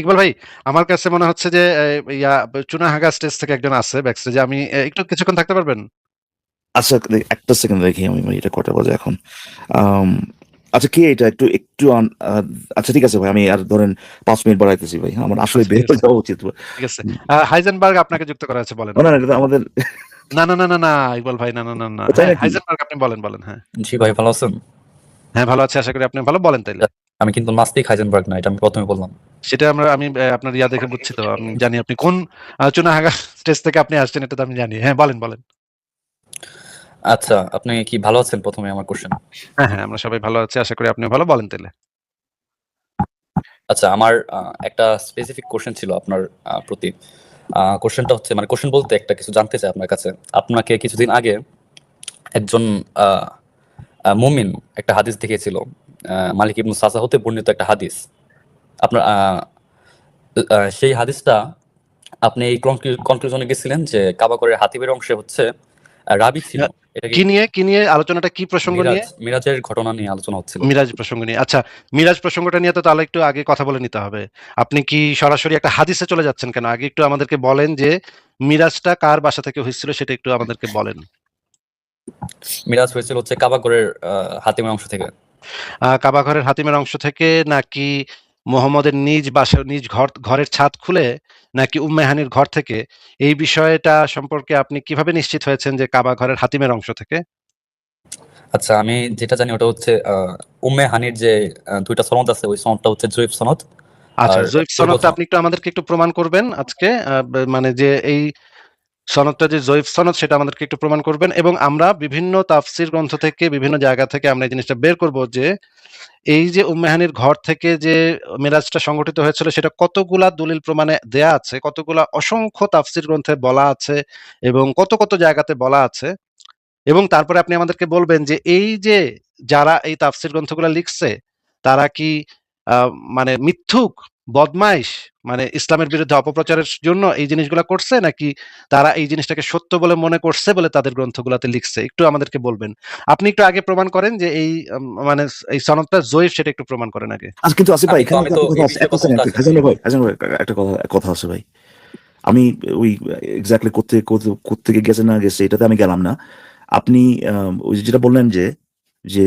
ইকবাল ভাই, আমার কাছে মনে হচ্ছে যে চুনাহাগা স্টেজ থেকে একজন আছে ব্যাক স্টেজে। আমি একটু কিছুক্ষণ থাকতে পারবেন? আচ্ছা, একটা সেকেন্ড দেখি আমি ভাই, এটা কটা বাজে এখন? আম, আচ্ছা, কে এটা? একটু একটু আচ্ছা ঠিক আছে ভাই, আমি আর ধরেন 5 মিনিট বাড়াইতেছি ভাই, আমার আসলে আচ্ছা, বের ঠিক আছে, হয়ে যাওয়া উচিত। ঠিক আছে। হাইজেনবার্গ আপনাকে যুক্ত করা হয়েছে, বলেন। না না, এটা তো আমাদের। না, না, না, না, না, ইকবাল ভাই, না, না, না, না। তাই হ্যাঁ, নাকি? হাইজেনবার্গ, আপনি বলেন, বলেন। হ্যাঁ, জি ভাই, ভালো আছেন? হ্যাঁ, ভালো আছি, আশা করি আপনি ভালো। বলেন তাইলে। আমি কিন্তু নাস্তিক হাইজেনবার্গ না, এটা আমি প্রথমে বললাম। সেটা আমি আপনার ইয়া দেখে বুঝছি তো। আমি জানি আপনি কোন চুনাহাগা স্টেজ থেকে আপনি আসছেন, এটা তো আমি জানি। হ্যাঁ, বলেন, বলেন। আচ্ছা, আপনি কি ভালো আছেন? প্রথমে আমার কোশ্চেন। হ্যাঁ, হ্যাঁ, আমরা সবাই ভালো আছি, আশা করি আপনিও ভালো। বলেন তাইলে। আচ্ছা, আমার একটা স্পেসিফিক কোশ্চেন ছিল আপনার প্রতি। কোশ্চেনটা হচ্ছে, মানে কোশ্চেন বলতে একটা কিছু জানতে চাই আপনার কাছে। আপনাকে কিছুদিন আগে একজন আহ, মুমিন একটা হাদিস দেখিয়েছিল, মালিক ইবনু সাসা হতে বর্ণিত একটা হাদিস। আপনার সেই হাদিসটা আপনি এই কনক্লুশনে গেছিলেন যে কাবা ঘরের হাতিবের অংশে হচ্ছে রাবি ছিল। এটা কি কি নিয়ে আলোচনাটা, কি প্রসঙ্গ নিয়ে? মিরাজের ঘটনা নিয়ে আলোচনা হচ্ছিল। মিরাজ প্রসঙ্গ নিয়ে। আচ্ছা, মিরাজ প্রসঙ্গটা নিয়ে তো তাহলে একটু আগে কথা বলে নিতে হবে। আপনি কি সরাসরি একটা হাদিসে চলে যাচ্ছেন কেন? আগে একটু আমাদেরকে বলেন যে মিরাজটা কার বাসা থেকে হয়েছিল, সেটা একটু আমাদেরকে বলেন। মিরাজ হয়েছিল হচ্ছে কাবা ঘরের হাতিমের অংশ থেকে। কাবা ঘরের হাতিমের অংশ থেকে, নাকি মোহাম্মদের নিজ বাসা, নিজ ঘরের ছাদ খুলে, নাকি উম্মে হানির ঘর থেকে? এই বিষয়টা সম্পর্কে আপনি কিভাবে নিশ্চিত হয়েছেন যে কাবা ঘরের হাতিমের অংশ থেকে? আচ্ছা, আমি যেটা জানি ওটা হচ্ছে উম্মে হানির যে দুইটা সনদ আছে, ওই সনদটা হচ্ছে জয়ীফ সনদ। আচ্ছা, আর জয়ীফ দুর্বল সনদটা সনদ। আপনি একটু আমাদেরকে একটু প্রমাণ করবেন আজকে। মানে যে এই সনদটা যে জয়ীফ সনদ, সেটা আমাদেরকে একটু প্রমাণ করবেন, এবং আমরা বিভিন্ন তাফসির গ্রন্থ থেকে, বিভিন্ন জায়গা থেকে আমরা এই জিনিসটা বের করব যে এই যে উম্মেহানির ঘর থেকে যে মেরাজটা সংগঠিত হয়েছিল, সেটা কতগুলা দলিল প্রমাণে দেয়া আছে, কতগুলা অসংখ্য তাফসির গ্রন্থে বলা আছে, এবং কত কত জায়গাতে বলা আছে। এবং তারপরে আপনি আমাদেরকে বলবেন যে এই যে যারা এই তাফসির গ্রন্থগুলো লিখছে, তারা কি মানে মিথ্যুক, বদমাইশ, মানে ইসলামের বিরুদ্ধে অপপ্রচারের জন্য এই জিনিসগুলো করছে, নাকি তারা এই জিনিসটাকে সত্য বলে মনে করছে বলে তাদের গ্রন্থগুলোতে লিখছে, একটু আমাদেরকে বলবেন। আপনি একটু আগে প্রমাণ করেন যে এই মানে এই সনদটা জয়ীফ, সেটা একটু প্রমাণ করেন আগে। আচ্ছা, কিন্তু আসিফ ভাই, এখানে আমি একটা তো কথা এই আছে, বিষয়ে একটা কথা সেকেন্ড, বলতে আসিনি হাসান ভাই। ভাই, হাসান ভাই, একটা কথা আছে ভাই। আমি ওই এক্স্যাক্টলি কোত্থেকে গেছে না গেছে এটাতে আমি গেলাম না। আপনি ওই যে যেটা বললেন যে যে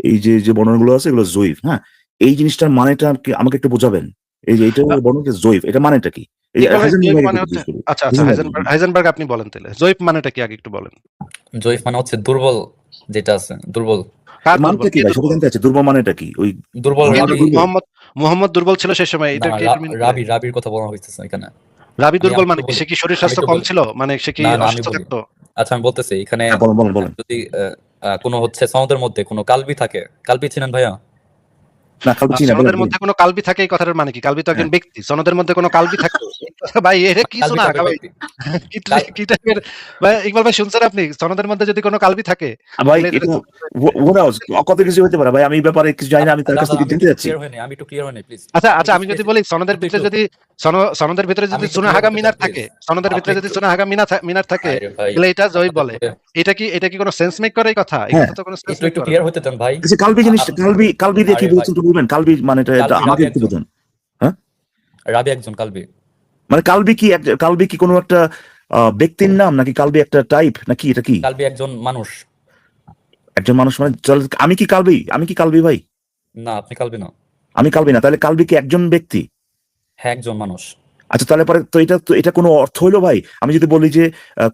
এই যে যে বর্ণনাগুলো আছে এগুলো জয়ীফ, হ্যাঁ, এই জিনিসটার মানেটা আমাকে একটু বোঝাবেন। এই যে এটা আহ, বর্ণনা জয়ীফ, এটা মানেটা কি? এই ইকবাল ভাই, হাসান জয়ীফ ভাইকে মানে একটু হচ্ছে, জিজ্ঞেস করি। আচ্ছা, আচ্ছা, হাসান ভাই, হাইজেনবার্গ আপনি বলেন তাহলে, জয়ীফ মানেটা কি আগে একটু বলেন। জয়ীফ মানে হচ্ছে দুর্বল, যেটা আছে দুর্বল। কার মানটা দুর্বল, কি কে ভাই, সেটা দুর্বল? জানতে আছে, দুর্বল মানেটা কি? ওই দুর্বল কে ঘটনাটা রাবি। দুর্বল? মোহাম্মদ, মোহাম্মদ দুর্বল ছিল সে সময়, না, এটা কি একটু মিন করে? রাবির কথা বলা হইতেছে এখানে। রাবি আমি দুর্বল আমি মানে একটু কি? বলি, সে কি শরীর আমি স্বাস্থ্য একটু কম বলি। ছিল, মানে সে কি না না, আমি অসুস্থ বলি। থাকতো? আচ্ছা, আমি বলতেছি এখানে হ্যাঁ, বলেন বলেন বলেন। যদি কোনো হচ্ছে সনদের মধ্যে কোনো কালবি থাকে। কালবি চিনেন ভাইয়া? না, কালকে চিনি না, বলেন সনদের বলেন। মধ্যে কোনো কালবি থাকে, এই কথাটার মানে কি? কালবি তো একজন হ্যাঁ, ব্যক্তি, সনদের মধ্যে কোনো কালবি থাকে? এই কথা ভাই, এটা কিছু কালবি না টাইপের ভাই। ব্যক্তি। কি কাল কি টাইপের ভাই? ইকবাল ভাই, শুনছেন আপনি? সনদের মধ্যে যদি কোনো কালবি থাকে, ভাই, তাহলে এটা এটা কত কিছু হতে পারে ভাই, আমি এই ব্যাপারে কিছু জানি না, আমি তার কাছ দাদা, থেকে আমি জানতে একটু চাচ্ছি। ক্লিয়ার হয়নি, আমি একটু ক্লিয়ার হয়নি, প্লিজ। আচ্ছা, আমি আচ্ছা, একটু আমি যদি স্পেসিফিক, বলি সনদের একটু ভিতরে একটু যদি সনদের ভিতরে আমি যদি একটু ক্লিয়ার সুনাহাগা হতে চাই, মিনার প্লিজ। থাকে, সনদের আপনি ভিতরে যদি একটু, সুনাহাগা মিনার থাকে, আরে ভাই, তাহলে এটা জয়ীফ আমাদের বলে। মধ্যে এটা কি কোনো সেন্স মেক করে? এই হ্যাঁ, কথা তো কোনো সেন্স একটু মেক একটু করে না। ক্লিয়ার হতে চান ভাই। আচ্ছা, কালবি জিনিসটা, কালবি কালবি দিয়ে কি আরে ভাই, বলছেন একটু বলবেন? কালবি মানেটা এটা কালবি আমাকে রাবি একটু একজন, বোঝান। হ্যাঁ, রাবি একজন কালবি। মানে কালবি কি কোনো একটা ব্যক্তির নাম, নাকি কালবি একটা টাইপ, নাকি এটা কি? কালবি একজন মানুষ। একজন মানুষ মানে আমি কি কালবি ভাই? না, আপনি কালবি না। আমি কালবি না, তাহলে কালবি কি একজন ব্যক্তি? হ্যাঁ, একজন মানুষ। আচ্ছা, তাহলে পরে তো এটা কোনো অর্থ হইলো ভাই? আমি যদি বলি যে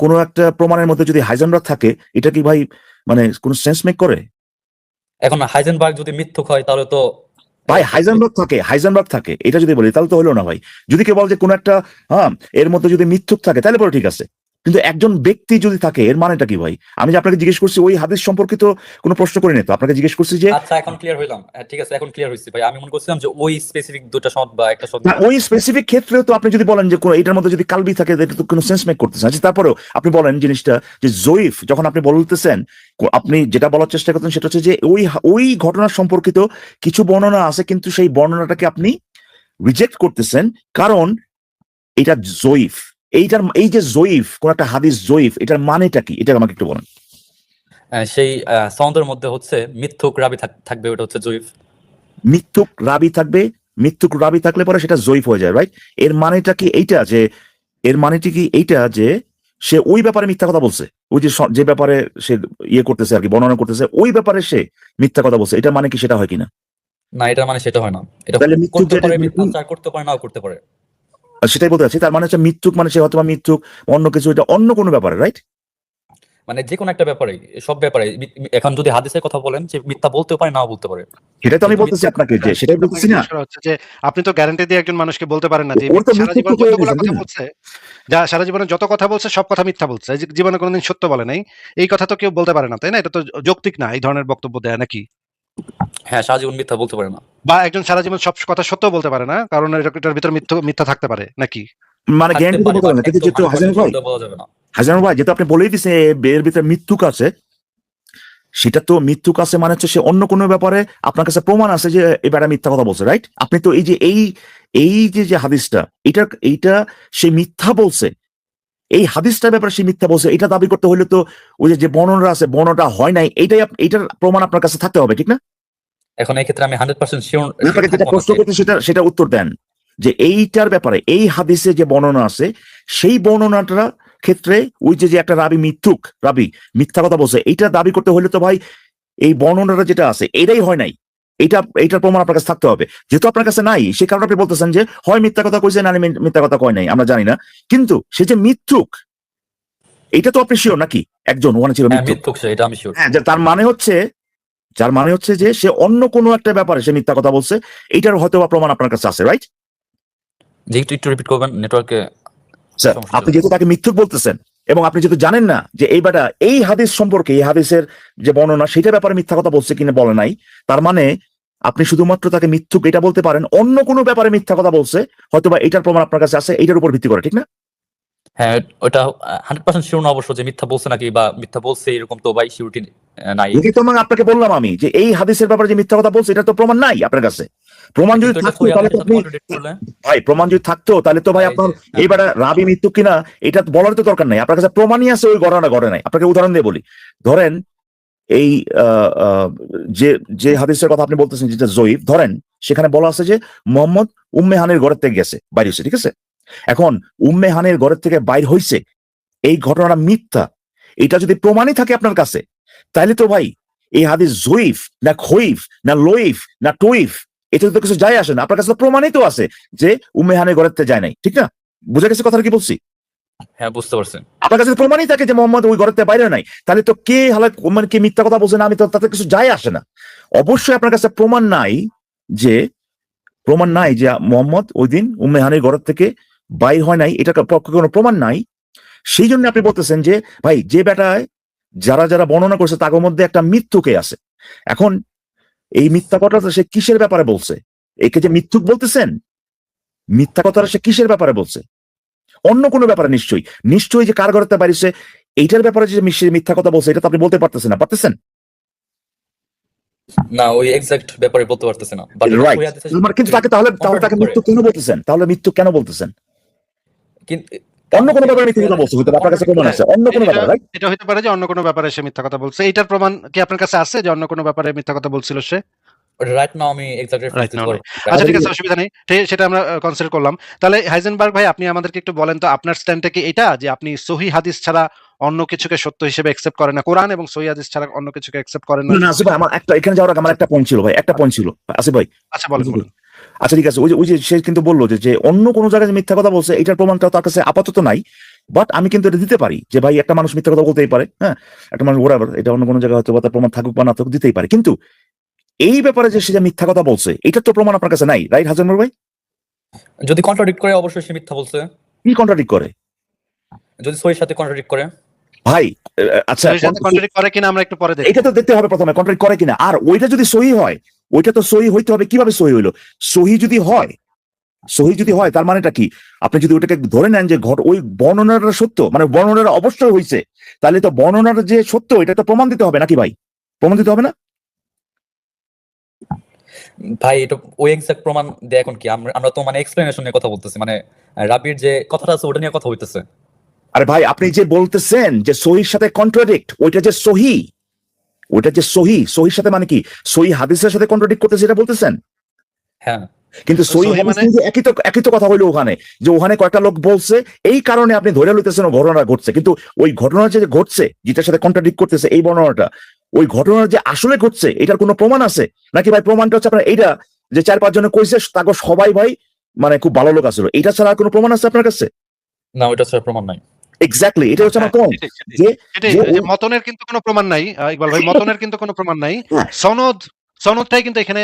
কোনো একটা প্রমাণের মধ্যে যদি হাইজেনবার্গ থাকে, এটা কি ভাই মানে কোনো সেন্স মেক করে? এখন হাইজেনবার্গ যদি মিথ্যুক হয় তাহলে তো ভাই, একটু, হাইজেনবার্গ থাকে, এটা যদি বলি তাহলে তো হলো না ভাই। যদি কেউ বলে যে কোনো একটা, হ্যাঁ, এর মধ্যে যদি মিথ্যুক থাকে তাহলে পরে ঠিক আছে, কিন্তু একজন ব্যক্তি যদি থাকে এর মানেটা কি ভাই? আমি যে আপনাকে জিজ্ঞেস করছি ওই হাদিস সম্পর্কিত কোনো প্রশ্ন করিনি তো, আপনাকে জিজ্ঞেস করছি যে আচ্ছা এখন ক্লিয়ার হইলাম। হ্যাঁ, ঠিক আছে, এখন ক্লিয়ার হইছি ভাই। আমি মনে করছিলাম যে ওই স্পেসিফিক দুটো শব্দ বা একটা শব্দ না, নিয়ে। ওই স্পেসিফিক ক্ষেত্রেও তো আপনি যদি বলেন যে এটার মধ্যে যদি কালবি থাকে, এটা তো কোনো সেন্স মেক করতেছে না। আচ্ছা, তারপরেও আপনি বলেন জিনিসটা যে জয়ীফ, যখন আপনি বলতেছেন, আপনি যেটা বলার চেষ্টা করতেন সেটা হচ্ছে যে ওই ঘটনা সম্পর্কিত কিছু বর্ণনা আছে, কিন্তু সেই বর্ণনাটাকে আপনি রিজেক্ট করতেছেন, কারণ এটা জয়ীফ। এই যে জয়ীফ, কোন একটা হাদিস জয়ীফ, এটার মানেটা কি? এটা আমাকে একটু বলেন। সেই সনদের মধ্যে হচ্ছে মিথ্যুক রাবি থাকবে, ওটা হচ্ছে জয়ীফ। মিথ্যুক রাবি থাকবে, মিথ্যুক রাবি থাকলে পরে সেটা জয়ীফ হয়ে যায়, রাইট? এর মানেটা কি এইটা যে সে ওই ব্যাপারে মিথ্যা কথা বলছে, ওই যে ব্যাপারে সে ইয়ে করতেছে আর কি, বর্ণনা করতেছে, ওই ব্যাপারে সে মিথ্যা কথা বলছে, এটা মানে কি সেটা হয় কিনা? না, এটা মানে সেটা হয় না। এটা তাহলে মিথ্যুক করতে যেটা পারে মিথ্যাচার, করতে পারে, নাও করতে পারে। সেটাই বলতে চাচ্ছি, তার মানে হচ্ছে মিথ্যুক মানে সে হয়তো বা মিথ্যুক, অন্য কিছু, এটা অন্য কোনো ব্যাপারে, রাইট? মানে যে কোনো একটা ব্যাপারে, সব ব্যাপারে। এখন যদি হাদিসের কথা বলেন, যে মিথ্যা বলতেও পারে, নাও বলতে পারে। সেটাই তো আমি যেহেতু বলতেছি মিথ্যা, আপনাকে, যে সেটাই বলতেছি আপনাকে না, জিজ্ঞেস করা হচ্ছে যে আপনি তো গ্যারান্টি দিয়ে একজন মানুষকে বলতে পারেন না যে ওর তো সারা জীবন মিথ্যুক হয়ে যতগুলা গেছে, কথা তাই না? বলছে, সারা জীবনে যত কথা বলছে সব কথা মিথ্যা বলছে, এই যে জীবনে কোনোদিন সত্য বলে নাই, এই কথা তো কেউ বলতে পারে না, তাই না? এটা তো যৌক্তিক না এই ধরনের বক্তব্য দেয়া, নাকি? হ্যাঁ, সারা জীবন মিথ্যা বলতে পারে না। বা একজন সারা জীবন সব কথা সত্য বলতে পারে না, কারণ এটার ভিতর মিথ্যা থাকতে পারে, নাকি? মানে থাকতে গ্যারান্টি পারে, বলতে বাট পারেন না, কিন্তু একদম যেহেতু 100% শিওর বলা যাবে না। হাজার ভাই, যেহেতু আপনি বলেই দিচ্ছেন এর ভিতরে মিথ্যুক আছে, সেটা তো মিথ্যুক আছে মানে হচ্ছে সে অন্য কোনো ব্যাপারে আপনার কাছে প্রমাণ আছে যে এবারে মিথ্যা কথা বলছে, রাইট? আপনি তো এই যে যে হাদিসটা, এইটা সে মিথ্যা বলছে, এই হাদিসটার ব্যাপারে সে মিথ্যা বলছে, এটা দাবি করতে হলে তো ওই যে বর্ণনা আছে, বর্ণনাটা হয় নাই, এইটার প্রমাণ আপনার কাছে থাকতে হবে, ঠিক না? এখন এই ক্ষেত্রে আমি 100% শিওর আপনাকে যেটা থাকবো প্রশ্ন না। করতে সেটা উত্তর দেন, যে এইটার ব্যাপারে এই হাদিসে যে বর্ণনা আছে, সেই বর্ণনাটার ক্ষেত্রে ওই যে একটা রাবি মিথ্যা কথা বলছে, এইটা দাবি করতে হলে তো ভাই এই বর্ণনাটা যেটা আছে এটাই হয় নাই, এইটার প্রমাণ আপনার কাছে থাকতে হবে। যেহেতু আপনার কাছে নাই, সে কারণে আপনি বলতেছেন যে হয় মিথ্যা কথা কইছে, না মিথ্যা কথা কয় নাই, আমরা জানি না, কিন্তু সে যে মিথ্যুক এটা তো আপনি শিওর নাকি? একজন ওখানে ছিল হ্যাঁ, মিথ্যুক, মিথ্যুক সে, এটা আমি শিওর। হ্যাঁ, যার মানে হচ্ছে যে সে অন্য কোনো একটা ব্যাপারে সে মিথ্যা কথা বলছে, এইটার হয়তো বা প্রমাণ আপনার কাছে আছে, রাইট? যেহেতু একটু রিপিট করবেন, নেটওয়ার্কে স্যার, সমস্যা আপনি চলছে। যেহেতু তাকে মিথ্যুক বলতেছেন, এবং আপনি যেহেতু জানেন না যে এই হাদিস সম্পর্কে, এই হাদিসের যে বর্ণনা সেটার ব্যাপারে মিথ্যা কথা বলছে কিনা বলে নাই, তার মানে আপনি শুধুমাত্র তাকে মিথ্যুক এটা বলতে পারেন, অন্য কোনো ব্যাপারে মিথ্যা কথা বলছে, হয়তোবা এটার প্রমাণ আপনার কাছে আছে, এইটার উপর ভিত্তি করে, ঠিক না? হ্যাঁ, ওটা 100% শিওর না অবশ্য, যে মিথ্যা বলছে নাকি বা মিথ্যা বলছে এরকম তো ভাই সিউরিটি নাই। এই তো আমি আপনাকে বললাম আমি যে এই হাদিসের ব্যাপারে যে মিথ্যা কথা বলছে এটা তো প্রমাণ নাই আপনার কাছে। প্রমাণ যদি কিন্তু এটা থাকতো সহিহ তাহলে হাদিসের তো সাথে আপনি, কন্ট্রাডিক্ট করলে, ভাই প্রমাণ যদি থাকতো তাহলে তো ভাই এই আপনার যে, হ্যাঁ, এইবারে রাবি মৃত্যু কিনা এটা বলার তো দরকার নাই, আপনার কাছে প্রমাণই আছে ওই ঘটনা ঘটে নাই। আপনাকে উদাহরণ দিয়ে বলি, ধরেন এই আহ, আহ, যে যে হাদিসের কথা আপনি বলতেছেন যেটা জয়ীফ, ধরেন সেখানে বলা আছে যে মোহাম্মদ উম্মে হানির ঘরের থেকে গেছে, বাইরে হয়েছে, ঠিক আছে? এখন উম্মে হানির ঘরের থেকে বাইর হয়েছে, এই ঘটনাটা মিথ্যা, এটা যদি প্রমাণই থাকে আপনার কাছে, তাহলে তো ভাই এই হাদিস জয়ীফ না খইফ না লইফ না টইফ, এটা তো কিছু যায় আসে না, আপনার কাছে তো প্রমাণই তো আছে যে উম্মে হানির ঘরের থেকে যায় নাই, ঠিক না? বুঝা গেছে কথাটা কি বলছি? হ্যাঁ, বুঝতে পারছেন। আপনার কাছে প্রমাণই থাকে যে মোহাম্মদ ওই ঘরের থেকে বাইরে নাই, তাহলে তো কে মানে কে মিথ্যা কথা বলছে না, আমি তো তাতে কিছু যায় আসে না। অবশ্যই আপনার কাছে যে প্রমাণ নাই যে মোহাম্মদ ওই দিন উম্মে হানির ঘরের থেকে বাইর হয় নাই, এটা পক্ষে কোনো প্রমাণ নাই। সেই জন্য আপনি বলতেছেন যে ভাই যে বেটায় যারা বর্ণনা করছে তার মধ্যে একটা মিথ্যুকে আছে। এখন এই মিথ্যা কথাটা সে কিসের ব্যাপারে বলছে? একে যে মিথ্যুক বলতেছেন, মিথ্যা কথাটা সে কিসের ব্যাপারে বলছে? অন্য কোনো ব্যাপারে নিশ্চয়ই যে কার ঘরেতে বাড়িছে এইটার ব্যাপারে যে সে মিথ্যা কথা বলছে, এটা তো আপনি বলতে পারতেছেন না, পারতেছেন? না, ওই এক্সাক্ট ব্যাপারে বলতে পারতেছে না, বাট রাইট, কিন্তু তাহলে তাকে মৃত্যু কেন বলতেছেন? তাহলে মৃত্যু কেন বলতেছেন? অন্য কোনো ব্যাপারে মিথ্যা কথা বলছে, হয়তো আপনার কাছে প্রমাণ আছে অন্য কোনো এটা ব্যাপারে, রাইট? এটা হতে পারে যে অন্য কোনো ব্যাপারে সে মিথ্যা কথা বলছে, এইটার প্রমাণ কি আপনার কাছে আছে যে অন্য কোনো ব্যাপারে মিথ্যা কথা বলছিল সে? রাইট নাও আমি এক্সাক্ট রেফারেন্স রাইট দিতে না, পারবো। আচ্ছা ঠিক আছে, অসুবিধা নেই, সেটা আমরা কনসিডার করলাম। তাহলে হাইজেনবার্গ ভাই, আপনি আমাদেরকে একটু বলেন তো আপনার স্ট্যান্ডটা কি এটা যে আপনি সহি হাদিস ছাড়া অন্য কিছুকে সত্য হিসেবে অ্যাকসেপ্ট করেন না, কোরআন এবং সহি হাদিস ছাড়া অন্য কিছুকে অ্যাকসেপ্ট করেন না? না আসিফ ভাই, আমার একটা এখানে যাওয়ার আগে আমার একটা পয়েন্ট ছিল ভাই, একটা পয়েন্ট ছিল আসিফ ভাই। আচ্ছা বলেন বলেন। আচ্ছা ঠিক আছে, ওই যে সে কিন্তু বললো যে অন্য কোনো জায়গায় যে মিথ্যা কথা বলছে এটার প্রমাণটা তার কাছে আপাতত নাই, বাট আমি কিন্তু এটা দিতে পারি যে ভাই একটা মানুষ মিথ্যা কথা বলতেই পারে, হ্যাঁ, একটা মানুষ ওরাবার এটা অন্য কোনো জায়গায় হয়তো বা তার প্রমাণ থাকুক বা না থাকুক দিতেই পারে, কিন্তু এই ব্যাপারে যে সে যে মিথ্যা কথা বলছে এটার তো প্রমাণ আপনার কাছে নাই, রাইট হাজার ভাই? যদি কন্ট্রাডিক্ট করে অবশ্যই সে মিথ্যা বলছে। কি কন্ট্রাডিক্ট করে যদি সহির সাথে কন্ট্রাডিক্ট করে, ভাই? আচ্ছা, সহির সাথে কন্ট্রাডিক্ট করে কিনা আমরা একটু পরে দেখব। এটা তো দেখতে হবে প্রথমে কন্ট্রাডিক্ট করে কিনা, আর ওইটা যদি সহি হয়, ওইটা তো সহি হইতে হবে। কিভাবে সহি হইলো? সহি যদি হয় তার মানেটা কি? আপনি যদি ওটাকে ধরে নেন যে ওই বর্ণনাটা সত্য, মানে বর্ণনাটা অবশ্যই হয়েছে, তাহলে তো বর্ণনাটা যে সত্য এটা তো প্রমাণ দিতে হবে নাকি ভাই? প্রমাণ দিতে হবে না? ভাই এটা ওই এক্সাক্ট প্রমাণ দেয় এখন কি, আমরা তো মানে এক্সপ্লেনেশন নিয়ে কথা বলতেছি, মানে রাবির যে কথাটা আছে ওটা নিয়ে কথা হইতেছে। আরে ভাই, আপনি যে বলতেছেন যে সহির সাথে কন্ট্রাডিক্ট, ওইটা যে সহির সাথে মানে কি? সহি হাদিসের সাথে কন্ট্রাডিক্ট করতেছে এটা বলতেছেন? হ্যাঁ, কিন্তু সহি সহি হাদিস মানে কিন্তু একই তো কথা হইলো ওখানে, যে ওখানে কয়েকটা লোক বলছে এই কারণে আপনি ধরে লইতেছেন ঘটনা ঘটছে, কিন্তু ওই ঘটনা যে ঘটছে যেটার সাথে কন্ট্রাডিক্ট করতেছে এই বর্ণনাটা, ওই ঘটনা যে আসলে ঘটছে এটার কোনো প্রমাণ আছে নাকি ভাই? প্রমাণটা হচ্ছে আপনার এইটা যে 4-5 জনে কইছে তাকে সবাই ভাই মানে খুব ভালো লোক আসলো, এটা ছাড়া আর কোনো প্রমাণ আছে আপনার কাছে? না, ওইটা স্যার প্রমাণ নাই। এক্স্যাক্টলি, এটা হচ্ছে হ্যাঁ, আমার পয়েন্ট, সেটাই যে সেটাই যে যে মতনের কিন্তু কোনো প্রমাণ নাই ইকবাল ভাই, মতনের কিন্তু কোনো প্রমাণ নাই। হ্যাঁ, সনদটাই কিন্তু এখানে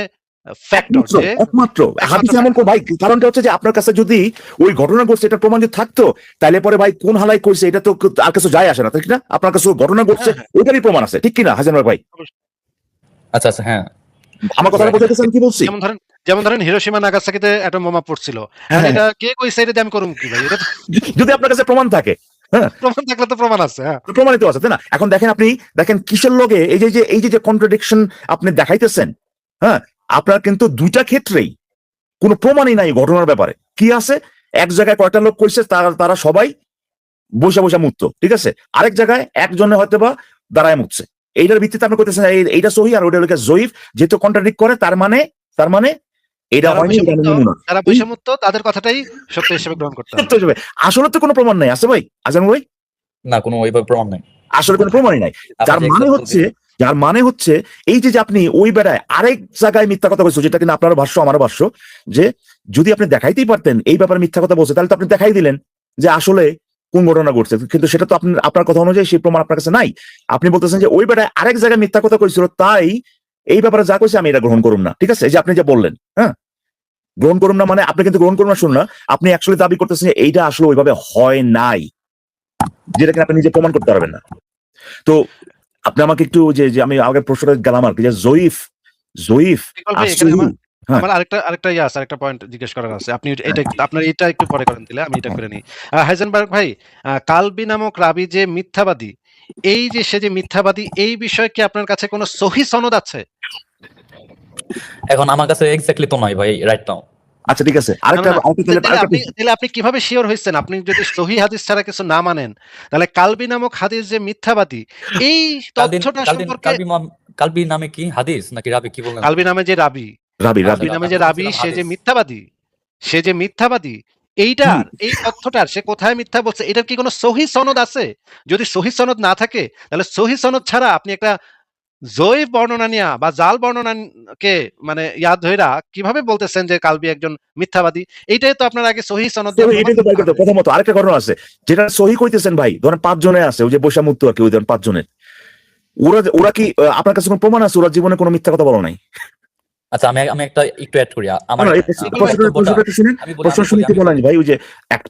ফ্যাক্টর, একমাত্র যে একমাত্র হাদিস এমন ফ্যাক্টর। ভাই, কারণটা হচ্ছে যে আপনার কাছে যদি ওই ঘটনা ঘটছে এটার প্রমাণ যদি থাকতো, তাহলে পরে ভাই কোন হালাই কইছে এটা তো আর কিছু যায় আসে না, ঠিক না? আপনার কাছে ঘটনা ঘটছে হ্যাঁ হ্যাঁ, ওইটারই প্রমাণ আছে, ঠিক কিনা হাসান ভাই? অবশ্যই। আচ্ছা আচ্ছা, হ্যাঁ আমার কথাটা রাইট। বোঝাতেছেন কি বলছি? যেমন ধরেন হিরোশিমা নাগাসাকিতে অ্যাটম বোমা পড়ছিল, হ্যাঁ এখন হ্যাঁ, এটা কে কইছে এটা দিয়ে আমি করুম কি ভাই? এটা তো যদি আপনার কাছে প্রমাণ থাকে, হ্যাঁ, প্রমাণ থাকলে তো প্রমাণ আছে। হ্যাঁ, প্রমাণিত আছে তাই না? এখন দেখেন, আপনি দেখেন কিসের লগে এই যে কন্ট্রাডিকশন আপনি দেখাইতেছেন, হ্যাঁ, আপনার কিন্তু দুইটা ক্ষেত্রেই কোনো প্রমাণই নাই ঘটনার ব্যাপারে। কি আছে, এক জায়গায় কয়টা লোক কইছে তারা সবাই বসে বসে মুততো, ঠিক আছে, আরেক জায়গায় একজনে হয়তো বা দাঁড়ায় মুতছে, এইটার ভিত্তিতে আপনি করতেছেন এইটা সহি আর ওইটা লোকে জয়ীফ, যেহেতু কন্ট্রাডিক্ট করে তার মানে এটা যারা হয়নি, এটা নমুনা। যারা এই বৈষম্য তাদের কথাটাই সত্য হিসেবে গ্রহণ করতে সত্য হবে। হিসেবে আসলে তো কোনো প্রমাণ নাই আছে ভাই, আজান ভাই, না, কোনো ওইভাবে প্রমাণ নাই। আসলে কোনো প্রমাণই নাই। আপনি যার যে মানে এক্সাম্পল হচ্ছে দিলেন, যার মানে হচ্ছে এই যে আপনি ওই বেড়ায় আরেক জায়গায় মিথ্যা কথা বলছো, যেটা কিনা আপনার ভাষ্য আমার ভাষ্য, যে যদি আপনি দেখাইতেই পারতেন এই ব্যাপারে মিথ্যা কথা বলছে, তাহলে তো আপনি দেখাই দিলেন যে আসলে কোন ঘটনা ঘটছে, কিন্তু সেটা তো আপনার কথা অনুযায়ী সেই প্রমাণ আপনার কাছে নাই। আপনি বলতেছেন যে ওই বেড়ায় আরেক জায়গায় মিথ্যা কথা কইছিল, তাই এই ব্যাপারে যা কইছে আমি এটা গ্রহণ করুম না, ঠিক আছে? এই যে আপনি যে বললেন, হ্যাঁ, গ্রহণ করুম না মানে আপনি কিন্তু গ্রহণ করুন না, শুনুন না, আপনি অ্যাকচুয়ালি দাবি করতেছেন যে এইটা আসলে ওইভাবে হয় নাই, যেটা কিনা আপনি নিজে প্রমাণ করতে পারবেন না। তো আপনি আমাকে একটু যে আমি আগের প্রশ্নটা গেলাম আর কি, যে জয়ীফ ইকবাল আর ভাই, এখানে সহি, হ্যাঁ, আমার আরেকটা আছে, আরেকটা পয়েন্ট জিজ্ঞেস করার আছে। আপনি আপনার এটা একটু পরে করেন, দিলে আমি এটা করে নিই। হাইজেনবার্গ ভাই, কালবি নামক রাবি যে মিথ্যাবাদী, এই যে সে যে মিথ্যাবাদী, এই বিষয়ে কি আপনার কাছে কোনো সহি সনদ আছে? এখন আমার কাছে এক্স্যাক্টলি তো নাই ভাই রাইট নাও। আচ্ছা ঠিক আছে, না, না, না। তাহলে আরেকটা তাহলে আপনি কিভাবে শিওর হয়েছেন? আপনি যদি সহি হাদিস ছাড়া কিছু না মানেন, তাহলে কালবি নামক হাদিস যে মিথ্যাবাদী, এই কালদিন তথ্যটা কালদিন সম্পর্কে, কালবি নামে কি হাদিস নাকি রাবি, কি বললেন আপনি? কালবি নামে যে রাবি, রাবি আচ্ছা, রাবি নামে আমি যে তো রাবি, বলছিলাম সে যে হাদিস। মিথ্যাবাদী, হুম, এই তথ্যটার সে কোথায় মিথ্যা বলছে, এটার কি কোনো সহি সনদ আছে? যদি সহি সনদ না থাকে, তাহলে সহি সনদ ছাড়া আপনি একটা জয়ীফ বর্ণনা নিয়া বা জাল বর্ণনা কে মানে ইয়াদ ধইরা কিভাবে বলতেছেন যে কালবি একজন মিথ্যাবাদী? এইটাই তো আপনার আগে সহি সনদ দিয়ে প্রমাণ এটাই তো করতে ভাই করতে হবে। প্রথমত আরেকটা ঘটনা আছে, যেটা সহি কইতেছেন ভাই, ধরেন 5 জনে আছে, ওই যে বৈশামুত্তু আর কি, ওই ধরেন 5 জনের, ওরা কি আপনার কাছে কোনো প্রমাণ আছে ওরা জীবনে কোনো মিথ্যা কথা বলে নাই? আচ্ছা, আমি একটা একটু অ্যাড করি না, আমার না, এই ইকবাল ভাই, বক্তব্যটা। প্রশ্নটা একটু শুনেন, আমি বলি প্রশ্ন আমি শুনে বলি কি আমি বলেন বলি ভাই, ওই যে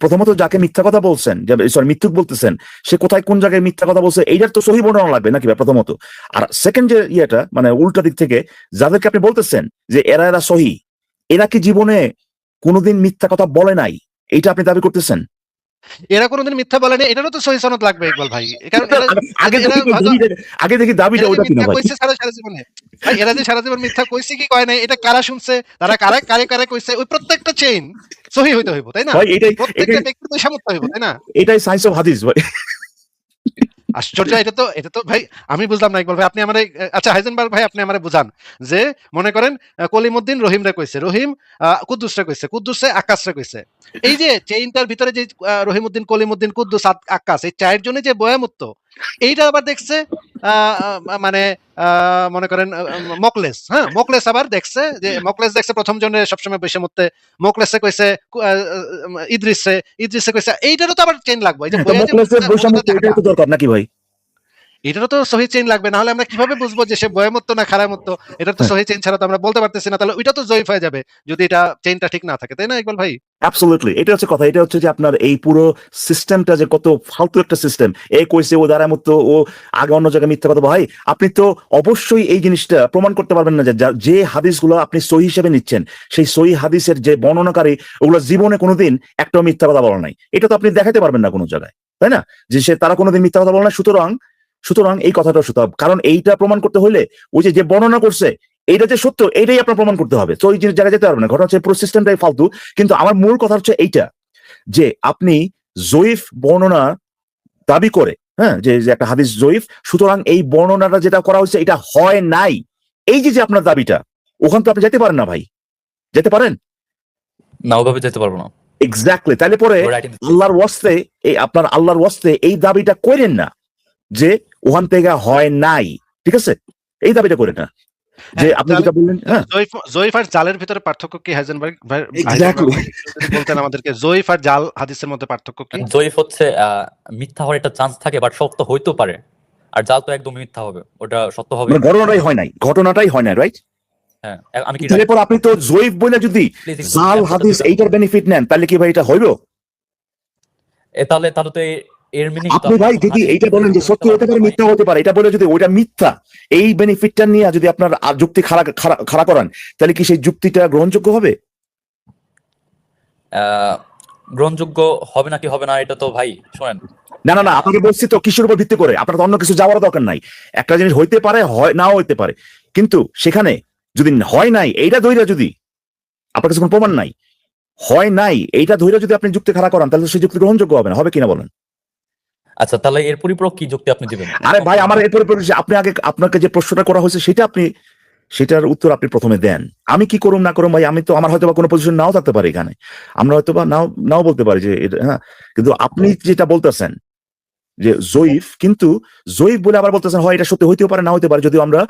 প্রথমত যাকে মিথ্যা কথা বলছেন, সরি মিথ্যুক বলতেছেন, সে কোথায় কোন জায়গায় মিথ্যা কথা বলছে এইটার তো সহি বর্ণনা লাগবে নাকি ভাই প্রথমত? আর সেকেন্ড যে ইয়েটা মানে উল্টা দিক থেকে যাদেরকে আপনি বলতেছেন যে এরা সহি, এরা কি জীবনে কোনোদিন মিথ্যা কথা বলে নাই, এইটা আপনি দাবি করতেছেন? এরা কোনোদিন মিথ্যা বলেনি, এটারও তো সহি সনদ লাগবে ইকবাল ভাই। কারণ এরা আগে এরা দেখি হয়তো আগে দেখি দাবিটা এরা যে ওইটা কিনা মিথ্যা ভাই। কইছে সারা সারা জীবনে, ভাই এরা যে সারা জীবন মিথ্যা কইছে কি কয় নাই, এটা কারা শুনছে, তারা কারা কারে কারে কইছে, ওই প্রত্যেকটা চেইন সহি হইতে হইব, তাই না? ভাই এটাই প্রত্যেকটা ব্যক্তির সামর্থ্য হইব, তাই না? এটাই সায়েন্স অফ হাদিস ভাই। আশ্চর্য! এটা তো ভাই আমি বুঝলাম না ইকবাল ভাই, আপনি আমারে আচ্ছা হাইজেনবার্গ ভাই, আপনি আমারে বুঝান যে মনে করেন কলিমুদ্দিন রহিমরে কইছে, রহিম কুদ্দুসরে কইছে, কুদ্দুসে আক্কাসরে কইছে। এই যে চেইনটার ভিতরে যে রহিমউদ্দিন, কলিমুদ্দিন, কুদ্দুস, আক্কাস, এই চায়ের জন্য যে বয়ামুত্ত, এইটা আবার দেখছে আ আ মনে মনে করেন মোকলেস, হ্যাঁ? মোকলেস আবার দেখছে যে মোকলেস দেখছে প্রথম জনে সবসময় বসে মুততে। মোকলেসে কইছে ইদ্রিসে কইছে। এইটারও তো আবার চেইন লাগবে। এই যে তো বইয়া যে মোকলেসের বৈষম্য মুতটা দেখাটা, এটাই তো দরকার নাকি ভাই? এটারও তো সহি চেইন লাগবে। না হলে আমরা কিভাবে বুঝবো যে সে বয়ামুত্ত না খারামুত্ত? এটার তো সহি চেইন ছাড়া তো আমরা বলতে পারতেছি না। তাহলে ওইটা তো জয়ীফ হয়ে যাবে যদি এটা চেইনটা ঠিক না থাকে। তাই না ইকবাল ভাই? অ্যাবসলিউটলি, এটা হচ্ছে কথা। এটা হচ্ছে যে আপনার এই পুরো সিস্টেমটা যে কত ফালতু একটা সিস্টেম, এ কইছে ও দ্বারা মতো ও আগে অন্য জায়গায় মিথ্যা কথা। ভাই আপনি তো অবশ্যই এই জিনিসটা প্রমাণ করতে পারবেন না যে যে হাদিসগুলো আপনি সহি হিসেবে নিচ্ছেন, সেই সহি হাদিসের যে বর্ণনাকারী ওগুলো জীবনে কোনোদিন একটাও মিথ্যা কথা বলে নাই, এটা তো আপনি দেখাতে পারবেন না কোনো জায়গায়, তাই না? যে তারা কোনোদিন মিথ্যা কথা বলে না। সুতরাং এই কথাটা সত্য, কারণ এইটা প্রমাণ করতে হলে ওই যে বর্ণনা করছে এইটা যে সত্য, এইটাই আপনার প্রমাণ করতে হবে। তো ওই জায়গায় যেতে পারবেন না, ঘটনা হচ্ছে পুরো সিস্টেমটাই ফালতু। কিন্তু আমার মূল কথা হচ্ছে এইটা, যে আপনি জয়ীফ বর্ণনা দাবি করে, হ্যাঁ, যে একটা হাদিস জয়ীফ, সুতরাং এই বর্ণনাটা যেটা করা হয়েছে এটা হয় নাই, এই যে আপনার দাবিটা, ওখান তো আপনি যেতে পারেন না ভাই, যেতে পারেন? না, ওভাবে যেতে পারবো না। এক্স্যাক্টলি। তাহলে পরে ও রাইটিং দিচ্ছি। আল্লাহর ওয়াস্তে আপনার আল্লাহর ওয়াস্তে এই দাবিটা করেন না যে ওখান থেকে হয় নাই, ঠিক আছে? এই দাবিটা করেন না যে হ্যাঁ, আপনি তাহলে যেটা বললেন, হ্যাঁ জয়ীফ আর জালের ভিতরে পার্থক্য কি হাইজেনবার্গ ভাই এক্স্যাক্টলি। যদি বলতেন আমাদেরকে জয়ীফ আর জাল হাদিসের মধ্যে পার্থক্য কি? জয়ীফ হচ্ছে মিথ্যা হওয়ার একটা চান্স থাকে, বাট সত্য হইতেও পারে। আর জাল তো একদম মিথ্যা হবে, ওটা সত্য হবে। মানে ঘটনাটাই হয় নাই, রাইট? হ্যাঁ, আমি কি তাহলে পর আপনি তো জয়ীফ বলে যদি Please, জাল হাদিস এইটার বেনিফিট নেন, তাহলে কি ভাই এটা হইব? তাহলে তাহলে তো এর মিনিং আপনি ভাই যদি এইটা বলেন যে সত্য হতে পারে মিথ্যা হতে পারে, এটা বলে যদি ওইটা মিথ্যা এই বেনিফিটটা নিয়ে যদি আপনার যুক্তি খাড়া করান, তাহলে কি সেই যুক্তিটা গ্রহণযোগ্য হবে? গ্রহণযোগ্য হবে নাকি হবে না, এটা তো ভাই শোনেন। না, আপনাকে বলছি তো কিসের উপর ভিত্তি করে, আপনার তো অন্য কিছু যাওয়ার দরকার নাই। একটা জিনিস হইতে পারে, হয় নাও হইতে পারে, কিন্তু সেখানে যদি হয় নাই এইটা ধইরা, যদি আপনার কাছে কোনো প্রমাণ নাই, হয় নাই এইটা ধইরা যদি আপনি যুক্তি খাড়া করান, তাহলে সেই যুক্তি গ্রহণযোগ্য হবে না, হবে কিনা বলেন? আচ্ছা, তাহলে এর পরিপূরক কি যুক্তি আপনি দিবেন? আরে ভাই, আমার এরপরে আপনি আগে আপনাকে যে প্রশ্নটা করা হয়েছে সেটার উত্তর আপনি প্রথমে দেন। আমি কি করুম না করুম ভাই, আমি তো আমার হয়তো বা কোনো পজিশন নাও থাকতে পারি এখানে, আমরা হয়তো বা নাও বলতে পারি যে হ্যাঁ, কিন্তু আপনি যেটা বলতেছেন যে জয়ীফ, কিন্তু জয়ীফ বলে আবার বলতেছেন হয় এটা সত্যি হইতেও পারে না হইতে পারে, যদিও আমরা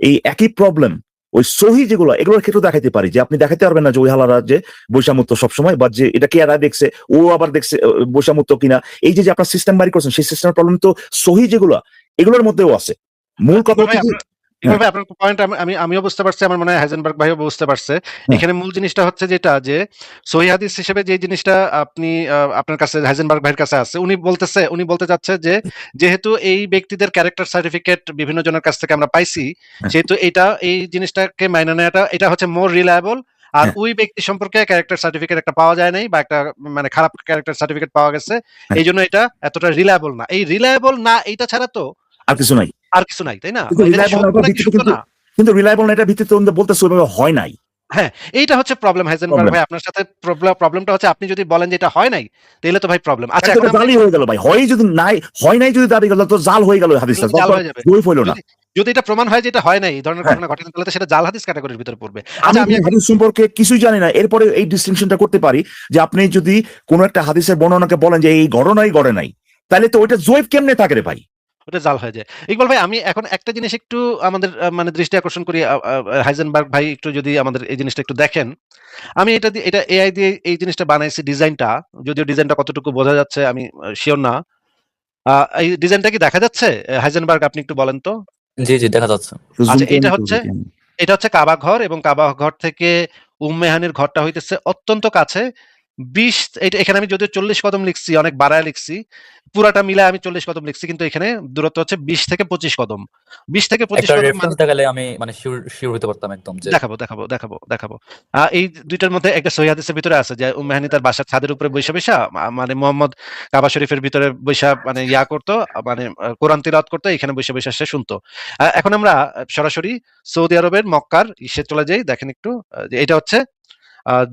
এই একই প্রবলেম ওই সহি যেগুলো এগুলোর ক্ষেত্রে দেখাইতে পারি, যে আপনি দেখাতে পারবেন না যে ওই হালারা যে বৈষামুক্ত সবসময়, বা যে এটা কে এরা দেখছে ও আবার দেখছে বৈষামুক্ত কিনা, এই যে আপনার সিস্টেম বাড়ি করছেন সেই সিস্টেমের প্রবলেম তো সহি যেগুলো এগুলোর মধ্যেও আছে। মূল কথা ভাই হচ্ছে এভাবে আপনার পয়েন্ট আমিও বুঝতে পারছি, আমার মনে হয় হাইজেনবার্গ ভাইও বুঝতে পারছে। এখানে মূল জিনিসটা হচ্ছে যেটা যে সহিহ হাদিস হিসেবে যে জিনিসটা আপনি আপনার কাছে হাইজেনবার্গ ভাইয়ের কাছে আছে, উনি বলতে চাচ্ছে যে যেহেতু এই ব্যক্তিদের ক্যারেক্টার সার্টিফিকেট বিভিন্ন জনের কাছ থেকে আমরা পাইছি, সেহেতু এই জিনিসটাকে মাইনে নেওয়াটা এটা হচ্ছে মোর রিলায়েবল। আর ওই ব্যক্তি সম্পর্কে ক্যারেক্টার সার্টিফিকেট একটা পাওয়া যায় নাই, বা একটা মানে খারাপ ক্যারেক্টার সার্টিফিকেট পাওয়া গেছে, এই জন্য এটা এতটা রিলায়েবল না। এই রিলায়েবল না এইটা ছাড়া তো আর কিছু নাই, আর কিছু নাই, তাই না? কিন্তু এটা যে সত্য নাকি সত্য না, কিন্তু রিলায়েবল না এটার ভিত্তিতে বলতেছে ওইভাবে হয় নাই। হ্যাঁ, এইটা হচ্ছে প্রবলেম হাইজেনবার্গ ভাই। আপনার সাথে প্রবলেমটা হচ্ছে আপনি যদি বলেন যে এটা হয় নাই, তাহলে তো ভাই প্রবলেম। আচ্ছা, এখন আমরা জালই হয়ে গেল ভাই, হয় নাই যদি দাবি গেল তো জাল হয়ে গেল হাদিসটা, জাল হয়ে যাবে। জয়ীফ হইল না। যদি এটা প্রমাণ হয় যে এটা হয় নাই, এই ধরনের ঘটনা ঘটেনি, তাহলে তো সেটা জাল হাদিস ক্যাটাগরির ভিতরে পড়বে। আচ্ছা, আমি হাদিস সম্পর্কে কিছুই জানি না, এরপরে এই ডিসটিংশনটা করতে পারি যে আপনি যদি কোন একটা হাদিসের বর্ণনাকে বলেন যে এই ঘটনাই ঘটে নাই, তাহলে তো ওইটা জয়ীফ কেমনে থাকে রে ভাই? ওটা জাল হয়ে যায়। ইকবাল ভাই, আমি এখন একটা জিনিস একটু আমাদের মানে দৃষ্টি আকর্ষণ করি, হাইজেনবার্গ ভাই একটু যদি আমাদের এই জিনিসটা একটু দেখেন। আমি এটা এআই দিয়ে এই জিনিসটা বানাইছি, ডিজাইনটা, যদিও ডিজাইনটা কতটুকু বোঝা যাচ্ছে আমি শিওর না। এই ডিজাইনটা কি দেখা যাচ্ছে? হাইজেনবার্গ, আপনি একটু বলেন তো। জি দেখা যাচ্ছে। আচ্ছা, এটা হচ্ছে কাবা ঘর, এবং কাবা ঘর থেকে উম্মে হানির ঘরটা হইতেছে অত্যন্ত কাছে। 20 এখানে আমি যদিও 40 কদম লিখছি, অনেক বাড়ায় লিখছি। পুরাটা মিলায় আমি 40 কদম লিখছি, কিন্তু এখানে দূরত্ব হচ্ছে 20 থেকে 25 কদম। 20 থেকে 25 একটা কদম রেফারেন্স দেখালে আমি মানে শিওর হতে পারতাম একদম যে দেখাবো। এই দুইটার মধ্যে একটা সহিহ হাদিসের ভিতরে আছে যে উম্মে হানি তার বাসার ছাদের উপরে বইসা মানে মুহাম্মদ কাবা শরীফের ভিতরে বইসা মানে করতো, মানে কোরআন তিলাওয়াত করতো, এখানে বইসা সে শুনতো। এখন আমরা সরাসরি সৌদি আরবের মক্কার ইসে চলে যাই। দেখেন একটু, যে এটা হচ্ছে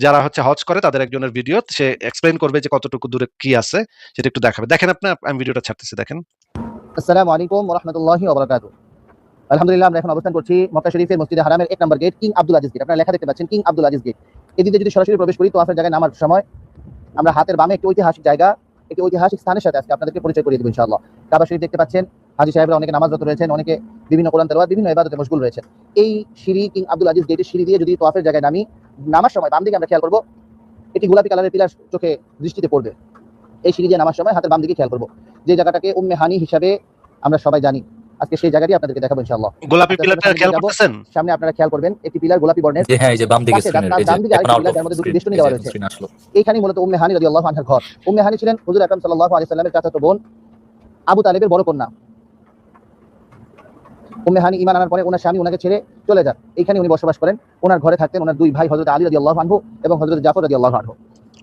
যারা হচ্ছে হজ করে তাদের একজনের ভিডিও, সে এক্সপ্লেইন করবে যে কতটুকু দূরে কি আছে, সেটা একটু দেখাবে। দেখেন আমি ভিডিওটা ছাড়তেছি, দেখেন। আসসালামু আলাইকুম ওয়া রাহমাতুল্লাহি ওয়া বারাকাতুহু। আলহামদুলিল্লাহ, আমরা এখন অবস্থান করছি মক্কা শরীফের মসজিদে হারামের 1 নম্বর gate, king Abdul Aziz gate. আপনারা লেখা দেখতে পাচ্ছেন কিং আব্দুল আজিজ গেট। এদিকে যদি সরাসরি প্রবেশ করি তোয়াফের জায়গায় নামার সময় আমরা হাতের বামে একটি ঐতিহাসিক জায়গা, একটি ঐতিহাসিক স্থানের সাথে আজকে আপনাদেরকে পরিচয় করিয়ে দেব ইনশাআল্লাহ। কাবা শরীফ দেখতে পাচ্ছেন, হাজী সাহেবরা অনেকে নামাজরত রয়েছেন, অনেকে বিভিন্ন কোরআন তেলাওয়াত, বিভিন্ন ইবাদতে মশগুল রয়েছেন। এই সিঁড়ি, কিং আব্দুল আজিজ গেটের সিঁড়ি দিয়ে যদি তোয়াফের জায়গায় নামার সময় বাম দিকে আমরা খেয়াল করব, এটি গোলাপি কালারের পিলার চোখে দৃষ্টিতে পড়বে। এই সিঁড়ি দিয়ে নামার সময় হাতের বাম দিকে খেয়াল করব, যে জায়গাটাকে উম্মে হানি হিসাবে আমরা সবাই জানি। আজকে সেই জায়গাটি আপনাদেরকে দেখাবো ইনশাআল্লাহ। গোলাপি পিলারটা খেয়াল করতেছেন? সামনে আপনারা খেয়াল করবেন একটি পিলার গোলাপি বর্ণের, হ্যাঁ, এই যে বাম দিকে স্ক্রিনের এই যে এখন আউট অফ যার মধ্যে দুটি বেষ্টনী দেওয়া রয়েছে। স্ক্রিন আসলো। এইখানেই মূলত উম্মে হানি রাদিয়াল্লাহু আনহার ঘর। উম্মে হানি ছিলেন হুজুর আকরাম সাল্লাল্লাহু আলাইহি সাল্লামের চাচাতো বোন আবু তালেবের বড় কন্যা। উম্মে হানি ঈমান আনার পরে ওনার স্বামী ওনাকে ছেড়ে চলে যান। এইখানে উনি বসবাস করেন। ওনার ঘরে থাকতেন ওনার দুই ভাই হযরত আলী রাদিয়াল্লাহু আনহু এবং হযরত জাফর রাদিয়াল্লাহু আনহু।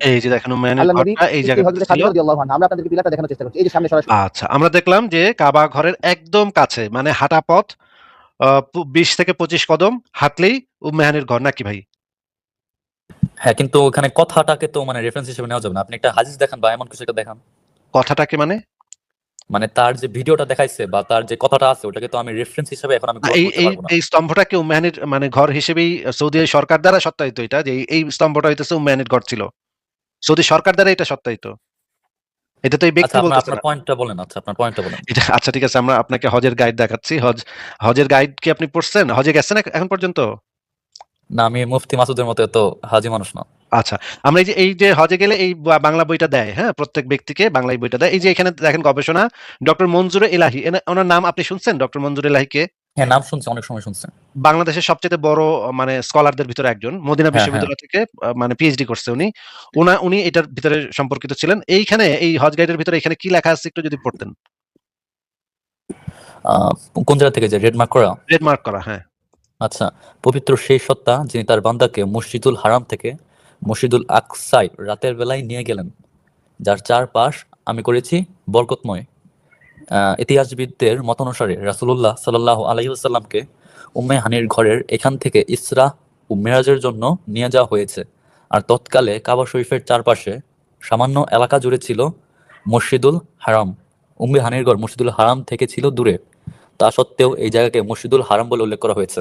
এই যে দেখেন উম্মে হানির আল্লাহর নবী ঘরটা এই জায়গাটা হযরত ছিল। খাদিজা রাদিয়াল্লাহু আনহা। আমরা আপনাদেরকে পিলারটা দেখানোর চেষ্টা করছি। এই যে সামনে সরাসরি। আচ্ছা, আমরা দেখলাম যে কাবা ঘরের একদম কাছে, মানে হাঁটা পথ 20 থেকে 25 কদম হাঁটলেই উম্মে হানির ঘর, নাকি ভাই? হ্যাঁ, কিন্তু ওখানে কথাটাকে তো মানে রেফারেন্স হিসেবে নেওয়া যাবে না। আপনি একটা হাদিস দেখান বা এমন কিছু একটা দেখান। কথাটাকে মানে মানে তার যে ভিডিওটা দেখাইছে বা তার যে কথাটা আছে ওটাকে তো আমি রেফারেন্স হিসেবে এখন আমি গ্রহণ এই করতে এই পারবো না। এই স্তম্ভটাকে উম্মাহানির মানে ঘর হিসেবেই সৌদি সরকার দ্বারা সত্যায়িত, এটা যে এই স্তম্ভটা হইতেছে উম্মাহানির ঘর ছিল, সৌদি সরকার দ্বারা এটা সত্যায়িত, এটা তো এই ব্যক্তি আচ্ছা, আপনার বলতেছে আপনার না। পয়েন্টটা বলেন। আচ্ছা, আপনার পয়েন্টটা বলেন। এটা আচ্ছা ঠিক আছে, আমরা আপনাকে হজের গাইড দেখাচ্ছি। হজের গাইড কি আপনি পড়ছেন? হজে গেছেন এখন পর্যন্ত? না, আমি মুফতি মাসুদের মতো এত হাজি মানুষ না। আচ্ছা, আমরা এই যে হজে গেলে এই বাংলা বইটা দেয়, হ্যাঁ, প্রত্যেক ব্যক্তিকে বাংলা এই বইটা দেয়। এই যে এখানে দেখেন গবেষণা ডক্টর মঞ্জুর এলাহি, ওনার নাম আপনি শুনছেন? ডক্টর মঞ্জুর এলাহিকে হ্যাঁ, নাম শুনছি, অনেক সময় শুনছি। বাংলাদেশের সবচেয়ে বড় মানে স্কলারদের ভিতরে একজন, মদিনা হ্যাঁ, হ্যাঁ। বিশ্ববিদ্যালয় থেকে মানে পিএইচডি করছে উনি। উনি এটার ভিতরে সম্পর্কিত ছিলেন। এইখানে এই হজ গাইডের ভিতরে এখানে কি লেখা আছে একটু যদি পড়তেন। কোন জায়গা থেকে, যে রেড মার্ক করা? রেড মার্ক করা, হ্যাঁ। আচ্ছা, পবিত্র সেই সত্তা যিনি তার বান্দাকে মসজিদুল হারাম থেকে মসজিদুল আকসায় রাতের বেলায় নিয়ে গেলেন, যার চারপাশ আমি করেছি বরকতময়। ইতিহাসবিদদের মতানুসারে রাসূলুল্লাহ সাল্লাল্লাহু আলাইহি ওয়াসাল্লামকে উম্মে হানির ঘরের এখান থেকে ইসরা ও মেরাজের জন্য নিয়ে যাওয়া হয়েছে। আর তৎকালে কাবা শরীফের চারপাশে সামান্য এলাকা জুড়ে ছিল মসজিদুল হারাম। উম্মে হানির ঘর মসজিদুল হারাম থেকে ছিল দূরে। তা সত্ত্বেও এই জায়গাকে মসজিদুল হারাম বলে উল্লেখ করা হয়েছে।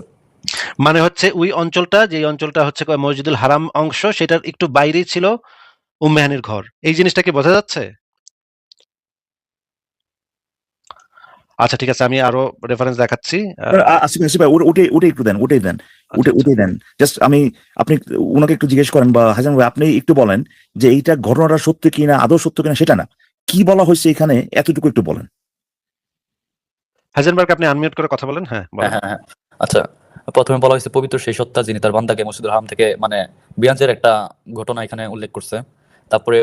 মানে হচ্ছে ওই অঞ্চলটা, যে অঞ্চলটা হচ্ছে মসজিদুল হারাম অংশ, সেটার একটু বাইরেই ছিল উম্মেহানির ঘর। এই জিনিসটা কি বোঝা যাচ্ছে? আচ্ছা ঠিক আছে, আমি আরো রেফারেন্স দেখাচ্ছি। আসিফ আসিফ ভাই, ওটাই একটু দেন, ওটাই দেন, আচ্ছা, ওটাই দেন। জাস্ট আপনি ওনাকে একটু জিজ্ঞেস করেন, বা হাসান ভাই আপনি একটু বলেন যে এইটা ঘটনাটা সত্য কিনা, আদৌ সত্য কিনা সেটা না, কি বলা হয়েছে এখানে এতটুকু একটু বলেন। হাইজেনবার্গ, আপনি আনমিউট করে কথা বলেন। হ্যাঁ, হ্যাঁ, বলেন। হ্যাঁ, হ্যাঁ। আচ্ছা, প্রথমে বলা হয়েছে পবিত্র সেই সত্তা যিনি তার বান্দাকে মসজিদুল হারাম থেকে, মানে বিরাজের একটা ঘটনা এখানে উল্লেখ করছে। তারপরে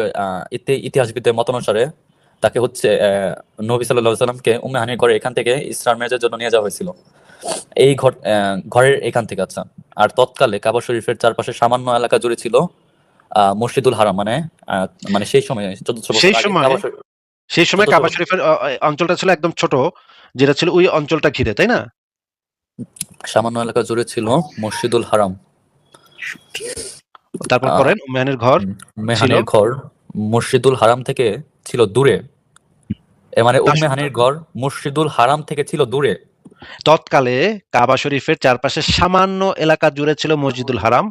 এতে ইতিহাসবিদদের মতানুসারে তাকে হচ্ছে নবী সাল্লাল্লাহু আলাইহি সাল্লামকে উম্মে হানির ঘরে এখান থেকে ইসরা মেরাজের জন্য নিয়ে যাওয়া হয়েছিল এই ঘরের এখান থেকে। আচ্ছা, আর তৎকালে কাবা শরীফের চারপাশে সামান্য এলাকা জুড়ে ছিল মসজিদুল হারাম, মানে সেই সময় 1400 বছর সেই আগে সময় কাবা শরীফ। সেই সময় 1400 কাবা শরীফের অঞ্চলটা ছিল একদম ছোট, যেটা ছিল ওই অঞ্চলটা ঘিরে, তাই না? সামান্য এলাকা জুড়ে ছিল মসজিদুল হারাম। তারপর আহ পড়েন, উম্মেহানির ঘর ছিল মেহানির ঘর মসজিদুল হারাম থেকে ছিল দূরে। মানে তার উম্মে হানির ঘর মসজিদুল হারাম থেকে ছিল দূরে। তৎকালে কাবা শরীফের চারপাশে সামান্য এলাকা জুড়ে ছিল মসজিদুল হারাম,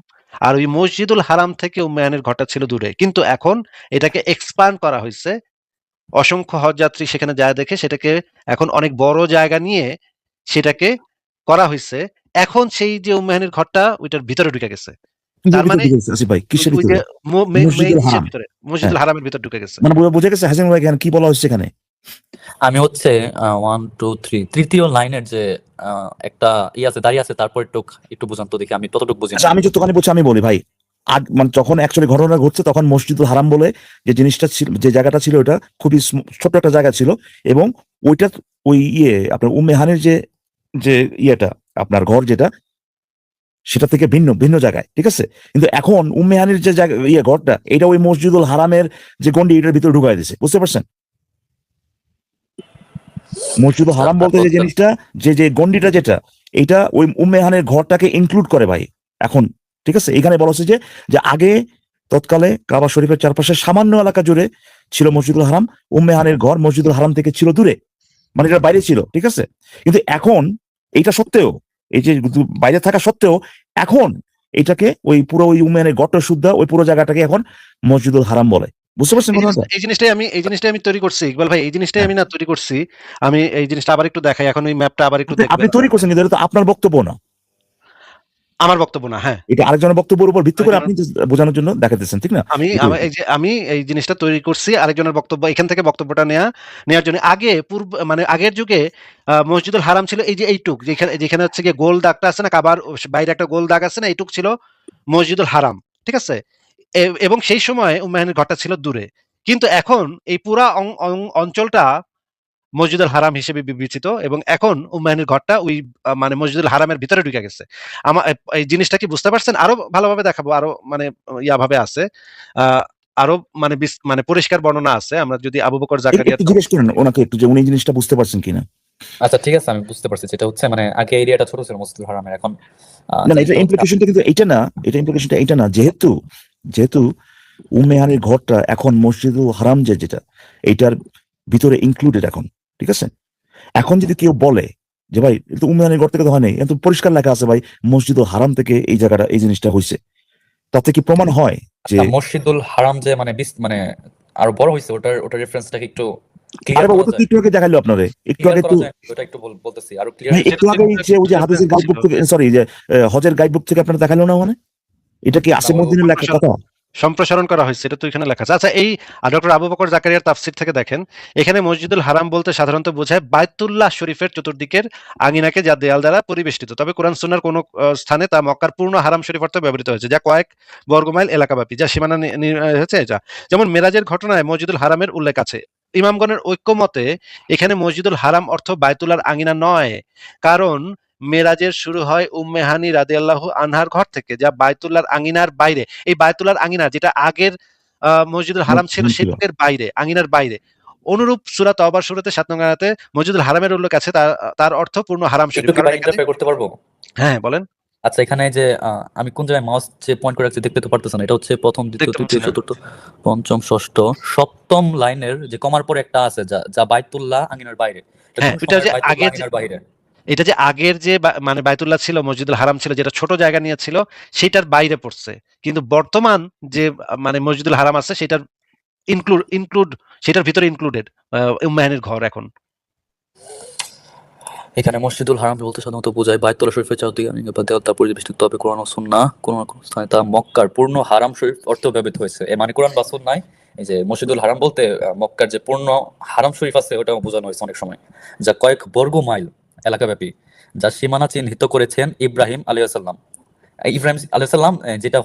আর ওই মসজিদুল হারাম থেকে উম্মেহানির ঘরটা ছিল দূরে। কিন্তু এখন এটাকে এক্সপান্ড করা হয়েছে, অসংখ্য হজযাত্রী সেখানে যায় দেখে সেটাকে এখন অনেক বড় জায়গা নিয়ে সেটাকে করা হয়েছে। এখন সেই যে উম্মেহানির ঘরটা ওইটার ভিতরে ঢুকে গেছে। তার মানে আসিফ ভাই কিসের ওই যে ভিতরে? মসজিদুল ইসের হারাম। ভিতরে, মসজিদুল হারামের ভিতরে ঢুকে গেছে। মানে বোঝা গেছে হাসান ভাই এখানে কি বলা হচ্ছে এখানে? আমি হচ্ছে 1 2 3 তৃতীয় লাইনের যে একটা আছে দাঁড়িয়ে আছে, তারপর একটু বুঝান তো দেখি, আমি ততটুকু বুঝি না। আচ্ছা, আমি যতখানি বলছি আমি বলি ভাই। মানে যখন অ্যাকচুয়ালি ঘটনা ঘটছে তখন মসজিদুল হারাম বলে যে জিনিসটা ছিল, যে জায়গাটা ছিল, ওটা খুবই ছোট্ট একটা জায়গা ছিল, এবং ওইটা ওই আপনার উম্মে হানির যে যে ইয়েটা আপনার ঘর যেটা, সেটা থেকে ভিন্ন ভিন্ন জায়গায়, ঠিক আছে? কিন্তু এখন উম্মে হানির যে জায়গা ঘরটা, এটা ওই মসজিদুল হারামের যে গন্ডি, এটার ভিতরে ঢুকাই দিছে, বুঝতে পারছেন? মসজিদুল হারাম বলতে যে জিনিসটা, যে গন্ডিটা যেটা, এটা ওই উম্মে হানির ঘরটাকে ইনক্লুড করে ভাই এখন, ঠিক আছে? এখানে বলা হচ্ছে যে আগে তৎকালে কাবা শরীফের চারপাশে সামান্য এলাকা জুড়ে ছিল মসজিদুল হারাম, উম্মে হানির ঘর মসজিদুল হারাম থেকে ছিল দূরে, মানে এটা বাইরে ছিল, ঠিক আছে? কিন্তু এখন এইটা সত্ত্বেও, এই যে বাইরে থাকা সত্ত্বেও, এখন এটাকে ওই পুরো ওই উম্মে হানির ঘরটা শুদ্ধা ওই পুরো জায়গাটাকে এখন মসজিদুল হারাম বলে, বুঝতে পারছেন কথাটা? এই জিনিসটাই আমি তৈরি করছি ইকবাল ভাই, এই জিনিসটাই আমি না তৈরি করছি। আমি এই জিনিসটা আবার একটু দেখাই, এখন ওই ম্যাপটা আবার একটু আপনি দেখবেন। তৈরি করছেন, কিন্তু এটা তো আপনার বক্তব্য না, আমার বক্তব্য না। হ্যাঁ, এটা আরেকজনের বক্তব্যের উপর ভিত্তি করে আপনি বোঝানোর জন্য দেখাতেছেন, ঠিক না? আমি এই জিনিসটা তৈরি করছি আরেকজনের বক্তব্য, এখান থেকে বক্তব্যটা নেওয়ার জন্য। মানে আগের যুগে মসজিদুল হারাম ছিল এই যে এইটুক, যেখানে হচ্ছে গিয়ে গোল দাগটা আছে না, কাবার বাইরে একটা গোল দাগ আছে না, এইটুক ছিল মসজিদুল হারাম, ঠিক আছে? এবং সেই সময় উম্মাহানির ঘরটা ছিল দূরে। কিন্তু এখন এই পুরা অঞ্চলটা মসজিদুল হারাম হিসেবে বিবেচিত, এবং এখন উম্মাহানির ঘরটা ওই মানে মসজিদুল হারামের ভিতরে ঢুকে গেছে। আমার এই জিনিসটা কি বুঝতে পারছেন? আরো ভালোভাবে দেখাবো, আরো মানে ভাবে আছে, আরো মানে মানে পরিষ্কার বর্ণনা আছে। আমরা যদি আবু বকর জাকারিয়া, একটু জিজ্ঞেস করেন ওনাকে একটু, যে উনি জিনিসটা বুঝতে পারছেন কিনা। আচ্ছা, ঠিক আছে, আমি বুঝতে পারছি। যেটা হচ্ছে মানে আগে এরিয়াটা ছোট ছিল মসজিদুল হারামের, এখন না, এটা ইমপ্লিকেশনটা কিন্তু এটা না, ইমপ্লিকেশনটা এটা না, যেহেতু উম্মে হানির ঘরটা এখন মসজিদুল হারাম যেটা, এইটার ভিতরে ইনক্লুডেড এখন, ঠিক আছে? এখন যদি কেউ বলে যে ভাই এটা তো উম্মে হানির ঘর থেকে তো হয় নাই, কিন্তু পরিষ্কার লেখা আছে ভাই মসজিদুল হারাম থেকে এই জায়গাটা এই জিনিসটা হয়েছে, তাতে কি প্রমাণ হয় যে আচ্ছা, মসজিদুল হারাম যে মানে মানে আরো বড় হয়েছে, ওটার রেফারেন্সটা কি একটু আরে ক্লিয়ার বাবা করা ওটা তো যায়? একটু আগে দেখাইলো আপনারে, একটু ক্লিয়ার আগে করা একটু যায়, ওটা একটু বলতেছি আরো ভাই ক্লিয়ারলি। একটু সেটা তো আগে যে ওই যে হাদিসের গাইড বুক ছিল। থেকে সরি যে হজের গাইড বুক থেকে আপনার দেখালো না মানে এটা কি না, আসিমউদ্দিনের লেখা কথা? সম্প্রসারণ করা হয়েছে, এটা তো এখানে লেখা আছে। আচ্ছা, এই ডক্টর আবু বকর জাকারিয়ার তাফসির থেকে দেখেন, এখানে মসজিদুল হারাম বলতে সাধারণত বোঝায় বায়তুল্লাহ শরীফের চতুর্দিকের আঙিনাকে যা দেয়াল দ্বারা পরিবেষ্টিত। তবে কোরআন সুন্নাহর কোন স্থানে তা মক্কার পূর্ণ হারাম শরীফ অর্থে ব্যবহৃত হয়েছে, যা কয়েক বর্গমাইল এলাকাব্যাপী, যা সীমানা হয়েছে এটা। যেমন মেরাজের ঘটনায় মসজিদুল হারামের উল্লেখ আছে। ইমামগণের ঐক্যমতে এখানে মসজিদুল হারাম অর্থ বায়তুল্লাহর আঙিনা নয়, কারণ মেরাজের শুরু হয় উম্মে হানি রাদিয়াল্লাহু আনহার ঘর থেকে, যা বায়তুল্লাহর আঙিনার বাইরে। এই বায়তুল্লাহর আঙিনা যেটা আগের মসজিদুল হারাম ছিল ছিল সেটার বাইরে, আঙিনার বাইরে। অনুরূপ সূরা তওবার শুরুতে ৭ নং আয়াতে মসজিদুল হারামের উল্লেখ আছে, তার অর্থ পূর্ণ হারাম শরীফ। একটু কি কারণ ভাই এখানে ইন্টারপ্রেট করতে পারবো? হ্যাঁ, বলেন। আচ্ছা, এখানে যে আমি কোন জায়গায় মাউস যে পয়েন্ট করে রাখছি দেখতে তো পারতেছেন, এটা হচ্ছে প্রথম, দ্বিতীয়, দেখতে পাচ্ছি তৃতীয়, না। চতুর্থ, পঞ্চম, ষষ্ঠ, সপ্তম লাইনের যে কমার পরে একটা আছে যা যা বাইতুল্লাহ আঙিনার বাইরে। এটা হ্যাঁ, কোন ওইটা সময়ের যে বাইতুল্লাহ আগের যে, আঙিনার বাইরে? এটা যে আগের যে মানে বায়তুল্লাহ ছিল, মসজিদুল হারাম ছিল যেটা ছোট জায়গা নিয়েছিল, সেটার বাইরে পড়ছে। কিন্তু বর্তমান যে মানে মসজিদুল হারাম আছে সেটার ইনক্লুড সেটার ভিতরে ইনক্লুডেড উম্মে হানির ঘর এখন। এখানে মসজিদুল হারাম বলতে সাধারণত বোঝায় বায়তুল্লাহ শরীফের চারদিকে আঙিনা বা দেওয়াল দ্বারা পরিবেষ্টিত। তবে কোরআন ও সুন্নাহ কোন কোন স্থানে তা মক্কার পূর্ণ হারাম শরীফ অর্থ ব্যবহৃত হয়েছে। এ মানে কোরআন বা সুন্নাহয় এই যে মসজিদুল হারাম বলতে মক্কার যে পূর্ণ হারাম শরীফ আছে ওটাও বোঝানো হয়েছে অনেক সময়, যা কয়েক বর্গ মাইল এলাকাব্যাপী, যা সীমানা চিহ্নিত করেছেন ইব্রাহিম আলাইহিস সালাম। ইব্রাহিম আলাইহিস সালাম যেটা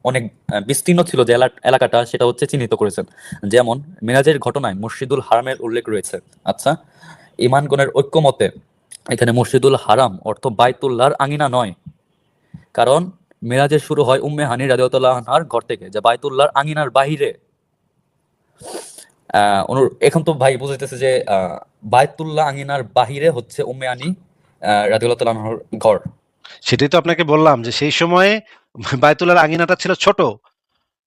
অনেক বিস্তীর্ণ ছিল যে এলাকাটা, সেটা হচ্ছে চিহ্নিত করেছেন। যেমন মিরাজের ঘটনায় মসজিদুল হারামের উল্লেখ রয়েছে। আচ্ছা, ইমানগণের ঐক্যমতে এখানে মসজিদুল হারাম অর্থ বাইতুল্লাহর আঙিনা নয়, কারণ মেরাজের শুরু হয় উম্মে হানি রাদিয়াল্লাহু আনহার ঘর থেকে, যা বাইতুল্লাহর আঙিনার বাহিরে। এখন তো ভাই বুঝাইতেছে যে বায়তুল্লাহ আঙিনার বাহিরে হচ্ছে উম্মে হানি রাদিয়াল্লাহু আনহার ঘর। সেটাই তো আপনাকে বললাম যে সেই সময়ে বায়তুল্লাহর আঙিনাটা ছিল ছোট,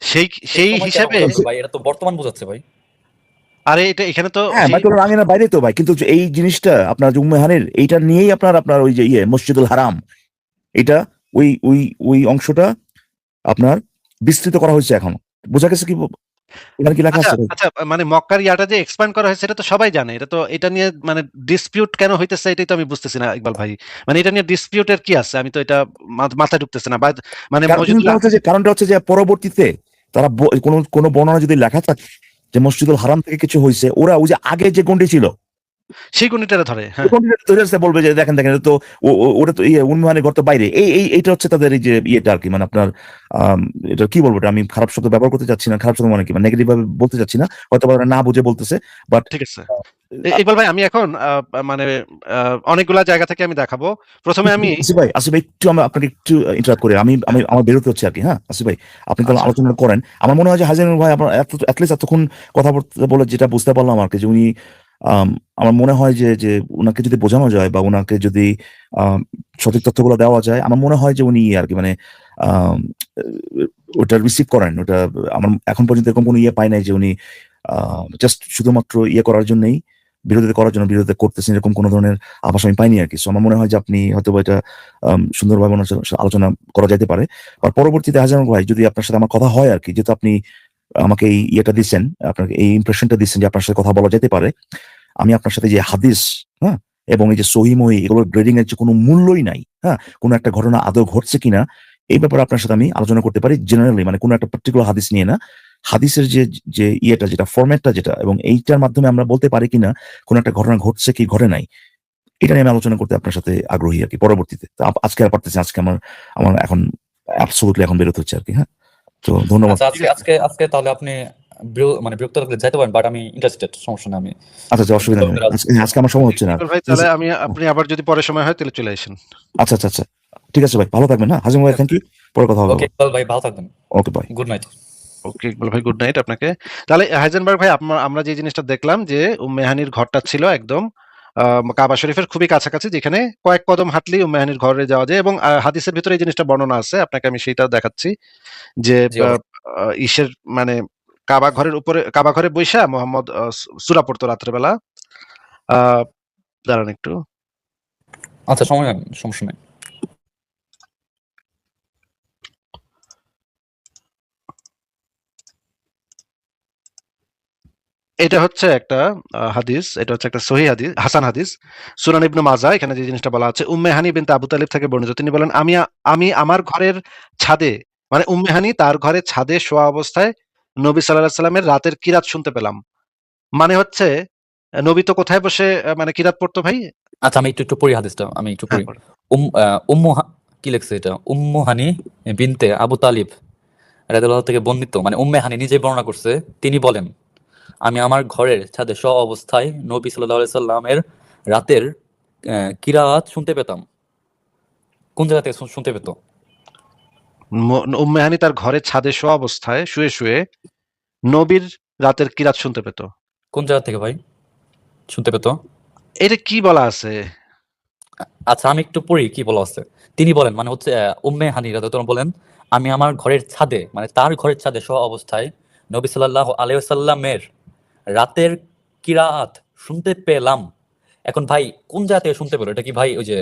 সেই সেই সেই সময় কেন হিসাবে। বোঝাচ্ছে ভাই? এটা তো বর্তমান বোঝাচ্ছে ভাই। আরে এটা এখানে তো হ্যাঁ সেই বাইতুল আঙিনার বাইরে তো ভাই, কিন্তু যে এই জিনিসটা আপনার যে উম্মে হানির এইটা নিয়েই আপনার আপনার ওই যে মসজিদুল হারাম এটা ওই ওই ওই অংশটা আপনার বিস্তৃত করা হয়েছে এখন। বোঝা গেছে কি এখানে কি লেখা আচ্ছা, আছে ভাই? আচ্ছা, মানে মক্কার ইয়াটা যে এক্সপ্যান্ড করা হয়েছে এটা তো সবাই জানে। এটা তো এটা নিয়ে মানে ডিসপিউট কেন হইতেছে এটাই তো আমি বুঝতেছি না ইকবাল ভাই। মানে এটা নিয়ে ডিসপিউটের কি আছে? আমি তো এটা মাথায় ঢুকতেছে না। মানে মসজিদুল কারণটা হচ্ছে যে পরবর্তীতে তারা কোনো বর্ণনা যদি লেখা থাকে যে মসজিদুল হারাম থেকে কিছু হয়েছে, ওরা ওই যে আগে যে গন্ডি ছিল সেই গণিতটা ধরে, হ্যাঁ। বলবে যে দেখেন দেখেন এটা তো ওটা তো উন্নয়নের ঘর তো বাইরে, এইটা হচ্ছে তাদের এই যে ইয়েটা আর কি, মানে আপনার এটা কি বলবো, এটা আমি খারাপ শব্দ ব্যবহার করতে চাচ্ছি না, খারাপ শব্দ মানে কি মানে নেগেটিভ ভাবে বলতে চাচ্ছি না, হয়তো ওরা না বুঝে বলতেছে, বাট ঠিক আছে। ইকবাল ভাই, আমি এখন মানে অনেকগুলা জায়গা থেকে আমি দেখাবো। প্রথমে আমি আসিফ ভাই একটু আপনাকে একটু ইন্টারাপ্ট করে আমি আমি আমার বেরোতে হচ্ছে আর কি। হ্যাঁ আসিফ ভাই আপনি তাহলে আচ্ছা, আলোচনা করেন। আমার মনে হয় যে হাজিনুর ভাই আপনার অ্যাটলিস্ট এতক্ষণ কথা বলে যেটা বুঝতে পারলাম আর কি, যে উনি আমার মনে হয় যে যে উনাকে যদি বোঝানো যায় বা উনাকে যদি সঠিক তথ্যগুলো দেওয়া যায়, আমার মনে হয় যে উনি আর কি মানে আম, ওটা রিসিভ করেন। ওটা আমার এখন পর্যন্ত এরকম কোনো ইয়ে পাই নাই যে উনি জাস্ট শুধুমাত্র ইয়ে করার জন্যই বিরোধিতা করার জন্য বিরোধিতা করতেছেন, এরকম কোনো ধরনের আভাস আমি পাইনি আর কি। So আমার মনে হয় যে আপনি হয়তো এটা সুন্দরভাবে ওনার সাথে আলোচনা করা যেতে পারে। আর পরবর্তীতে হাজার ভাই যদি আপনার সাথে আমার কথা হয় আর কি, যেহেতু আপনি আমাকে এই ইয়েটা দিচ্ছেন, আপনাকে এই ইমপ্রেশনটা দিচ্ছেন যে আপনার সাথে কথা বলা যেতে পারে, আমি আপনার সাথে যে হাদিস, হ্যাঁ, এবং এই যে সহি মহি এগুলোর গ্রেডিং এর যে কোনো মূল্যই নাই, হ্যাঁ, কোনো একটা ঘটনা আদৌ ঘটছে কিনা এই ব্যাপারে আপনার সাথে আমি আলোচনা করতে পারি জেনারেলি, মানে কোনো একটা পার্টিকুলার হাদিস নিয়ে না, হাদিসের যে যে ইয়েটা যেটা ফরম্যাটটা যেটা, এবং এইটার মাধ্যমে আমরা বলতে পারি কিনা কোনো একটা ঘটনা ঘটছে কি ঘটে নাই, এটা নিয়ে আমি আলোচনা করতে আপনার সাথে আগ্রহী আর কি পরবর্তীতে। তো আজকে আর পারতেছি, আজকে আমার আমার এখন অ্যাবসলিউটলি এখন বেরোতে হচ্ছে আর কি। হ্যাঁ, তো ধন্যবাদ। আচ্ছা, আজকে আজকে আজকে তাহলে আপনি মানে বিরক্ত লাগলে যাইতে পারেন, বাট আমি ইন্টারেস্টেড, সমস্যা নেই। আমি আচ্ছা আচ্ছা, অসুবিধা নেই, আজকে আমার সময় হচ্ছে না। ইকবাল ভাই, তাহলে আপনি আবার যদি পরে সময় হয় তাহলে চলে আসেন। আচ্ছা আচ্ছা আচ্ছা, ঠিক আছে ভাই, ভালো থাকবেন। হ্যাঁ হাজিম ভাই, থ্যাংক ইউ, পরে কথা হবে। ওকে ভাই, ভালো থাকবেন। Okay bye. Good night. Okay Iqbal ভাই, গুড নাইট আপনাকে। তাহলে হাইজেনবার্গ ভাই, আমরা যে জিনিসটা দেখলাম যে উম্মে হানির ঘরটা ছিল একদম কাবা শরীফের খুবই কাছাকাছি, যেখানে কয়েক কদম হাঁটলেই উম্মে হানির ঘরে যাওয়া যায়। এবং হাদিসের ভিতরে এই জিনিসটা বর্ণনা আছে, আপনাকে আমি সেটা দেখাচ্ছি যে জি অবশ্যই। ইসের মানে কাবা ঘরের উপরে, কাবা ঘরে বৈশা মোহাম্মদ সূরা পড়তো রাত্রেবেলা। দাঁড়ান একটু। আচ্ছা, সমস্যা নেই। এটা হচ্ছে একটা হাদিস, এটা হচ্ছে একটা সহিহ হাদিস, হাসান হাদিস, সুনান ইবনে মাজাহ। এখানে যে জিনিসটা বলা আছে, উম্মে হানি বিনতে আবু তালিব থেকে বর্ণিত। তিনি বলেন, আমি আমার ঘরের ছাদে, মানে উম্মে হানি তার ঘরের ছাদে শোয়া অবস্থায় নবী সাল্লাল্লাহু আলাইহি সাল্লামের রাতের কিরাত শুনতে পেলাম। মানে হচ্ছে নবী তো কোথায় বসে মানে কিরাত পড়তো ভাই? আচ্ছা, আমি একটু পড়ি হাদিসটা, আমি একটু হ্যাঁ, পড়ি। কি লিখছে এটা? উম্মু হানি বিনতে আবু তালিব রাদিয়াল্লাহু থেকে বর্ণিত, মানে উম্মে হানি নিজেই বর্ণনা করছে। তিনি বলেন, আমি আমার ঘরের ছাদে শোয়া অবস্থায় নবী সাল্লাল্লাহু আলাইহি সাল্লামের রাতের কিরাত শুনতে পেতাম। কোন জায়গা থেকে শুনতে পেত? উম্মে হানি তার ঘরের ছাদে শোয়া অবস্থায় শুয়ে শুয়ে নবীর রাতের কিরাত শুনতে পেত। কোন জায়গা থেকে ভাই শুনতে পেত? এটা কি বলা আছে? আচ্ছা, আমি একটু পড়ি কি বলা আছে। তিনি বলেন, মানে হচ্ছে উম্মে হানি রাদিয়াল্লাহু তাআলা বলেন, আমি আমার ঘরের ছাদে, মানে তার ঘরের ছাদে শোয়া অবস্থায় নবী সাল্লাল্লাহু আলাইহি ওয়াসাল্লামের রাতের কিরাআত শুনতে পেলাম। এখন ভাই কোন জায়গা থেকে শুনতে পেলো? এটা কি ভাই ওই যে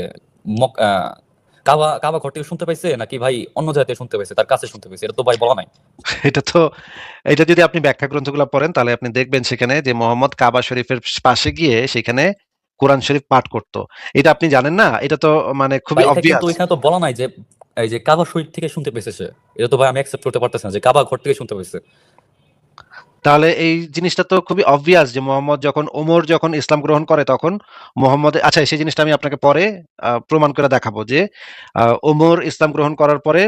কাবা ঘর থেকে শুনতে পাইছে, নাকি ভাই অন্য জায়গা থেকে শুনতে পাইছে, তার কাছে শুনতে পাইছে? এটা তো ভাই বলা নাই। এটা তো, এটা যদি আপনি ব্যাখ্যা গ্রন্থগুলো পড়েন তাহলে আপনি দেখবেন সেখানে যে মোহাম্মদ কাবা শরীফের পাশে গিয়ে সেখানে কোরআন শরীফ পাঠ করত। এটা আপনি জানেন না? এটা তো মানে খুবই ভাই এটা কিন্তু অবভিয়াস। এখানে তো বলা নাই যে এই যে কাবা শরীফ থেকে শুনতে পেয়েছে সে। এটা তো ভাই আমি অ্যাকসেপ্ট করতে পারতেছি না যে কাবা ঘর থেকে শুনতে পাইছে। তাহলে এই জিনিসটা তো খুবই অবভিয়াস যে মোহাম্মদ যখন ওমর যখন ইসলাম গ্রহণ করে তখন মোহাম্মদ, আচ্ছা সেই জিনিসটা আমি আপনাকে পরে প্রমাণ করে দেখাবো যে ওমর ইসলাম গ্রহণ করার পরে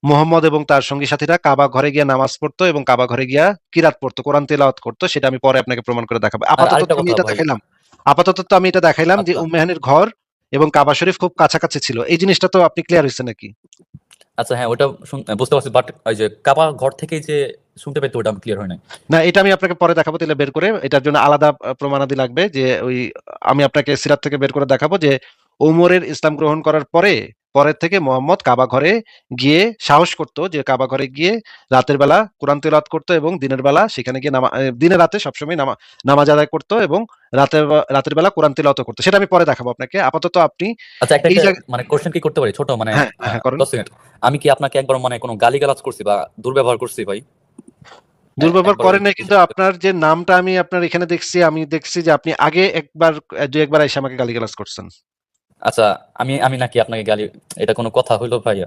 মুহাম্মদ এবং তার সঙ্গী সাথীরা কাবা ঘরে গিয়ে নামাজ পড়তো এবং কাবা ঘরে গিয়া কিরাত পড়তো, কোরআন তেলাওয়াত করতো। সেটা আমি পরে আপনাকে প্রমাণ করে দেখাবো। আর আপাতত আরেকটা তো আমি কথা এটা ভাই। দেখাইলাম। আপাতত তো আমি এটা দেখাইলাম যে আচ্ছা, উম্মে হানির ঘর এবং কাবা শরীফ খুব কাছাকাছি ছিল। এই জিনিসটা তো আপনি ক্লিয়ার হইছে নাকি? আচ্ছা, হ্যাঁ ওটা বুঝতে পারছি, বাট ওই যে কাবা ঘর থেকেই যে শুনতে পেতো ওটা আমি ক্লিয়ার হয় নাই। না, এটা আমি আপনাকে পরে দেখাবো তাহলে বের করে। এটার জন্য আলাদা প্রমাণাদি লাগবে যে ওই আমি আপনাকে সিরাত থেকে বের করে দেখাবো যে ওমরের ইসলাম গ্রহণ করার পরে পরের থেকে মোহাম্মদ কাবা ঘরে গিয়ে সাহস করতো যে কাবা ঘরে গিয়ে রাতের বেলা কোরআন তেলাওয়াত করতো এবং দিনের বেলা সেখানে গিয়ে দিনে রাতে সবসময় নামাজ আদায় করতো এবং রাতের বেলা কোরআন তেলাওয়াত করতো। সেটা আমি পরে দেখাবো আপনাকে। আপাতত আপনি আচ্ছা, একটা এই একটা জায়গা, মানে কোশ্চেন কি করতে পারি ছোট, মানে হ্যাঁ, হ্যাঁ করেন। 10 সেকেন্ড। আমি কি আপনাকে একবার মানে কোনো গালিগালাজ করছি বা দুর্ব্যবহার করছি ভাই? দুর্ব্যবহার একবার করেন নাই, কিন্তু আপনার যে নামটা আমি আপনার এখানে দেখছি, আমি দেখছি যে আপনি আগে একবার দুই একবার এসে আমাকে গালিগালাজ করছেন। আচ্ছা, আমি আমি নাকি আপনাকে গালি, এটা কোনো কথা হইলো ভাইয়া?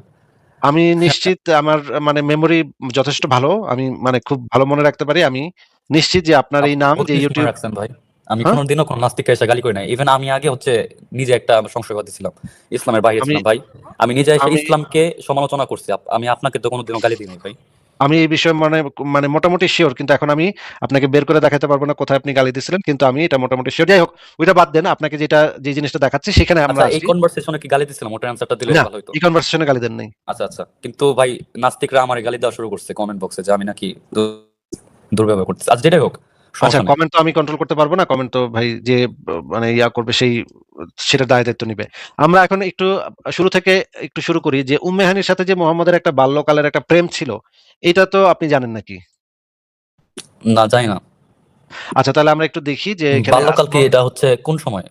আমি নিশ্চিত আমার মানে মেমোরি যথেষ্ট ভালো। আমি মানে খুব ভালো মনে রাখতে পারি। আমি নিশ্চিত যে আপনার এই আপনি নাম ভুল যে জিনিস মনে ইউটিউব, রাখছেন ভাই। আমি হ্যাঁ? কোনোদিনও কোনো নাস্তিককে এসে গালি করি নাই। ইভেন আমি আগে হচ্ছে নিজে একটা সংশয়বাদী ছিলাম, ইসলামের বাইরে আমি ছিলাম ভাই। আমি নিজে এসে আমি ইসলামকে সমালোচনা করছি। আমি আপনাকে তো কোনোদিনও গালি দিই নাই ভাই। আমি এই বিষয়ে মানে মানে মোটামুটি সিওর, কিন্তু এখন আমি আপনাকে বের করে দেখাতে পারবো না কোথায় আপনি গালি দিছিলেন, কিন্তু আমি এটা মোটামুটি সিওর। যাই হোক, ওইটা বাদ দেন। আপনাকে যে জিনিসটা দেখাচ্ছি সেখানে আমরা আচ্ছা, এই আসি। কনভারসেশনে কি গালি দিছিলাম? ওটার অ্যান্সারটা দিলে না, ভালো হতো। এই কনভারসেশনে গালি দেন নাই। আচ্ছা আচ্ছা, কিন্তু ভাই নাস্তিকরা আমার গালি দেওয়া শুরু করছে কমেন্ট বক্সে যে আমি নাকি দুর্ব্যবহার করতেছি। আচ্ছা, যেটাই হোক, আচ্ছা, সমস্যা নেই। কমেন্ট তো আমি কন্ট্রোল করতে পারবো না। কমেন্ট তো ভাই যে মানে ইয়া করবে সেই সেটা দায় দায়িত্ব নিবে। আমরা এখন একটু শুরু থেকে একটু শুরু করি যে উম্মে হানির সাথে যে মোহাম্মদের একটা বাল্যকালের একটা প্রেম ছিল, এটা তো আপনি জানেন নাকি? না, জানি না। আচ্ছা, তাহলে আমরা একটু দেখি যে এখানে বাল্যকাল কি এটা হচ্ছে কোন সময়?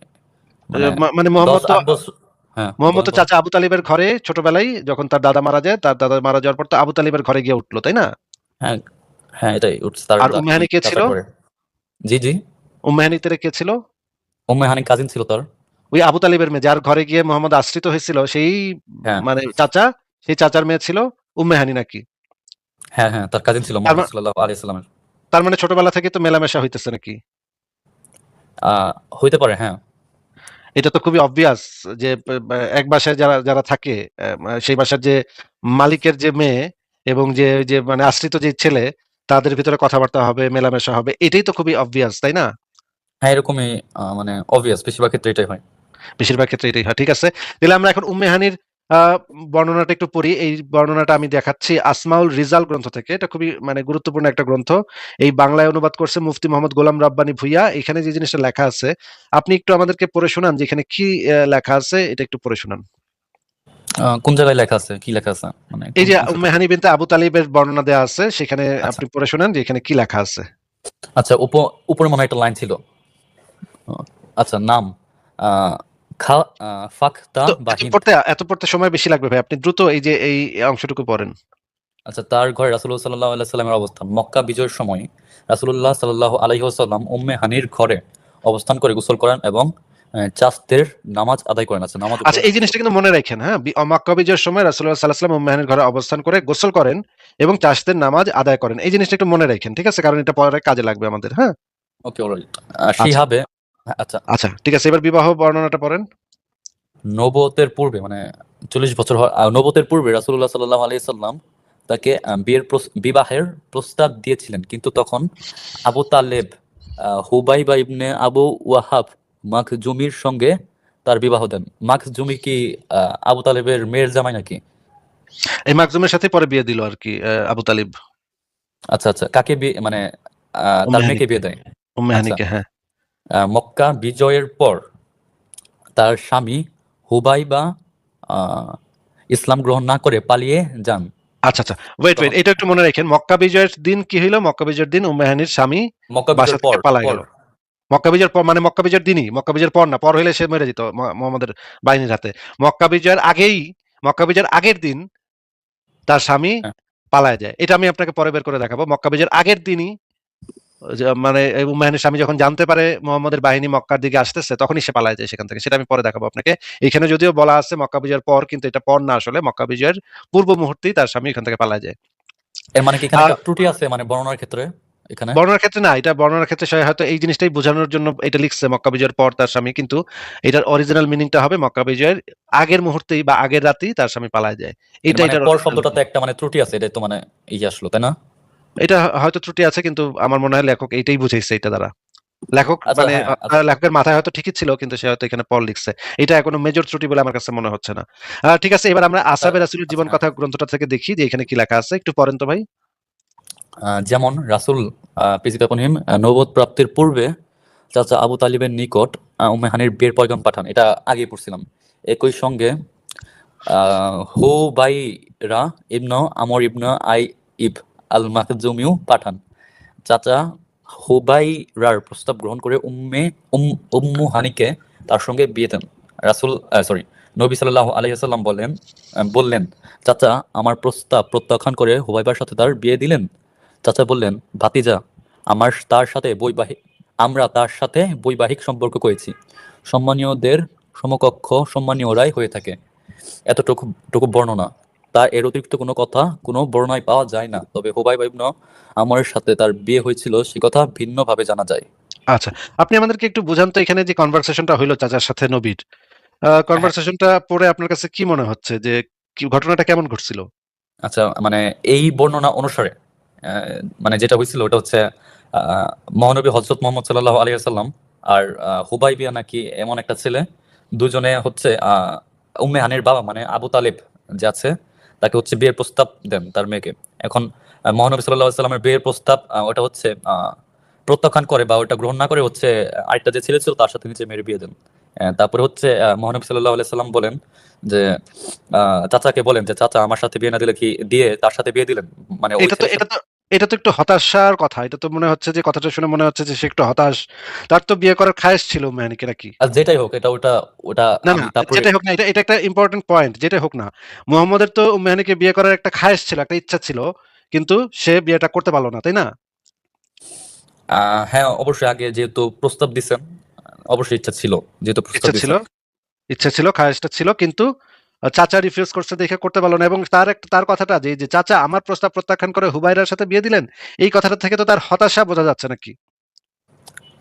মানে মানে 10 8 বছর? হ্যাঁ, মোহাম্মদ বলেন তো বলেন। চাচা আবু তালিবের ঘরে ছোটবেলায় যখন তার দাদা মারা যায়, তার দাদা মারা যাওয়ার পর তো আবু তালিবের ঘরে গিয়ে উঠলো, তাই না? হ্যাঁ হ্যাঁ, এটাই উঠছে তার আর উম্মে কি হানি কে ছিল? চাচার ঘরে। জি জি। উম্মে হানিতে কে ছিল? উম্মে হানি কাজিন ছিল তার। ওই আবু তালিবের মেয়ে যার ঘরে গিয়ে মোহাম্মদ আশ্রিত হয়েছিল, সেই হ্যাঁ মানে চাচা, সেই চাচার মেয়ে ছিল উম্মে হানি নাকি? হ্যাঁ হ্যাঁ, তার কাজিন ছিল তার মোহাম্মদ মা- সাল্লাল্লাহু আলাইহি সাল্লামের। তার মানে ছোটবেলা থেকে তো মেলামেশা হইতেছে নাকি? হইতে পারে, হ্যাঁ। এটা তো খুবই অবভিয়াস যে এক বাসায় যারা যারা থাকে, সেই বাসার যে মালিকের যে মেয়ে এবং যে মানে আশ্রিত যে ছেলে, তাদের ভিতরে কথাবার্তা হবে, মেলামেশা হবে। এটাই তো খুবই অবভিয়াস, তাই না? হ্যাঁ, এরকমই মানে অবভিয়াস বেশিরভাগ ক্ষেত্রে এটাই হয়। বেশিরভাগ ক্ষেত্রে এটাই হয়। ঠিক আছে। তাহলে আমরা এখন উম্মে হানির বর্ণনাটা একটু পড়ি। এই বর্ণনাটা আমি দেখাচ্ছি আসমাউল রিজাল গ্রন্থ থেকে। এটা খুবই মানে গুরুত্বপূর্ণ একটা গ্রন্থ। এই বাংলায় অনুবাদ করছে মুফতি মোহাম্মদ গোলাম রাব্বানী ভূঁইয়া। এখানে যে জিনিসটা লেখা আছে, আপনি একটু আমাদেরকে পড়ে শোনান যে এখানে কি লেখা আছে, এটা একটু পড়ে শোনান। কোন জায়গায় লেখা আছে, কি লেখা আছে, মানে এই কোন যে অংশটা? উম্মে হানি বিনতে আবু তালিবের বর্ণনা দেওয়া আছে, সেখানে আচ্ছা আপনি পড়ে শোনান যে এখানে কি লেখা আছে। আচ্ছা, উপরে মনে হয় একটা লাইন ছিল। আচ্ছা, নাম আহ, খা ফাখতা তো বা এত হিন্দ। পড়তে এত পড়তে সময় বেশি লাগবে ভাই, আপনি দ্রুত এই যে এই অংশটুকু পড়েন। আচ্ছা, তার ঘরে রাসূলুল্লাহ সাল্লাল্লাহু আলাইহি সাল্লামের অবস্থান। মক্কা বিজয়ের সময় রাসূলুল্লাহ সাল্লাল্লাহু আলাইহি ওয়াসাল্লাম উম্মে হানির ঘরে অবস্থান করে গোসল করেন এবং চাস্তের নামাজ আদায় করেন। আচ্ছা, নামাজ আচ্ছা, উপরে এই জিনিসটা কিন্তু মনে রাখেন, হ্যাঁ? মক্কা বিজয়ের সময় রাসূলুল্লাহ সাল্লাল্লাহু আলাইহি ওয়াসাল্লাম উম্মে হানির ঘরে অবস্থান করে গোসল করেন এবং চাষতের নামাজ আদায় করেন। এই জিনিসটা একটু মনে রাখেন, ঠিক আছে? কারণ এটা পরে কাজে লাগবে আমাদের, হ্যাঁ? ওকে, অলরাইট। আচ্ছা, শিহাবে, আচ্ছা, আচ্ছা, ঠিক আছে। এবার বিবাহ বর্ণনাটা পড়েন। নবুয়তের পূর্বে মানে 40 বছর নবুয়তের পূর্বে রাসূলুল্লাহ সাল্লাল্লাহু আলাইহি সাল্লাম তাকে বিবাহের প্রস্তাব দিয়েছিলেন, কিন্তু তখন আবু তালেব হুবাইবা ইবনে আবু ওয়াহাব মাখজুমির সঙ্গে তার বিবাহ দেন। মাখজুমি কি আবু তালেবের মেয়ের জামাই নাকি? এই মাকজুমের সাথে পরে বিয়ে দিল আরকি আবু তালিব আচ্ছা, আচ্ছা, কাকে বিয়ে মানে তার উম্মে মেয়েকে হানিকে। বিয়ে দেয়? উম্মে আচ্ছা, হানিকে, হ্যাঁ। মক্কা বিজয়ের পর তার স্বামী হুবাইবা আহ, ইসলাম গ্রহণ না করে পালিয়ে যান। আচ্ছা, আচ্ছা। Wait, wait. তখন এটা একটু মনে রাখেন। মক্কা বিজয়ের দিন কি হইল? মক্কা বিজয়ের দিন উম্মে হানির স্বামী মক্কা বাসা বিজয়ের থেকে পর পালায় পর গেল। মক্কা বিজয়ের পর মানে মক্কা বিজয়ের দিনই, মক্কা বিজয়ের পর না। পর হইলে সে মরে যেত মুহাম্মদের বাহিনীর হাতে। মক্কা বিজয়ের আগেই, মক্কা বিজয়ের আগের দিন তার স্বামী হ্যাঁ, পালায় যায়। এটা আমি আপনাকে পরে বের করে দেখাবো। মক্কা বিজয়ের আগের দিনই মানে এই উম্মে হানির স্বামী যখন জানতে পারে মুহাম্মদের বাহিনী মক্কার দিকে আসতেছে, তখনই সে পালায় যায় সেখান থেকে। সেটা আমি পরে দেখাবো আপনাকে। এখানে যদিও বলা আছে মক্কা বিজয়ের পর, কিন্তু এটা পর না, আসলে মক্কা বিজয়ের পূর্ব মুহূর্তেই তার স্বামী এখান থেকে পালায় যায়। এর মানে কি এখানে আ একটা ত্রুটি আছে মানে বর্ণনার ক্ষেত্রে এখানে? বর্ণনার ক্ষেত্রে না, এটা বর্ণনার ক্ষেত্রে সে হয়তো এই জিনিসটাই বোঝানোর জন্য এটা লিখছে মক্কা বিজয়ের পর তার স্বামী, কিন্তু এটার অরিজিনাল মিনিংটা হবে মক্কা বিজয়ের আগের মুহূর্তেই বা আগের রাতেই তার স্বামী পালায় যায়। এর এটা মানে এটার পর অরিজিনাল শব্দটাতে মিনিং। একটা মানে ত্রুটি আছে, এটা তো মানে আসলো, তাই না? এটা হয়তো ত্রুটি আছে, কিন্তু আমার মনে হয় লেখক এইটাই বুঝাইছে এটা দ্বারা। লেখক আচ্ছা, মানে হ্যাঁ, আচ্ছা, লেখকের মাথায় হয়তো ঠিকই ছিল, কিন্তু সে হয়তো এখানে পর লিখছে। এটা কোনো মেজর ত্রুটি বলে আমার কাছে মনে হচ্ছে না। ঠিক আছে, এবার আমরা আচ্ছা, আসহাবে রাসূলের আচ্ছা, জীবন হ্যাঁ। কথা গ্রন্থটা থেকে দেখি যে এখানে কি লেখা আছে। একটু পড়েন তো ভাই। যেমন রাসূল প্রেসিডেন্ট আপন হিম নবুয়ত প্রাপ্তির পূর্বে চাচা আবু তালিবের নিকট উম্মে হানির বিয়ের পয়গাম পাঠান। এটা আগে পড়ছিলাম। একই সঙ্গে হুবাইরা ইবনু আমর ইবনু ইব আল মাখজুমিও পাঠান। চাচা হুবাইরার প্রস্তাব গ্রহণ করে উম্মু হানিকে তার সঙ্গে বিয়ে দেন। সরি, নবী সাল্লাল্লাহু আলাইহি ওয়াসাল্লাম বললেন, চাচা আমার প্রস্তাব প্রত্যাখ্যান করে হুবাইবার সাথে তার বিয়ে দিলেন। চাচা বললেন, ভাতিজা, আমরা তার সাথে বৈবাহিক সম্পর্ক করেছি। সম্মানীয়দের সমকক্ষ সম্মানীয়রাই হয়ে থাকে। এতটুকু টুকু বর্ণনা। তার এর অতিরিক্ত কোনো কথা কোনো বর্ণনায় পাওয়া যায় না। তবে হুবাইবা ইবনে আমরের সাথে তার বিয়ে হয়েছিল সে কথা ভিন্নভাবে জানা যায়। আচ্ছা, আপনি আমাদেরকে একটু বুঝান তো এখানে যে কনভারসেশনটা হইলো চাচার সাথে নবীর। হ্যাঁ, কনভারসেশনটা পড়ে আপনার কাছে কি মনে হচ্ছে যে ঘটনাটা কেমন ঘটছিল? আচ্ছা, মানে এই বর্ণনা অনুসারে মানে যেটা হয়েছিল ওটা হচ্ছে আহ, মহানবী হযরত মুহাম্মদ সাল্লাল্লাহু আলাইহি ওয়াসাল্লাম আর হুবাইবিয়া নাকি এমন একটা ছেলে, দুজনে হচ্ছে উম্মে হানির বাবা মানে আবু তালেব যে আছে তাকে হচ্ছে বিয়ের প্রস্তাব দেন তার মেয়েকে। এখন মহানবী সাল্লাল্লাহু আলাইহি সাল্লামের বিয়ের প্রস্তাব ওটা হচ্ছে প্রত্যাখ্যান করে বা ওটা গ্রহণ না করে হচ্ছে আরেকটা যে ছেলে ছিল তার সাথে নিজে মেয়ের বিয়ে দেন। তারপরে হচ্ছে মহানবী সাল্লাল্লাহু আলাইহি সাল্লাম বলেন যে চাচাকে বলেন যে চাচা আমার সাথে বিয়ে না দিলে কি দিয়ে তার সাথে বিয়ে দিলেন, মানে ওই এটা তো ছেলের এটা সাথে। তো এটা তো একটু হতাশার কথা। এটা তো মনে হচ্ছে যে কথাটা শুনে মনে হচ্ছে যে সে একটু হতাশ। তার তো বিয়ে করার খায়েশ ছিল মেহানিকে নাকি? আর যেটাই হোক এটা ওটা ওটা না, না, আমি তারপরে যেটাই হোক না, এটা এটা একটা ইম্পোর্টেন্ট পয়েন্ট। যেটাই হোক না। মুহাম্মদের তো মেহানিকে বিয়ে করার একটা খায়েশ ছিল, একটা ইচ্ছা ছিল। কিন্তু সে বিয়েটা করতে পারল না, তাই না? হ্যাঁ, অবশ্যই আগে যেহেতু প্রস্তাব দিছেন অবশ্যই ইচ্ছা ছিল, যেহেতু প্রস্তাব ইচ্ছা ছিল, দিছেন। ইচ্ছা ছিল, খায়েশটা ছিল, কিন্তু চাচা রিফিউজ করছে দেখে করতে পারল না। এবং তার কথাটা যে চাচা আমার প্রস্তাব প্রত্যাখ্যান করে হুবাইরার সাথে বিয়ে দিলেন, এই কথাটা থেকে তো তার হতাশা বোঝা যাচ্ছে নাকি?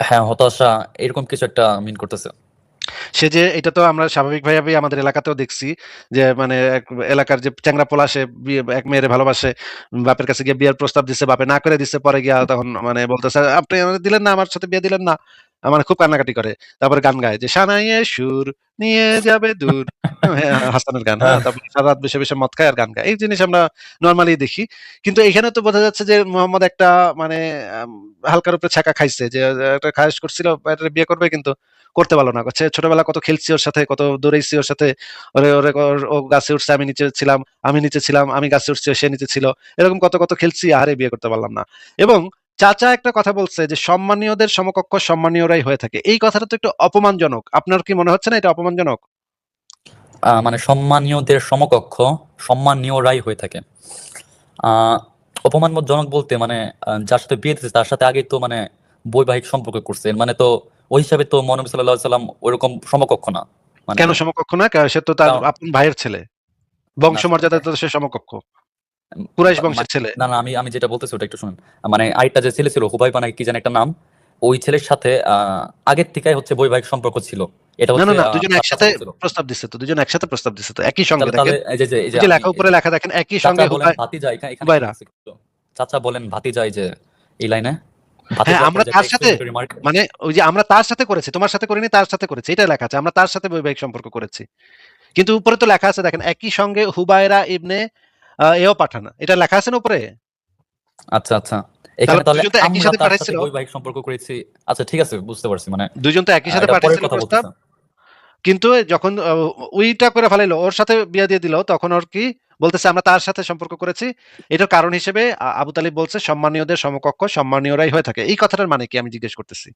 হ্যাঁ, হতাশা এরকম কিছু একটা মিন করতেছে। সে যে এটা তো আমরা স্বাভাবিকভাবেই আমাদের এলাকাতেও দেখছি যে মানে এক এলাকার যে চ্যাংড়া পোলা সে এক মেয়েরে ভালোবাসে, বাপের কাছে গিয়ে বিয়ের প্রস্তাব দিচ্ছে, বাপে না করে দিচ্ছে, পরে গিয়া তখন মানে বলতেছে আপনি আমাদের দিলেন না, আমার সাথে বিয়ে দিলেন না, মানে খুব কান্নাকাটি করে। তারপরে গান গায় যে সানাইয়ে সুর নিয়ে যাবে দূর, হ্যাঁ, হাসানের গান, হ্যাঁ, হ্যাঁ, তারপরে সারা রাত বসে বসে মদ খায় আর গান গায়। এই জিনিস আমরা নর্মালি দেখি, কিন্তু এখানে তো বোঝা যাচ্ছে যে মোহাম্মদ একটা মানে হালকার উপরে ছ্যাঁকা খাইছে, যে একটা খায়েশ করছিল একটা বিয়ে করবে, কিন্তু করতে পারলো না। করছে ছোটবেলা কত খেলছি ওর সাথে, কত দৌড়াইছি ওর সাথে, ওরে ওরে ও গাছে উঠছে, আমি নিচে ছিলাম, আমি নিচে ছিলাম, আমি গাছে উঠছি, সে নিচে ছিল, এরকম কত কত খেলছি, আরে বিয়ে করতে পারলাম না। এবং চাচা একটা কথা বলছে যে সম্মানীয়দের সমকক্ষ সম্মানীয়রাই হয়ে থাকে। এই কথাটা তো একটু অপমানজনক। আপনার কি মনে হচ্ছে না এটা অপমানজনক? মানে সম্মানীয়দের সমকক্ষ সম্মানীয়রাই হয়ে থাকে। আহ অপমানজনক বলতে মানে যার সাথে বিয়ে দিচ্ছে তার সাথে আগেই তো মানে বৈবাহিক সম্পর্ক করছে, মানে তো ওই হিসাবে তো মহানবী সাল্লাল্লাহু আলাইহি সাল্লাম ওইরকম সমকক্ষ না, মানে কেন সমকক্ষ না? সে তো তার কারণ আপন ভাইয়ের ছেলে। না বংশমর্যাদায় তো সে সমকক্ষ। কুরাইশ বংশের ছেলে। না না, আমি যেটা বলতেছি ওটা একটু শুনুন। মানে আরেকটা যে ছেলে ছিল হুবাইবা নাকি কি জানি একটা নাম, ওই ছেলের সাথে আগের থেকেই হচ্ছে বৈবাহিক সম্পর্ক ছিল। এটা না, হচ্ছে না, না, দুজন তার একসাথে চাচাতো ছিল। প্রস্তাব দিচ্ছে তো। দুজন একসাথে প্রস্তাব দিচ্ছে তো। একই সঙ্গে তাহলে তাহলে দেখেন। এই যে ওই যে আমি লেখা উপরে লেখা দেখেন একই চাচা সঙ্গে বলেন ভাতিজা, এখানে কি হুবাইরা। লিখছে একটু? চাচা বলেন ভাতিজা, এই যে এই লাইনে হ্যাঁ, ভাতিজা পরে আমরা যে একটা তার সাথে এক্সক্লেমেটরি মার্ক। মানে ওই যে আমরা তার সাথে করেছি, তোমার সাথে করিনি, তার সাথে করেছি। এটাই লেখা আছে। আমরা তার সাথে বৈবাহিক সম্পর্ক করেছি। কিন্তু উপরে তো লেখা আছে দেখেন একই সঙ্গে হুবায়রা ইবনে এও পাঠানা। এটা লেখা আছে না উপরে? আচ্ছা আচ্ছা, তাহলে এখানে তাহলে দুজন তো একই আমরা সাথে তার সাথে পাঠাইছিল। বৈবাহিক সম্পর্ক করেছি। আচ্ছা ঠিক আছে, বুঝতে পারছি, মানে দুজন তো একই সাথে এটা পরের পাঠাইছিল কথা প্রস্তাব। বলতেছে। কিন্তু যখন উইটা করে ফেলাইলো, ওর সাথে বিয়ে দিয়ে দিল, তখন ওর কি বলতেছে আমরা তার সাথে সম্পর্ক করেছি। এটার কারণ হিসেবে আবু তালিব বলছে সম্মানীয়দের সমকক্ষ সম্মানীয়রাই হয়ে থাকে। এই কথাটার মানে কি আমি জিজ্ঞেস করতেছি।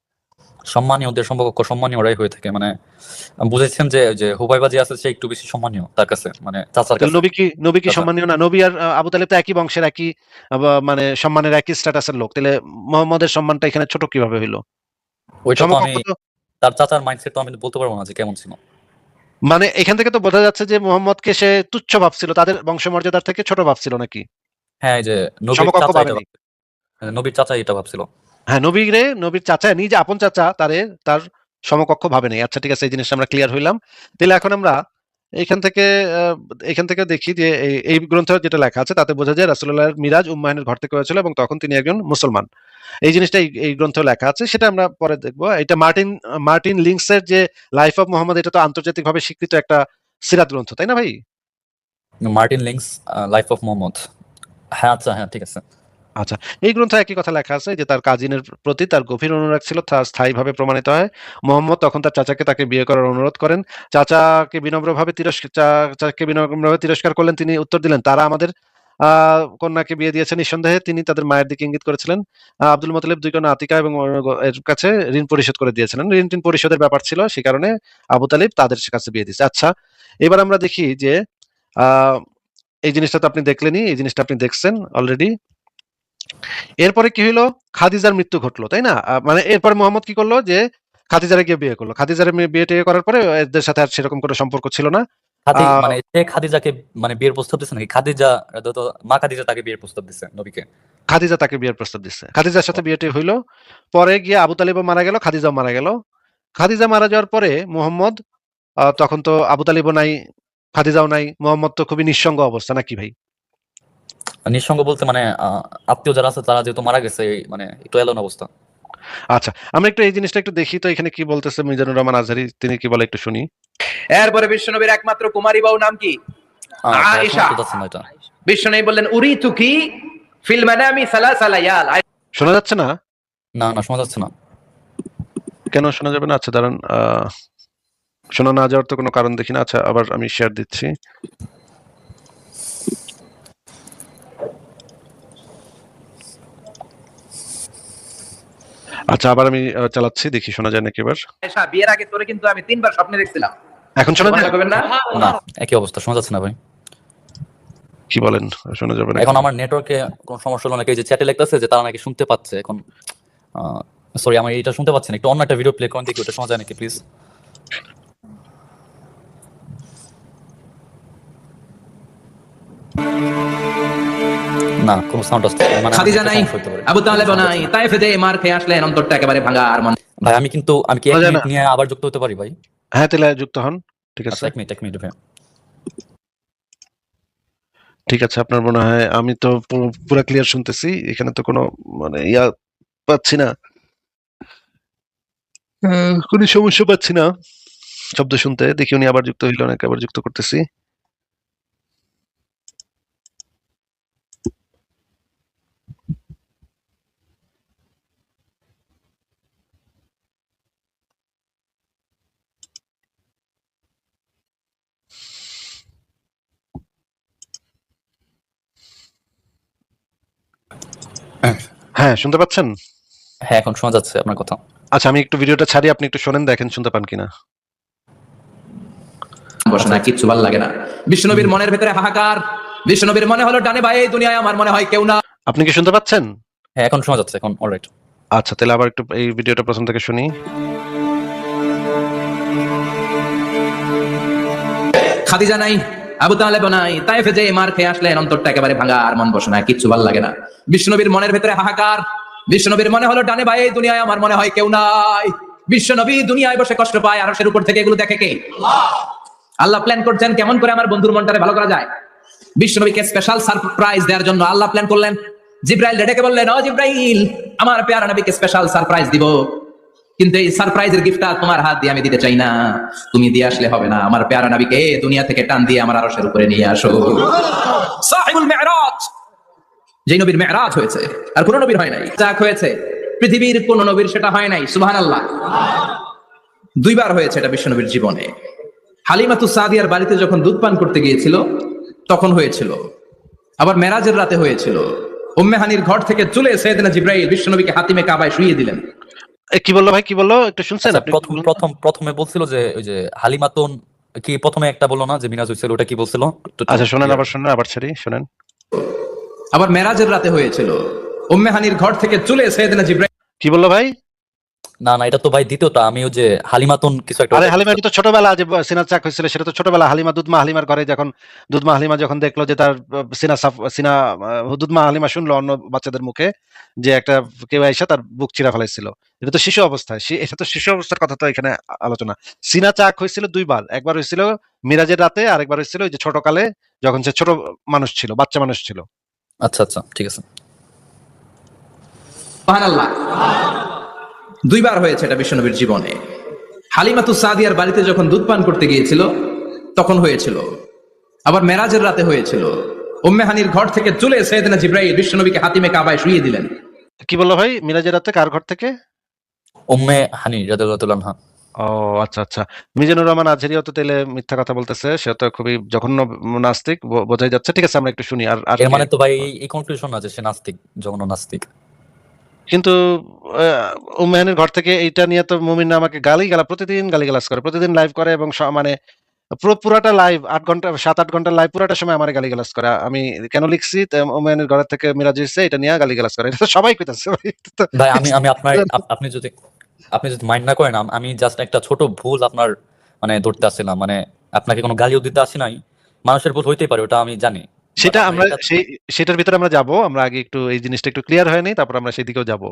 সম্মানীয়দের সম্পর্ক সম্মানীয়রাই হয়ে থাকে, মানে বুঝেছেন যে যে হুবাইবা যে আছে সে একটু বেশি সম্মানীয় তার কাছে, মানে চাচার তাহলে কাছে। নবী কি চাচা, সম্মানীয় না? নবী আর আবু তালিব তো একই বংশের, একই মানে সম্মানের একই স্ট্যাটাসের লোক। তাহলে মোহাম্মদের সম্মানটা এখানে ছোট কিভাবে হইলো? ওইটা তো আমি সমকক্ষ তো। তার চাচার মাইন্ডসেট তো আমি বলতে পারবো না যে কেমন ছিল। মানে এখান থেকে তো বোঝা যাচ্ছে যে মোহাম্মদকে সে তুচ্ছ ভাবছিল, তাদের বংশমর্যাদার থেকে ছোট ভাবছিল নাকি? হ্যাঁ, এই যে নবীর সমকক্ষ চাচা এটা ভাবেনি। ভাবছিল। নবীর চাচা এটা ভাবছিল। হ্যাঁ, নবীর চাচা, নিজে আপন চাচা তার সমকক্ষ ভাবে নাই। আচ্ছা ঠিক আছে, এই জিনিসটা আমরা ক্লিয়ার হইলাম। তাহলে এখন আমরা এখান থেকে আহ, এখান থেকে দেখি যে এই গ্রন্থ যেটা লেখা আছে তাতে বোঝা যায় রাসূলুল্লাহর মিরাজ উম্মাহানের ঘর থেকে হয়েছিল এবং তখন তিনি একজন মুসলমান। এই জিনিসটা এই গ্রন্থ লেখা আছে, সেটা আমরা পরে দেখবো। এটা মার্টিন লিংসের যে লাইফ অফ মোহাম্মদ, এটা তো আন্তর্জাতিকভাবে স্বীকৃত একটা সিরাত গ্রন্থ, তাই না ভাই? Martin links life of Mohammad. হ্যাঁ আচ্ছা, হ্যাঁ ঠিক আছে। আচ্ছা, এই গ্রন্থে একই কথা লেখা আছে যে তার কাজিনের প্রতি তার গভীর অনুরাগ ছিল, তা স্থায়ীভাবে প্রমাণিত হয়। মোহাম্মদ তখন তার চাচাকে তাকে বিয়ে করার অনুরোধ করেন। চাচাকে বিনম্রভাবে তিরস্কার করলেন। তিনি উত্তর দিলেন, তারা আমাদের কন্যাকে বিয়ে দিয়েছে, নিঃসন্দেহে তিনি তাদের মায়ের দিকে ইঙ্গিত করেছিলেন। আব্দুল মুতালিব দুই কন্যা আতিকা এবং এর কাছে ঋণ পরিশোধ করে দিয়েছিলেন। ঋণ পরিশোধের ব্যাপার ছিল, সে কারণে আবু তালিব তাদের কাছে বিয়ে দিয়েছে। আচ্ছা, এবার আমরা দেখি যে আহ এই জিনিসটা তো আপনি দেখলেনই, এই জিনিসটা আপনি দেখছেন অলরেডি। এরপরে কি হইলো? খাদিজার মৃত্যু ঘটলো, তাই না? মানে এরপরে মোহাম্মদ কি করলো যে খাদিজারে গিয়ে বিয়ে করলো। খাদিজারে বিয়ে টিয়ে করার পরে এদের সাথে আর সেরকম কোনো সম্পর্ক ছিল না। আহ মানে সে খাদিজাকে মানে বিয়ের প্রস্তাব দিচ্ছে নাকি? খাদিজা তো মা খাদিজা তাকে বিয়ের প্রস্তাব দিচ্ছে নবীকে। খাদিজা তাকে বিয়ের প্রস্তাব দিচ্ছে। খাদিজার সাথে বিয়েটি হইলো। পরে গিয়ে আবু তালিবও মারা গেল, খাদিজাও মারা গেল। খাদিজা মারা যাওয়ার পরে মোহাম্মদ, তখন তো আবু তালিবও নাই, খাদিজাও নাই। মোহাম্মদ তো খুবই নিঃসঙ্গ অবস্থা, নাকি ভাই? নিঃসঙ্গ বলতে মানে আত্মীয় যারা আছে তারা যেহেতু মারা গেছে, মানে একটু এলোন অবস্থা। আচ্ছা, আমরা একটু এই জিনিসটা একটু দেখি তো এখানে কি বলতেছে মিজানুর রহমান আজহারি, তিনি কি বলে একটু শুনি। এরপরে বিশ্বনবীর একমাত্র কুমারী বউ নাম কি? ভাই আয়েশা। শোনা যাচ্ছে না এটা। বিশ্বনবী বললেন উরি তুকি ফিল মানামি সালাসা লায়াল। শোনা যাচ্ছে না? না না, শোনা যাচ্ছে না। কেন শোনা যাবে না? আচ্ছা দাঁড়ান, শোনা না যাওয়ার তো কোনো কারণ দেখি না। আচ্ছা, আবার আমি শেয়ার দিচ্ছি। আচ্ছা, আবার আমি চালাচ্ছি, দেখি শোনা যায় নাকি এবার। আয়েশা, বিয়ের আগে তোরে কিন্তু আমি 3 বার স্বপ্নে দেখছিলাম। এখন শোনা যায়? মজা করবেন না? না, একই অবস্থা, শোনা যাচ্ছে না ভাই। কি বলেন, শোনা যাবে না? এখন আমার নেটওয়ার্কে কোনো সমস্যা হলো নাকি? এই যে চ্যাটে লিখতেছে যে তারা নাকি শুনতে পাচ্ছে এখন। সরি, আমি এটা শুনতে পাচ্ছি না। একটু অন্য একটা ভিডিও প্লে করেন দেখি, ওটা শোনা যায় নাকি প্লিজ। না, কোনো সাউন্ড আসছে না। মানে খাদিজা নাই, সমস্যা হতে পারে। আবু তালেব নাই, তাইফে যে মার খেয়ে আসলেন, অন্তরটা একেবারে ভাঙা। আর মন ভাই আমি কি শোনা এক যায় মিনিট না? নিয়ে আবার যুক্ত হতে পারি ভাই? হ্যাঁ, তাহলে যুক্ত হন। ঠিক আছে, আচ্ছা, এক মিনিট ভাই। ঠিক আছে। আপনার মনে হয় আমি তো পুরো ক্লিয়ার শুনতেছি, এখানে তো কোনো মানে পাচ্ছি না, কোনো সমস্যা পাচ্ছি না শব্দ শুনতে। দেখি উনি আবার যুক্ত হইল নাকি, আবার যুক্ত করতেছি। হ্যাঁ, শুনতে পাচ্ছেন? হ্যাঁ, এখন শোনা যাচ্ছে আপনার কথা। আচ্ছা, আমি একটু ভিডিওটা ছাড়ি, আপনি একটু শোনেন, দেখেন শুনতে পান কিনা। বসে না, কিচ্ছু ভালো লাগে না। বিশ্বনবীর মনের ভেতরে হাহাকার। বিশ্বনবীর মনে হলো ডানে বায়ে এই দুনিয়ায় আমার মনে হয় কেউ না। আপনি কি শুনতে পাচ্ছেন? হ্যাঁ, এখন শোনা যাচ্ছে, এখন অলরাইট। আচ্ছা, তাহলে আবার একটু এই ভিডিওটা প্রথম থেকে শুনি। খাদিজা নাই, আবু তালেব নাই, তাইফে যে মার খেয়ে আসলেন, অন্তরটা একেবারে ভাঙা, আর মন বসে না, কিচ্ছু ভালো লাগে না। বিশ্বনবীর মনের ভেতরে হাহাকার। বিশ্বনবীর মনে হলো ডানে বায়ে এই দুনিয়ায় আমার মনে হয় কেউ নাই। বিশ্বনবী দুনিয়ায় বসে কষ্ট পায়, আরশের উপর থেকে এগুলো দেখে কে? আল্লাহ প্ল্যান করছেন কেমন করে আমার বন্ধুর মনটারে ভালো করা যায়। বিশ্বনবীকে স্পেশাল সারপ্রাইজ দেওয়ার জন্য আল্লাহ প্ল্যান করলেন। জিব্রাইল ডেকে বললেন, ও জিব্রাইল, আমার পেয়ারা নবীকে স্পেশাল সারপ্রাইজ দিব, কিন্তু এই সারপ্রাইজের গিফটটা তোমার হাত দিয়ে আমি দিতে চাই না, তুমি দিয়ে আসলে হবে না। আমার পেয়ারা নবীকে দুনিয়া থেকে টান দিয়ে আমার আরশের উপরে নিয়ে আসো। সাহিবুল মিরাজ, যে নবীর মেরাজ হয়েছে আর কোন নবীর হয় নাই। যাক হয়েছে, পৃথিবীর কোন নবীর সেটা হয় নাই। সুবহানাল্লাহ। দুইবার হয়েছে এটা বিশ্বনবীর জীবনে। হালিমাতুস সাদিয়ার বাড়িতে যখন দুধ পান করতে গিয়েছিল তখন হয়েছিল, আবার মেরাজের রাতে হয়েছিল। উম্মে হানির ঘর থেকে চলে সাইয়েদনা জিবরাইল বিশ্বনবীকে হাতিমে কাবায় শুইয়ে দিলেন। কি বললো ভাই, কি বললো একটু শুনছেন আচ্ছা, আপনি? প্রথমে বলছিল যে ওই যে হালিমাতুন, কি প্রথমে একটা বললো না যে মিরাজ হয়েছিল, ওটা কি বলছিল? আচ্ছা, শোনেন, আবার শোনেন, আবার ছাড়ি, শোনেন। আবার মেরাজের রাতে হয়েছিল, উম্মে হানির ঘর থেকে চলে সাইয়েদনা জিবরাইল। কি বললো ভাই? না না, এটা তো ভাই দ্বিতীয়টা। আমি ওই যে হালিমাতুন কিছু একটা। আরে হালিমা, এটা তো ছোটবেলা যে সিনার চাক হয়েছিল, সেটা তো ছোটবেলা। হালিমা দুধমা হালিমার ঘরে যখন দুধমা হালিমা যখন দেখলো যে তার দুধমা হালিমা শুনলো অন্য বাচ্চাদের মুখে যে একটা কেউ এসে তার বুক চিরা ফেলাইছিল। এটা তো শিশু অবস্থায়, এটা তো শিশু অবস্থার কথা তো এখানে আলোচনা। সিনা চাক হয়েছিল দুইবার, একবার হয়েছিল মিরাজের রাতে, আর একবার হয়েছিল ওই যে ছোটকালে যখন সে ছোট মানুষ ছিল, বাচ্চা মানুষ ছিল। আচ্ছা আচ্ছা, ঠিক আছে। সুবহানাল্লাহ। দুইবার হয়েছে এটা বিশ্বনবীর জীবনে। হালিমাতুস সাদিয়ার বাড়িতে যখন দুধ পান করতে গিয়েছিল তখন হয়েছিল, আবার মেরাজের রাতে হয়েছিল। উম্মে হানির ঘর থেকে চলে সাইয়েদনা জিবরাইল বিশ্বনবীকে হাতিমে কাবায় শুইয়ে দিলেন। কি বললো ভাই? মিরাজের রাতে কার ঘর থেকে? উম্মে হানি রাদিয়াল্লাহু আনহা। ও আচ্ছা আচ্ছা। মিজানুর রহমান আজহারিও তো তাহলে মিথ্যা কথা বলতেছে, সে তো খুবই জঘন্য নাস্তিক, বোঝাই যাচ্ছে। ঠিক আছে, আমরা একটু শুনি। আর আর এর মানে তো ভাই এই কনক্লুশন না যে সে নাস্তিক, জঘন্য নাস্তিক। কিন্তু উম্মেহানের ঘর থেকে এইটা নিয়ে তো মুমিন আমাকে প্রতিদিন গালিগালাজ করে, প্রতিদিন লাইভ করে, এবং মানে পুরাটা লাইভ 8 ঘন্টা 7-8 ঘন্টা লাইভ, পুরাটা সময় আমার গালিগালাজ করে। আমি কেন লিখছি উম্মেহানের ঘর থেকে মিরাজ হইছে এটা নিয়ে গালিগালাজ করে, এটা তো সবাই কইতাছে ভাই। ভাই আমি আমি আপনার আপনি যদি মাইন্ড না করেন, আমি জাস্ট একটা ছোট ভুল আপনার মানে ধরতে আসছিলাম। মানে আপনাকে কোনো গালিও দিতে আসি নাই। মানুষের ভুল হইতেই পারে, ওটা আমি জানি। সেটা আমরা সেটার ভিতরে আমরা যাব। আমরা আগে একটু এই জিনিসটা একটু ক্লিয়ার হয়নি, তারপর আমরা সেদিকেও যাব।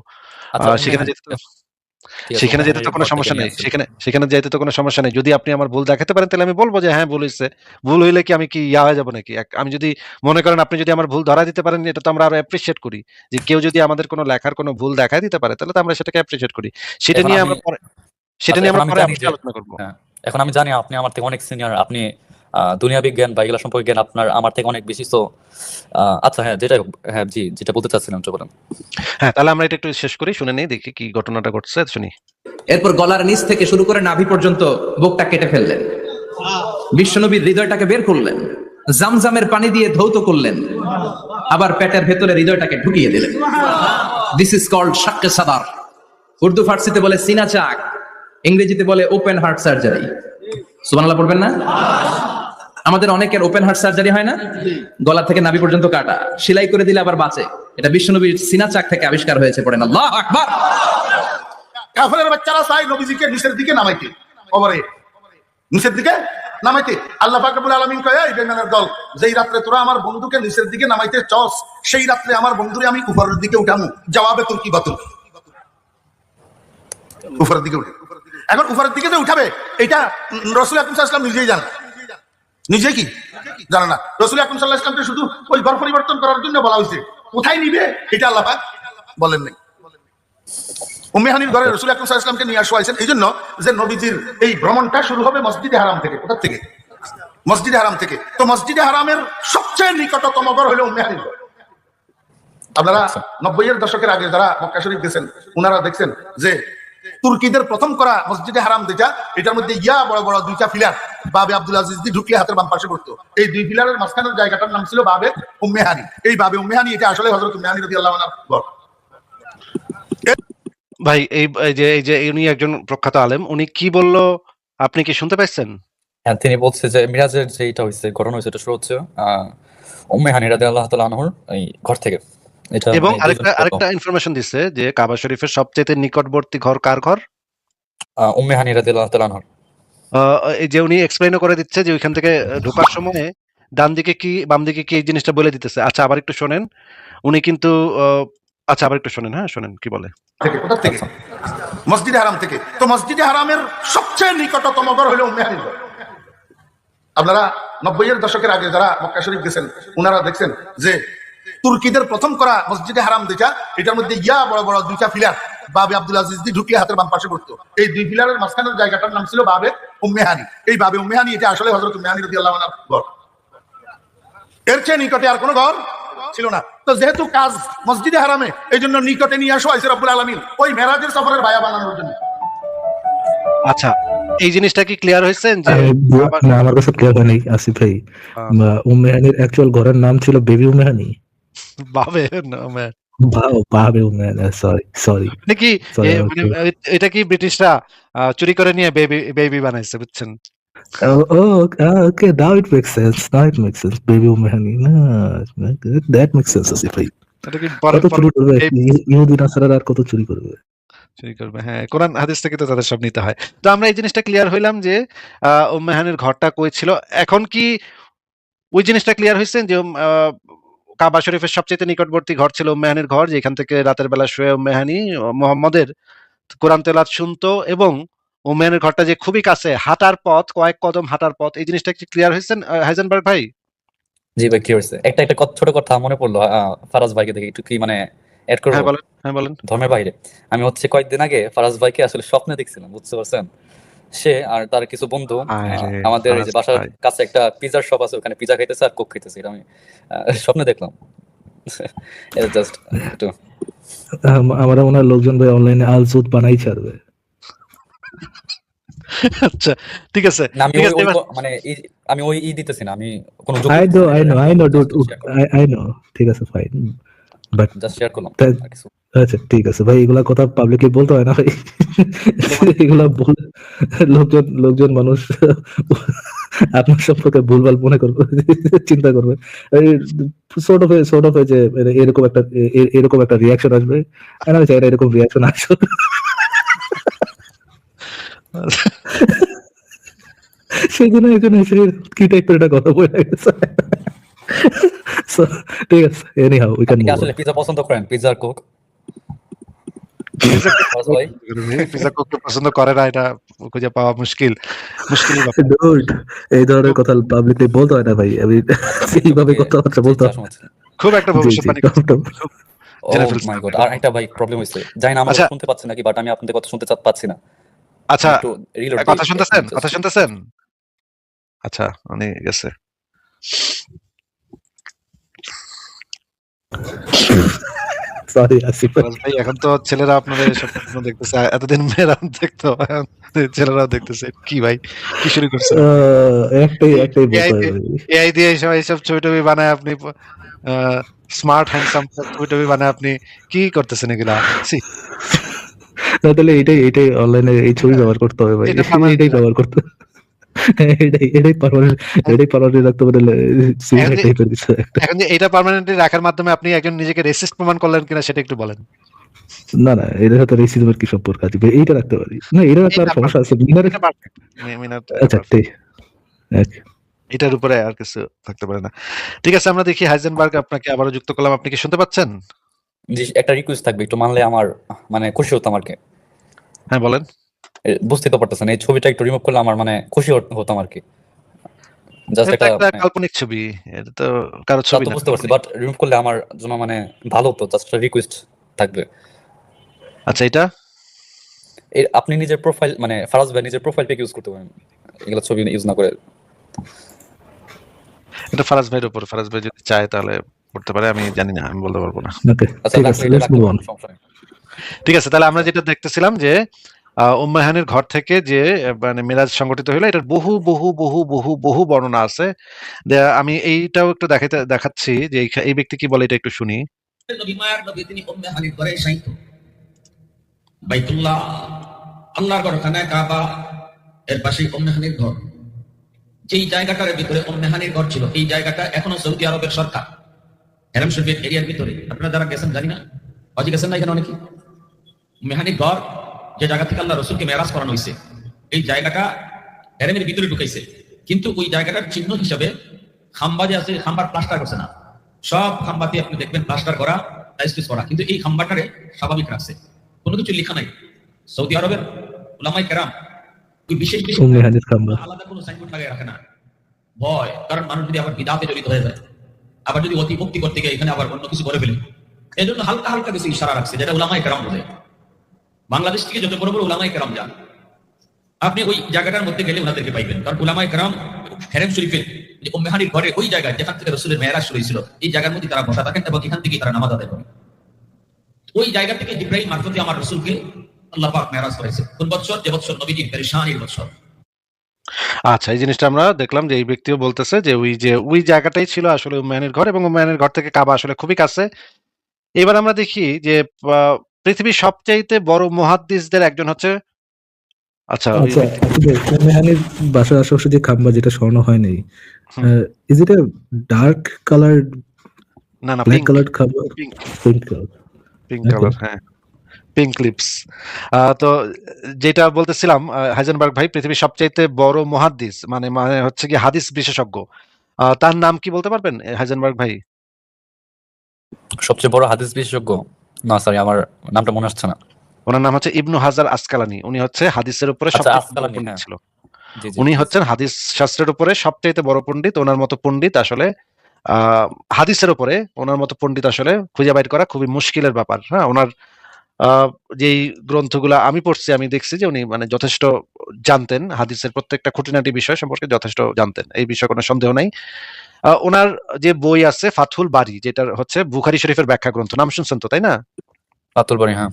আচ্ছা, সেখানে যেতে সেখানে যেতে তো কোনো সমস্যা নেই। সেখানে যাইতে তো কোনো সমস্যা নেই। যদি আপনি আমার ভুল দেখাতে পারেন তাহলে আমি বলবো যে হ্যাঁ, ভুল হইছে। ভুল হইলে কি আমি কি হয়ে যাব নাকি? আমি যদি মনে করেন আপনি যদি আমার ভুল ধরা দিতে পারেন, এটা তো আমরা আরো অ্যাপ্রিশিয়েট করি। যে কেউ যদি আমাদের কোনো লেখার কোনো ভুল দেখায় দিতে পারে, তাহলে তো আমরা সেটাকে অ্যাপ্রিশিয়েট করি। সেটা নিয়ে আমরা পরে আলোচনা করব। হ্যাঁ, এখন আমি জানি আপনি আমার থেকে অনেক সিনিয়র। আপনি দুনিয়া বিজ্ঞান বা এগুলা সম্পর্কে জ্ঞান আপনার আমার থেকে অনেক বেশি। তো আচ্ছা, হ্যাঁ, জি, যেটা বলতে চাচ্ছিলাম তো বলেন। হ্যাঁ, তাহলে আমরা এটা একটু শেষ করি, শুনে নেই, দেখি কি ঘটনাটা ঘটছে, শুনি। এরপর গলার নিচ থেকে শুরু করে নাভি পর্যন্ত বুকটা কেটে ফেললেন। বিশ্বনবীর হৃদয়টাকে বের করলেন, জামজামের পানি দিয়ে ধৌত করলেন, আবার পেটের ভেতরে হৃদয়টাকে ঢুকিয়ে দিলেন। দিস ইজ কল্ড শাক্কে সাদার। উর্দু ফার্সিতে বলে সিনা চাক, ইংরেজিতে বলে ওপেন হার্ট সার্জারি। সুবহানাল্লাহ পড়বেন না? আমাদের অনেকের ওপেন হার্ট সার্জারি হয় না, গলা থেকে নাভি পর্যন্ত কাটা, সেলাই করে দিলে আবার বাঁচে। এটা বিশ্বনবীর সিনা চাক থেকে আবিষ্কার হয়েছে। পড়েন আল্লাহু আকবার। কাফেরের বাচ্চারা চায় নবীজিকে নিচের দিকে নামাইতে, কবরে নিচের দিকে নামাইতে। আল্লাহ পাক রব্বুল আলামিন কয়, এই বেঈমানের দল, যেই রাত্রে তোরা আমার বন্ধুকে নিচের দিকে নামাইতে চস, সেই রাত্রে আমার বন্ধুরে আমি উপরের দিকে উঠামু। জবাবে তোর কি বাতুল? উপরের দিকে উঠে। এখন উপরের দিকে যে উঠাবে, এটা রাসূল আকরাম সাল্লাল্লাহু আলাইহি ওয়াসাল্লাম নিজেই জানে। নিজে কি জানে না। রাসূল আকরাম সাল্লাল্লাহু আলাইহি ওয়াসাল্লামকে শুধু ওই ঘর পরিবর্তন করার জন্য বলা হয়েছে, কোথায় নিবে এটা আল্লাহ পাক বলেন নাই। উম্মে হানির ঘরে রাসূল আকরাম সাল্লাল্লাহু আলাইহি ওয়াসাল্লামকে নিয়ে আসা হয়েছে এইজন্য যে নবীজির এই ভ্রমণটা শুরু হবে মসজিদে হারাম থেকে। কোথা থেকে? মসজিদে হারাম থেকে। তো মসজিদে হারামের সবচেয়ে নিকটতম ঘর হলো উম্মে হানির ঘর। আপনারা 90-এর দশকের আগে যারা মক্কা শরীফ গেছেন, ওনারা দেখছেন যে তুর্কিদের প্রথম করা মসজিদে হারাম যেটা, এটার মধ্যে বড় বড় দুইটা পিলার, বাবে আব্দুল আজিজ দিয়ে ঢুকলে হাতের বাম পাশে পড়তো। এই দুই পিলারের মাঝখানের জায়গাটার নাম ছিল বাবে উম্মে হানি। এই বাবে উম্মে হানি, এটা আসলে হযরত উম্মে হানি রাদিয়াল্লাহু আনহার ঘর। ভাই এই যে উনি একজন প্রখ্যাত আলেম, উনি কি বলল আপনি কি শুনতে পাইছেন? হ্যাঁ, তিনি বলছে যে মিরাজের যে এটা হয়েছে, ঘটনা হয়েছে, এটা শুরু হচ্ছে উম্মে হানি রাদিয়াল্লাহু তাআলা আনহুর এই ঘর থেকে। এটা এবং মানে দুইজন আরেকটা ইনফরমেশন দিছে যে কাবা শরীফের সবচেয়ে নিকটবর্তী ঘর কার ঘর? উম্মে হানি রাদিয়াল্লাহু তাআলা আনহুর। এই যে উনি এক্সপ্লেইনও করে দিচ্ছে যে ওইখান থেকে ঢোকার সময়ে ডান দিকে কি বাম দিকে কি এই জিনিসটা বলে দিতেছে। আচ্ছা আবার একটু শোনেন। উনি কিন্তু আচ্ছা আবার একটু শোনেন, হ্যাঁ শোনেন কি বলে। থেকে কোথা থেকে? আচ্ছা। মসজিদে হারাম থেকে। তো মসজিদে হারামের সবচেয়ে নিকটতম ঘর হলো উম্মে হানির ঘর। আপনারা 90-এর দশকের আগে যারা মক্কা শরীফ গেছেন ওনারা দেখছেন যে তুর্কিদের প্রথম করা মসজিদে হারাম যেটা, এটার মধ্যে বড় বড় দুইটা পিলার বাবে আব্দুল আজিজ দি ঢুকলে হাতের বাম পাশে পড়তো। এই দুই পিলারের মাঝখানের জায়গাটার নাম ছিল বাবে উম্মে হানি। এই বাবে উম্মে হানি এটা আসলে হযরত উম্মে হানি রাদিয়াল্লাহু আনহার ঘর। এর চেয়ে নিকটে আর কোনো ঘর ছিল না। তো যেহেতু কাজ মসজিদে হারামে, এই জন্য নিকটে নিয়ে আসো আইসে রব্বুল আলামিন ওই মেরাজের সফরের ভায়া বানানোর জন্য। আচ্ছা এই জিনিসটা কি ক্লিয়ার হয়েছেন যে না, আমার কাছে ক্লিয়ার হয় নাই আসিফ ভাই। উম্মে হানির অ্যাকচুয়াল ঘরের নাম ছিল বেবি উম্মে হানি। বাবে নামে বাবে উম্মে হানি, সরি নাকি মানে এটা কি ব্রিটিশরা চুরি করে নিয়ে বেবি বানাইছে বুঝছেন? Okay, now it makes sense. Baby Umme Hani, না দ্যাট মেক্স সেন্স আসিফ ভাই। এটা কি কত চুরি করবে ইহুদি নাসারারা, আর কত চুরি করবে? চুরি করবে, হ্যাঁ কোরআন হাদিস থেকে তো তাদের সব নিতে হয়। তো আমরা এই জিনিসটা ক্লিয়ার হইলাম যে উম্মে হানির ঘরটা কই ছিল। এখন কি ওই জিনিসটা ক্লিয়ার হয়েছে যে কাবা শরীফের সবচেয়ে নিকটবর্তী ঘর ছিল উম্মে হানির ঘর, যেখান থেকে রাতের বেলা শুয়ে উম্মে হানি মুহাম্মদের কোরআন তেলাওয়াত শুনতো, এবং উম্মে হানির ঘরটা যে খুবই কাছে, হাঁটার পথ, কয়েক কদম হাঁটার পথ। এই জিনিসটা কি ক্লিয়ার হয়েছেন হাইজেনবার্গ ভাই? জি ভাই, কি হয়েছে? একটা ছোট কথা মনে পড়লো, ফারাজ ভাইকে দেখে একটু কি মানে অ্যাড করবো হ্যাঁ বলেন। ধর্মের বাইরে। আমি হচ্ছে কয়েকদিন আগে ফারাজ ভাইকে আসলে স্বপ্নে দেখছিলাম, বুঝতে পারছেন? সে আর তার কিছু বন্ধু আমাদের এই যে বাসার কাছে একটা পিজার শপ আছে, ওখানে পিজা খাইতেছে আর কোক খাইতেছে। এটা আমি স্বপ্নে দেখলাম। এটা জাস্ট একটু আমার মনে হয় লোকজন ভাই অনলাইনে আলসুদ বানাই ছাড়বে। আচ্ছা ঠিক আছে, না, মানে আমি ওই দিতেছি না, আমি কোনো I know dude, I know, ঠিক আছে ফাইন, বাট জাস্ট শেয়ার করলাম আর কিছু। আচ্ছা ঠিক আছে ভাই, এগুলা কথা পাবলিকলি বলতে হয় না ভাই। এগুলা বলে লোকজন মানুষ আপনার সম্পর্কে ভুলভাল মনে করবে, চিন্তা করবে, সর্ট অফ যে এরকম একটা রিয়াকশন আসবে। আমি চাই না এরকম রিয়াকশন আসবে। সেই জন্য এসে কি টাইপের একটা কথা বলে গেছে। ঠিক আছে, anyhow we can move on. আসলে পিজা পছন্দ করেন? পিজা আর কোক? পিজা কোককে পছন্দ করে না, এটা খুঁজে পাওয়া মুশকিলই ব্যাপার। Dude, এই ধরনের কথা পাবলিকলি বলতে হয় না ভাই। আমি এইভাবে কথাবার্তা বলতে হয়। খুব একটা ভবিষ্যৎবাণী মাই গড, আর একটা ভাই প্রবলেম হইছে, জানি না আমরা শুনতে পাচ্ছি নাকি, বাট আমি আপনাদের কথা শুনতে পাচ্ছি না। আচ্ছা একটু রিলোড কথা শুনতেছেন? আচ্ছা উনি গেছে। সরি আসিফ ভাই, এখন তো ছেলেরা আপনাদের সব দেখতেছে, এতদিন মেয়েরা দেখতো, ছেলেরাও দেখতেছে। কি ভাই কি শুরু করছেন? একটাই বলতে হয়। এআই দিয়ে এইসব ছবি টবি বানায় আপনি, স্মার্ট হ্যান্ডসাম ছবি টবি বানায় আপনি কি করতেছেন এগুলা? না তাহলে এটাই অনলাইনে এই ছবি ব্যবহার করতে হবে ভাই, এটাই ব্যবহার করতে হবে। এটাই পারমানেন্ট রাখতে পারলে সিরিয়াস টাইপের কিছু একটা। এখন যে এটা পার্মানেন্টলি রাখার মাধ্যমে আপনি একজন নিজেকে রেসিস্ট প্রমাণ করলেন কিনা সেটা একটু বলেন। না এটার সাথে রেসিজমের কি সম্পর্ক আছে? এইটা রাখতে পারি না, এটা রাখলে আর সমস্যা আছে। আচ্ছা ঠিক আছে, এটার উপরে আর কিছু থাকতে পারে না। ঠিক আছে, আমরা দেখি হাইজেনবার্গ, আপনাকে আবারও যুক্ত করলাম। আপনি কি শুনতে পাচ্ছেন? জি, একটা রিকোয়েস্ট থাকবে, একটু মানলে আমার মানে খুশি হতাম আর কি। হ্যাঁ বলেন। বুঝতে তো পারতেছেন, এই ছবিটা একটু রিমুভ করলে আমার মানে খুশি হতাম আর কি। জাস্ট এটা একটা কাল্পনিক ছবি, এটা তো কারো ছবি না। বুঝতে পারছি, বাট রিমুভ করলে আমার জন্য মানে ভালো হতো। জাস্ট রিকোয়েস্ট থাকবে। আচ্ছা এটা আপনি নিজের প্রোফাইল মানে ফারাজ ভাই নিজের প্রোফাইল পিক ইউজ করতে পারেন, এগুলো ছবি ইউজ না করে। এটা ফারাজ ভাইয়ের উপর, ফারাজ ভাই যদি চায় তাহলে করতে পারে, আমি জানি না, আমি বলতে পারবো না। আচ্ছা ঠিক আছে, লেটস মুভ অন। ঠিক আছে, তাহলে আমরা যেটা দেখতেছিলাম যে উম্মে হানির ঘর থেকে যে মানে মিরাজ সংগঠিত হলো, এটার বহু বহু বহু বহু বহু বর্ণনা আছে। আমি এইটাও একটু দেখাচ্ছি যে এই ব্যক্তি কি বলে, এটা একটু শুনি। নবী মায়ার নবী তিনি উম্মে হানির ঘরে শায়িত। বাইতুল্লাহ, আল্লাহর ঘরখানা কাবা, এর পাশে উম্মেহানির ঘর। যেই জায়গাটার ভিতরে উম্মেহানির ঘর ছিল, এই জায়গাটা এখনো সৌদি আরবের সরকার হেরাম শরীফের এরিয়ার ভিতরে। আপনারা যারা গেছেন জানি না, হজে গেছেন না এখানে অনেকে। উম্মেহানির ঘর যে জায়গা থেকে আল্লাহ রসুলকে মেরাজ করানো হয়েছে, এই জায়গাটা হেরামের ভিতরে ঢুকাইছে, কিন্তু ওই জায়গাটার চিহ্ন হিসাবে খাম্বা যে আছে, খাম্বার প্লাস্টার করছে না। সব খাম্বাতে আপনি দেখবেন প্লাস্টার করা, টাইলস করা, কিন্তু এই খাম্বাটারে স্বাভাবিক রাখছে, কোনো কিছু লেখা নাই। সৌদি আরবের উলামায়ে কেরাম ওই বিশেষ বিশেষ উম্মেহানির খাম্বা। আলাদা কোনো সাইনবোর্ড লাগিয়ে রাখে না, ভয়, কারণ মানুষ যদি আবার বিদাতে জড়িত হয়ে যায়, আবার যদি অতিভক্তি করতে গিয়ে এখানে আবার অন্য কিছু করে ফেলে, এই জন্য হালকা হালকা কিছু ইশারা রাখছে, যেটা উলামায়ে কেরাম বোঝে। বাংলাদেশ থেকে যত বড় বড় উলামায়ে কেরাম যান, আপনি ওই জায়গাটার মধ্যে গেলে ওনাদেরকে পাইবেন, কারণ উলামায়ে কেরাম হেরেম শরীফের যে উম্মেহানির ঘরে ওই জায়গায় যেখান থেকে রাসূলের মেরাজ শুরু হয়েছিল, এই জায়গার মধ্যে তারা বসা থাকেন এবং এখান থেকে তারা নামাজ আদায় করেন। ওই জায়গা থেকে জিবরাইল মারফতে আমার রাসূলকে আল্লাহ পাক মেরাজ করেছে। কোন বছর? যে বছর নবীজির পেরেশানির বছর। আচ্ছা, এই জিনিসটা আমরা দেখলাম যে এই ব্যক্তিও বলতেছে যে ওই জায়গাটাই ছিল আসলে উম্মায়নের ঘর, এবং উম্মায়নের ঘর থেকে কাবা আসলে খুবই কাছে। এবার আমরা দেখি যে পৃথিবীর সবচাইতে বড় মুহাদ্দিসদের একজন হচ্ছে, আচ্ছা ওই আচ্ছা, ব্যক্তি, আসলে উম্মেহানির বাসার আশেপাশে যে খাম্বা যেটা স্বর্ণ হয় নাই, hmm, is it a dark colour, না না, ব্ল্যাক পিঙ্ক, কালার খাম্বা? Pink, pink colour. Pink okay. Colour, হ্যাঁ, পিঙ্ক লিপস। তো যেটা বলতেছিলাম, হাইজেনবার্গ ভাই পৃথিবীর সবচাইতে বড় মুহাদ্দিস, মানে মানে হচ্ছে কি হাদিস বিশেষজ্ঞ, তার নাম কি বলতে পারবেন হাইজেনবার্গ ভাই? সবচেয়ে বড় হাদিস বিশেষজ্ঞ? না সরি, আমার নামটা মনে আসছে না। ওনার নাম হচ্ছে ইবনু হাজার আসকালানি। উনি হচ্ছে হাদিসের উপরে আচ্ছা, সবচেয়ে বড় আসকালানি, পণ্ডিত হ্যাঁ। ছিল। জি জি উনি জি। হচ্ছেন হাদিস শাস্ত্রের উপরে সবচাইতে বড় পণ্ডিত। ওনার মতো পণ্ডিত আসলে আহ হাদিসের উপরে ওনার মতো পণ্ডিত আসলে খুঁজে বাইর করা খুবই মুশকিলের ব্যাপার। হ্যাঁ, ওনার যেই গ্রন্থগুলা আমি পড়ছি, আমি দেখছি যে উনি মানে যথেষ্ট জানতেন, হাদিসের প্রত্যেকটা খুঁটিনাটি বিষয় সম্পর্কে যথেষ্ট জানতেন, এই বিষয়ে কোনো সন্দেহ নাই। ওনার যে বই আছে ফাথুল বারী, যেটা হচ্ছে বুখারী শরীফের ব্যাখ্যা গ্রন্থ, নাম শুনছেন তো তাই না? ফাতুল বারী, হ্যাঁ।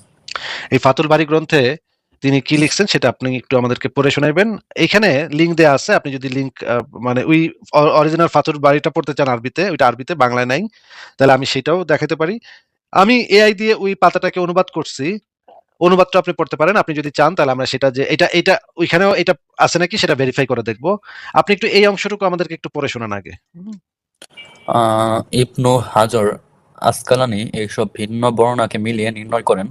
এই ফাতুল বারী গ্রন্থে তিনি কি লিখছেন সেটা আপনি একটু আমাদেরকে পড়ে শোনাবেন। এখানে লিংক দেয়া আছে, আপনি যদি লিংক মানে ওই অরিজিনাল ফাতুল বারীটা পড়তে চান আরবিতে, ওইটা আরবিতে, বাংলায় নাই, তাহলে আমি সেটাও দেখাতে পারি। আমি এআই দিয়ে ওই পাতাটাকে অনুবাদ করছি, অনুবাদটা আপনি পড়তে পারেন আপনি যদি চান, তাহলে আমরা সেটা যে এটা এটা ওইখানেও এটা আছে নাকি সেটা ভেরিফাই করে দেখবো। আপনি একটু এই অংশটুকু আমাদেরকে একটু পড়ে শোনান আগে। ইবনু হাজার আসকালানি এইসব ভিন্ন বর্ণনাকে মিলিয়ে নির্ণয় করেন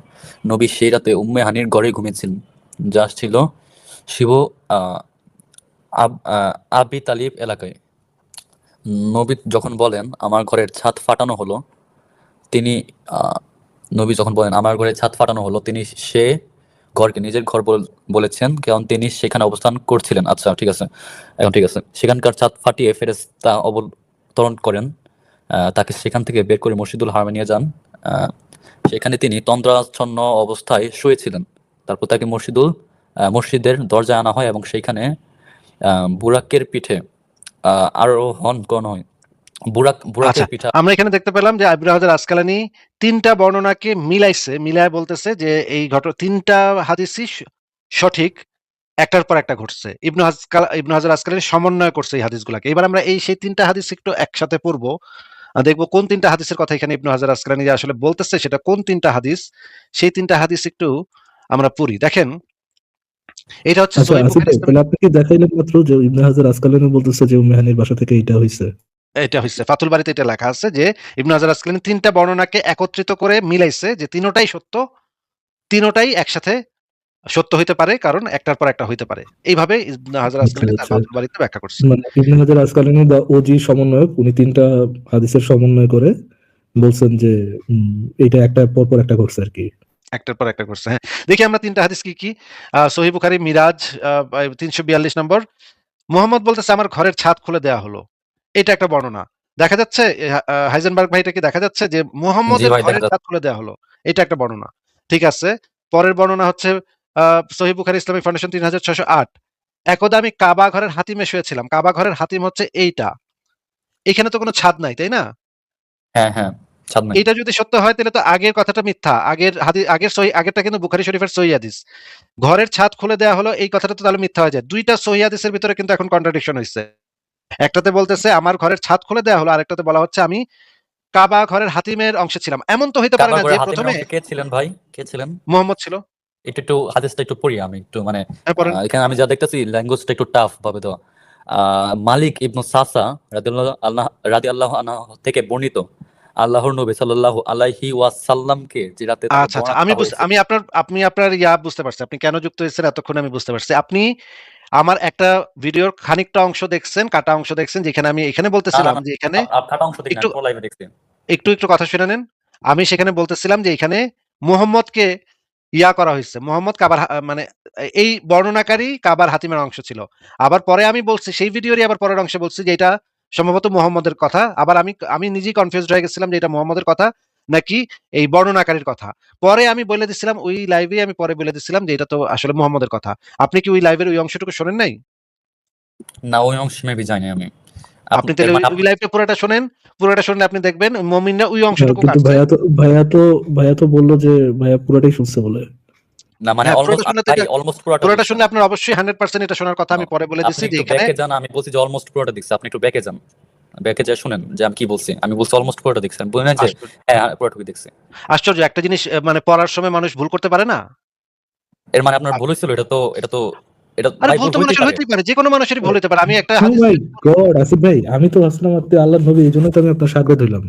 নবী সেই রাতে উম্মে হানির ঘরে ঘুমিয়েছিলেন, যা ছিল শিব আবি তালিব এলাকায়। নবী যখন বলেন আমার ঘরের ছাদ ফাটানো হলো, তিনি নবী যখন বলেন আমার ঘরের ছাদ ফাটানো হলো, তিনি সে ঘরকে নিজের ঘর বলেছেন, কারণ তিনি সেখানে অবস্থান করছিলেন। আচ্ছা ঠিক আছে, এখন ঠিক আছে। সেখানকার ছাদ ফাটিয়ে ফেরেশতা অবতরণ করেন, তাকে সেখান থেকে বের করে মসজিদুল হারামে নিয়ে যান। সেখানে তিনি তন্দ্রাচ্ছন্ন অবস্থায় শুয়েছিলেন। তারপর তাকে মসজিদের দরজায় আনা হয় এবং সেইখানে বুরাকের পিঠে আরোহণ করানো হয়। বুরাকের আচ্ছা, পিঠা। আমরা এখানে দেখতে পেলাম যে ইবনু হাজার আসকালানি তিনটা বর্ণনাকে মিলায় বলতেছে যে এই তিনটা হাদিসই সঠিক, একটার পর একটা ঘটছে। ইবনু হাজার আসকালানি সমন্বয় করছে এই হাদিসগুলাকে। এবার আমরা সেই তিনটা হাদিস একটু একসাথে পড়বো, দেখবো কোন তিনটা হাদিসের কথা এখানে ইবনু হাজার আসকালানি যে আসলে বলতেছে সেটা কোন তিনটা হাদিস, সেই তিনটা হাদিস একটু আমরা পড়ি। দেখেন, এটা হচ্ছে আচ্ছা, সহিহ আসিফ বুখারী, ভাই, তাহলে আপনি কি দেখাইলেন মাত্র যে ইবনে হাজার আসকালানি বলতেছে যে উম্মেহানির বাসা থেকে এইটা হইছে? এটা হচ্ছে ফাতুল বারীতে এটা লেখা আছে যে ইবনু হাজার আসকালানি তিনটা বর্ণনাকে একত্রিত করে মিলাইছে যে তিনটাই সত্য, তিনটাই একসাথে সত্য হইতে পারে, কারণ একটার পর একটা হইতে পারে। এইভাবে ইবনে হাজার আচ্ছা আসকালানি তার আচ্ছা, ফাতুল বারীতে ব্যাখ্যা করছে। মানে ইবনে হাজার আসকালানি বা ওজি সমন্বয়ক, উনি তিনটা হাদিসের সমন্বয় করে বলছেন যে এইটা একটা পর পর একটা ঘটছে আর কি। একটার পর একটা করছে, হ্যাঁ। দেখি আমরা তিনটা হাদিস কি কি। সহিহ বুখারী মিরাজ 342 নম্বর, মুহাম্মদ বলতেছে আমার ঘরের ছাদ খুলে দেয়া হলো। এটা একটা বর্ণনা দেখা যাচ্ছে, হাইজেনবার্গ ভাই, এটা কি দেখা যাচ্ছে যে জি মুহাম্মদের ভাই, দেখা ঘরের যাচ্ছে। ছাদ খুলে দেয়া হলো? এটা একটা বর্ণনা, ঠিক আছে। পরের বর্ণনা হচ্ছে সহিহ বুখারী ইসলামিক ফাউন্ডেশন 3608, একদা আমি কাবা ঘরের হাতিমে শুয়েছিলাম। কাবা ঘরের হাতিম হচ্ছে এইটা, এখানে তো কোনো ছাদ নাই, তাই না? হ্যাঁ হ্যাঁ, ছাদ নাই। এটা যদি সত্য হয় তাহলে তো আগের কথাটা মিথ্যা। আগেরটা কিন্তু বুখারী শরীফের সহিহ হাদিস। ঘরের ছাদ খুলে দেয়া হলো, এই কথাটা তো তাহলে মিথ্যা হয়ে যায়। দুইটা সহিহ হাদিসের ভিতরে কিন্তু এখন কন্ট্রাডিকশন হইছে। একটাতে বলতেছে আমার ঘরের ছাদ খুলে দেয়া হলো, আরেকটাতে বলা হচ্ছে আমি কাবা ঘরের হাতিমের অংশে ছিলাম। এমন তো হইতে পারে কাবা না যে ঘরের হাতিমের প্রথমে অংশে কে ছিলেন ভাই? কে ছিলেন? মুহাম্মদ ছিল। একটু হাদিসটা একটু পড়ি আমি একটু মানে হ্যাঁ, পড়েন। এখানে আমি যা দেখতেছি ল্যাঙ্গুয়েজটা একটু টাফ ভাবে দেওয়া। মালিক ইবনু সাসা রাদিয়াল্লাহু আনহু থেকে বর্ণিত আল্লাহর নবী সাল্লাল্লাহু আলাইহি ওয়াসাল্লামকে যে রাতে তাকে আচ্ছা, আচ্ছা। বর্ণনা আমি করা হয়েছে। আপনি আপনার বুঝতে পারছি। আপনি কেন যুক্ত হয়েছেন এতক্ষণে আমি বুঝতে পারছি। আপনি আমার একটা ভিডিওর খানিকটা অংশ দেখছেন, কাটা অংশ দেখছেন যেখানে আমি এখানে না, না, বলতেছিলাম না, যে এখানে কাটা অংশ দেখি না, একটু পুরো লাইভে দেখছি। একটু কথা শুনে নেন। আমি সেখানে বলতেছিলাম যে এখানে মুহাম্মদকে করা হইছে। মুহাম্মদ কাবার মানে এই বর্ণনাকারী কাবার হাতিমের অংশ ছিল। আবার পরে আমি বলছি সেই ভিডিওরই আবার পরের অংশে বলছি যে এটা সম্ভবত মুহাম্মদের কথা। আবার আমি নিজেই কনফিউজড হয়ে গেছিলাম যে এটা মুহাম্মদের কথা নাকি এই বর্ণনাকারীর কথা। পরে আমি বলে দিছিলাম ওই লাইভে আমি পরে বলে দিছিলাম যে এটা তো আসলে মুহাম্মদের কথা। আপনি কি ওই লাইভের ওই অংশটুকু শোনেন নাই? না, ওই অংশ মেবি জানি আমি। আপনি তাহলে মানে ওই লাইভটা পুরোটা শোনেন। পুরোটা শুনলে আপনি দেখবেন মুমিনরা ওই অংশটুকু কিন্তু কাটছে। ভাইয়া তো বললো যে ভাইয়া পুরোটাই শুনছে বলে। না মানে হ্যাঁ, অলমোস্ট পুরোটা শুনলে তো এটা অলমোস্ট পুরোটা পুরোটা দেখছি শুনলে আমি। আপনার অবশ্যই 100% এটা শোনার কথা আমি পরে বলে আপনি দিছি যে একটু এখানে ব্যাকে যান, আমি বলছি যে অলমোস্ট পুরোটা দেখছি। আপনি একটু ব্যাকে যান। ব্যাকে যা শুনেন যে আমি কি বলছি। আমি বলছি অলমোস্ট পুরোটা দেখছি। আমি বলি না যে আশ্চর্য হ্যাঁ, পুরোটুকুই দেখছি। আশ্চর্য একটা জিনিস মানে পড়ার সময় মানুষ ভুল করতে পারে না? এর মানে আপনার ভুল হয়েছিল, এটা আরে ভাই ভুল ভুল তো হইতেই মানুষের পারে। হইতেই পারে। যেকোনো মানুষেরই ভুল হইতে পারে। আমি একটা ও হাদিস মাই গড আসিফ ভাই, আমি তো আসলাম আপনি আল্লাহর নবী, এই জন্য তো আমি আপনার সাগত হইলাম।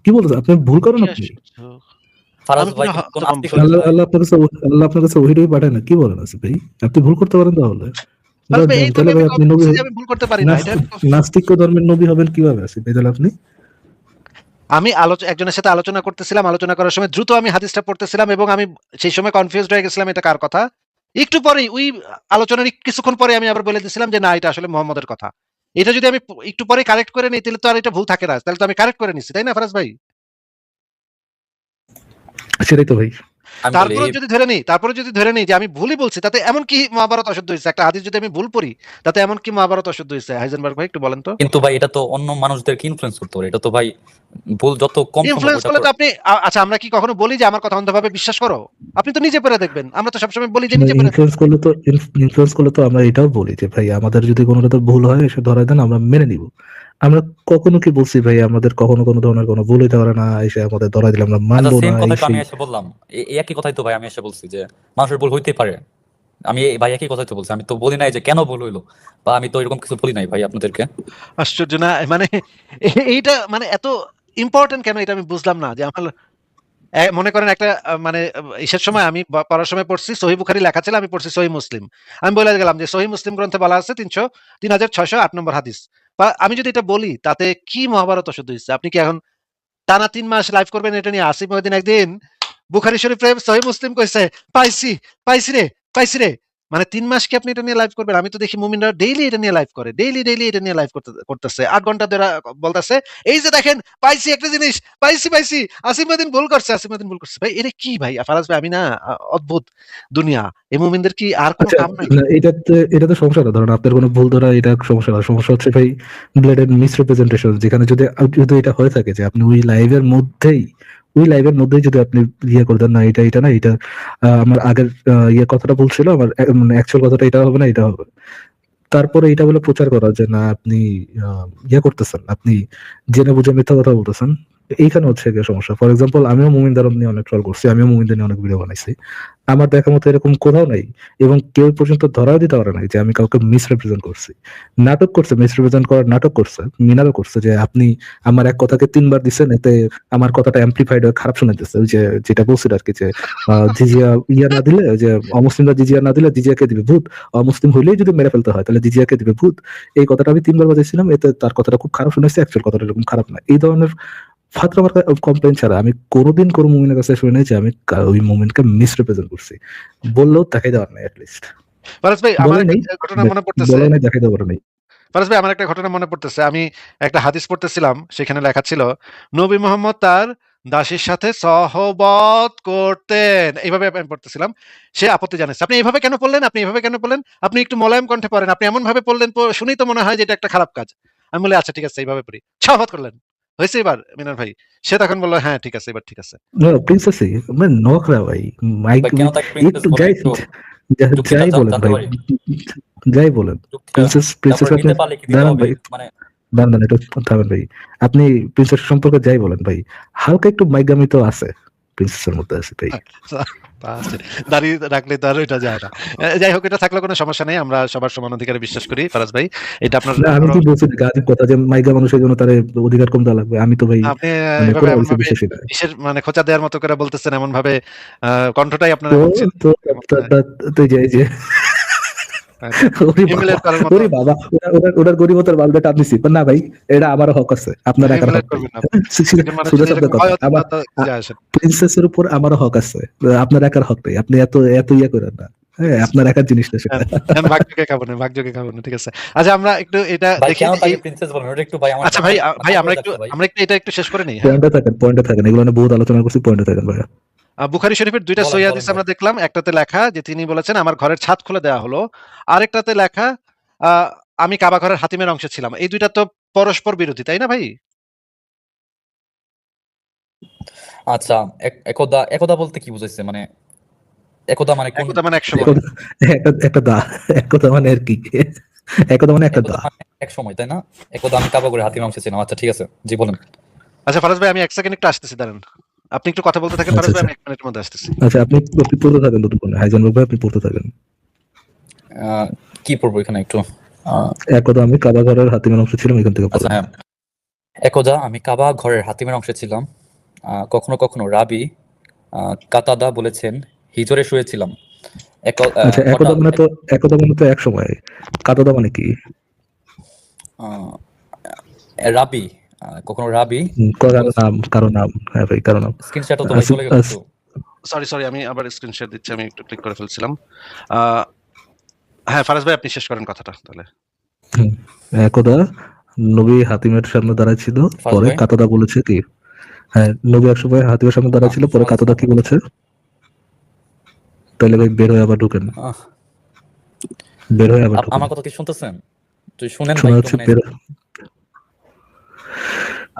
কি বলতেছেন আপনি? ভুল করেন কি আপনি? আশ্চর্য। ফারাজ আমি ভাই পুরো কিন্তু কোন হতভম্ব। আস্তিক হইছে আল্লাহ ভাই। আল্লাহ আপনার কাছে ওহিটাই পাঠায় না। কি বলেন আসিফ ভাই? আপনি ভুল করতে পারেন তাহলে? ফারাজ ভাই এই তো তাহলে আমি ভাই আপনি নবী বলছি যে আমি ভুল করতে পারি না। এটা নাস্তিক ধর্মের নবী হবেন কিভাবে আসিফ ভাই তাহলে আপনি? আমি একজনের সাথে আলোচনা করতেছিলাম। আলোচনা করার সময় দ্রুত আমি হাদিসটা পড়তেছিলাম এবং আমি সেই সময় কনফিউজড হয়ে গেছিলাম এটা কার কথা। একটু পরেই ওই আলোচনার কিছুক্ষণ পরে আমি আবার বলে দিছিলাম যে না এটা আসলে মুহাম্মদের কথা। এটা যদি আমি একটু পরে কারেক্ট করে নেই তাহলে তো আর এটা ভুল থাকে না। তাহলে তো আমি কারেক্ট করে নিচ্ছি, তাই না ফারাজ ভাই? সেটাই তো ভাই। আমি বলি তারপরে যদি ধরে নিই যে আমি ভুলই বলছি তাতে এমন কি মহাভারত অশুদ্ধ হইছে? একটা হাদিস যদি আমি ভুল পড়ি তাতে এমন কি মহাভারত অশুদ্ধ হইছে? হাইজেনবার্গ ভাই একটু বলেন তো। কিন্তু ভাই এটা তো অন্য মানুষদেরকে ইনফ্লুয়েন্স করতে পারে। এটা তো ভাই ভুল যত কম সম্ভব ইনফ্লুয়েন্স ওটা করলে তো আপনি আচ্ছা আমরা কি কখনো বলি যে আমার কথা অন্ধভাবে বিশ্বাস করো? আপনি তো নিজে পড়ে দেখবেন। আমরা তো সবসময় বলি যে নিজে পড়ে ইনফ্লুয়েন্স করলে তো আমরা এটাও বলি যে ভাই আমাদের যদি কোনোটা ভুল হয় এসে ধরায় দেন, আমরা মেনে নিব। আমরা কখনো কি বলছি ভাই আমাদের কখনো কোনো ধরনের কোনো ভুল হইতে পারে না, এসে আমাদের ধরাই দিলে আমরা আচ্ছা, মানবো সেম না, কথাই এই তো আমি সেই। এসে বললাম। এই একই কথাই তো ভাই আমি এসে বলছি যে মানুষের ভুল হইতেই পারে। আমি ভাই একই কথাই তো বলছি। আমি তো বলি নাই যে কেন ভুল হইলো, বা আমি তো এরকম কিছু বলি নাই ভাই আপনাদেরকে। আশ্চর্য না মানে এইটা মানে এত ইম্পর্টেন্ট কেন এটা আমি বুঝলাম না যে আমার মনে করেন একটা মানে ইসের সময় আমি পড়ার সময় পড়ছি সহিহ বুখারী লেখা ছিল, আমি পড়ছি সহিহ মুসলিম। আমি বলে গেলাম যে সহিহ মুসলিম গ্রন্থে বলা আছে 3608 নম্বর হাদিস। বা আমি যদি এটা বলি তাতে কি মহাভারত অশুদ্ধ হইছে? আপনি কি এখন টানা ৩ মাস লাইভ করবেন এটা নিয়ে? আসিফ মহিউদ্দিন একদিন বুখারী শরীফে সহিহ মুসলিম কইছে পাইছি, পাইছি রে। মানে ৩ মাস কি আপনি এটা নিয়ে লাইভ করবেন? আমি তো দেখি মুমিনরা ডেইলি এটা নিয়ে লাইভ করে। ডেইলি এটা নিয়ে লাইভ করতেছে। ৮ ঘন্টা ধরে বলতেছে এই যে দেখেন পাইছি একটা জিনিস, পাইছি। আসিফ মহিউদ্দিন ভুল করছে। ভাই এটা কি ভাই? ফারাজ ভাই আমি না অদ্ভুত দুনিয়া। এই মুমিনদের কি আর কোনো আচ্ছা, কাম নাই? না, এটা তো সমস্যা না। ধরেন আপনার কোনো ভুল ধরা এটা সমস্যা না। সমস্যা হচ্ছে ভাই ব্লেডের মিসরিপ্রেজেন্টেশন, যেখানে যদি এটা হয়ে থাকে যে আপনি ওই লাইভের মধ্যেই যদি আপনি করে দেন না এটা না এটা আমার আগের কথাটা বলছিল, আমার মানে অ্যাকচুয়াল কথাটা এটা হবে না, এটা হবে। তারপরে এটা বলে প্রচার করা যে না আপনি করতেছেন, আপনি জেনে বুঝে মিথ্যা কথা বলতেছেন। এইখানে হচ্ছে গিয়ে সমস্যা। ফর এক্সাম্পল আমিও মুমিন দারম নিয়ে অনেক ট্রল করছি, আমিও মুমিনদের নিয়ে অনেক ভিডিও বানাইছি। আমার দেখার মতো এরকম কোথাও নাই, এবং কেউ পর্যন্ত ধরাও দিতে পারে নাই যে আমি কাউকে মিসরিপ্রেজেন্ট করছি। নাটক করছে, মিসরিপ্রেজেন্ট করার নাটক করছে, মিনারও করছে যে আপনি আমার এক কথাকে 3 বার দিচ্ছেন, এতে আমার কথাটা অ্যাম্প্লিফাইড হয়ে খারাপ শোনাইতেছে। ওই যে যেটা বলছিল আর কি যে জিজিয়া না দিলে, যে অমুসলিমরা জিজিয়া না দিলে জিজিয়াকে দিবে ভূত, অমুসলিম হইলেই যদি মেরে ফেলতে হয় তাহলে জিজিয়াকে দিবে ভূত। এই কথাটা আমি 3 বার বাজাইছিলাম, এতে তার কথাটা খুব খারাপ শুনেছে, অ্যাকচুয়াল কথাটা এরকম খারাপ না। এই ধরনের ফাতরা মার্কা কমপ্লেন ছাড়া আমি কোনোদিন কোনো মুমিনের কাছে শুনে নাই যে আমি ওই মুমিনকে মিসরিপ্রেজেন্ট করছি। বললেও দেখাই দেওয়ার নাই অ্যাটলিস্ট। ফারাজ ভাই আমার বলে একটা নেই, ঘটনা মনে পড়তেছে। বলে নাই, দেখাই দেওয়ার নাই। ফারাজ ভাই আমার একটা ঘটনা মনে পড়তেছে। আমি একটা হাদিস পড়তেছিলাম, সেখানে লেখা ছিল নবী মুহাম্মদ তার দাসীর সাথে সহবত করতেন। এইভাবে আমি পড়তেছিলাম। সে আপত্তি জানাচ্ছে। আপনি এইভাবে কেন পড়লেন? আপনি একটু মোলায়েম কণ্ঠে পড়েন। আপনি এমন ভাবে পড়লেন শুনেই তো মনে হয় যে এটা একটা খারাপ কাজ। আমি বলি আচ্ছা ঠিক আছে এইভাবে পড়ি। সহবত করলেন। হয়েছে এবার মিনার ভাই? সে তখন বলল হ্যাঁ ঠিক আছে, এবার ঠিক আছে। প্রিন্সেসই মানে নকরা ভাই, মাইক ভাই কেন তাকে প্রিন্সেস একটু বলে একটু যুক্তিটা যাই বলেন জানতে ভাই, পারি? যাই বলেন। যুক্তিটা প্রিন্সেস তারপর আপনি নিতে পারলে কি দিতে দাঁড়ান হবে ভাই, মানে একটু থামেন ভাই। আপনি প্রিন্সেস সম্পর্কে যাই বলেন ভাই, হালকা একটু মাইগামি তো আছে, প্রিন্সেসের মধ্যে আছে তাই। তা আছে। দাড়ি রাখলে তো আর ওইটা যায় না। যাই হোক, এটা থাকলে কোনো সমস্যা নেই। আমরা সবার সমান অধিকারে বিশ্বাস করি ফারাজ ভাই। এটা আপনার না, আমি কি বলছি গাজীব কথা যে মাইকা মানুষের জন্য তার অধিকার কম দেওয়া লাগবে, আমি তো ভাই আপনি মানে এভাবে কোনো এমন কিছু ভাবে বিশ্বাসী না। কিসের মানে খোঁচা দেওয়ার মতো করে বলতেছেন, এমন ভাবে কণ্ঠটাই আপনার তো এমন ছিল। তো তো এই যে ওরে হিমলেট বাবা, করার মতো ওরে বাবা, ওনার গরিবতার বালবে টান দিছি না ভাই, এটা আমারও হক আছে, আপনার একার হিমলেট হক নেই। করবেন না আপনি। একজন মানুষ সোজা যদি শব্দে এরকম কথা, হয় আমার তো যায় আসে না। প্রিন্সেসের উপর আমারও হক আছে, আপনার একার হক নেই। আপনি এত এত ইয়ে করেন না, হ্যাঁ আপনার একার জিনিসটা সেটা। এখন ভাগ্যকে খাবো না, ভাগ্যকে খাবো না, ঠিক আছে। আচ্ছা, আমরা একটু এটা ভাই দেখি কেন যে এই তাকে প্রিন্সেস বলেন, ওটা একটু ভাই আমার আচ্ছা ভাই, ভাই মাথা আমরা ঘুরে একটু যাচ্ছে ভাই। এটা একটু শেষ করে নিই, হ্যাঁ। পয়েন্টে থাকেন, এগুলো নিয়ে বহুত আলোচনা করছি, পয়েন্টে থাকেন ভাই। বুখারী শরীফের ২টা বলেন, সহিহ বলেন হাদিস ভাই। আমরা দেখলাম। একটাতে লেখা যে তিনি বলেছেন আমার ঘরের ছাদ খুলে দেওয়া হলো। আরেকটাতে লেখা আমি কাবা ঘরের হাতিমের অংশে ছিলাম। এই ২টা তো পরস্পর বিরোধী, তাই না ভাই? আচ্ছা, একদা একদা বলতে কি বুঝাইছে? মানে একদা মানে কোন? একদা মানে এক সময়। একটা দা, এক কথা মানে আর কি, এক কথা মানে একটা একদা দা। মানে এক সময়, তাই না? একদা আমি কাবা করে হাতির অংশে ছিলাম। আচ্ছা ঠিক আছে, জি বলেন। আচ্ছা ফারাজ ভাই, আমি ১ সেকেন্ড একটু আসতেছি, দাঁড়ান। আপনি একটু কথা বলতে থাকেন আচ্ছা ফারাজ ভাই, আচ্ছা আমি ১ মিনিটের মধ্যে আসতেছি। আচ্ছা, আপনি পড়তে থাকেন দুটো, হাইজেনবার্গ ভাই আপনি পড়তে থাকেন। কি পড়বো এখানে একটু? এক কথা আমি কাবা ঘরের হাতিমের অংশ ছিলাম, এখান থেকে আচ্ছা পড়েন। হ্যাঁ, একদা আমি কাবা ঘরের হাতিমের অংশে ছিলাম। কখনো কখনো রাবি কাতাদা বলেছেন হিজরে শুয়েছিলাম। আচ্ছা, একদা হঠাৎ মানে তো এক সময়, কাতাদা মানে কি? আহ, রাবি কখনো রাবি কারো নাম, হ্যাঁ ভাই কারো নাম। স্ক্রিনশটও তো ভাই চলে গেল একটু। সরি, আমি আবার স্ক্রিন শেয়ার দিচ্ছি। আমি একটু ক্লিক করে ফেলছিলাম। আ হ্যাঁ, ফারাজ ভাই আপনি শেষ করেন কথাটা তাহলে। হুম। একদা নবী হাতিমের সামনে দাঁড়ায় ছিল, ফারাজ পরে ভাই? কাতাদা বলেছে কি, হ্যাঁ নবী এক সময় হাতিমের সামনে দাঁড়ায় ছিল, পরে কাতাদা কি বলেছে? তাহলে ভাই বের হয়ে আবার ঢুকেন, আহ, বের হয়ে আবার ঢুকেন। আমার কথা কি শুনতেছেন? তুই শুনেন ভাই শোনা একটু, হচ্ছে, মানে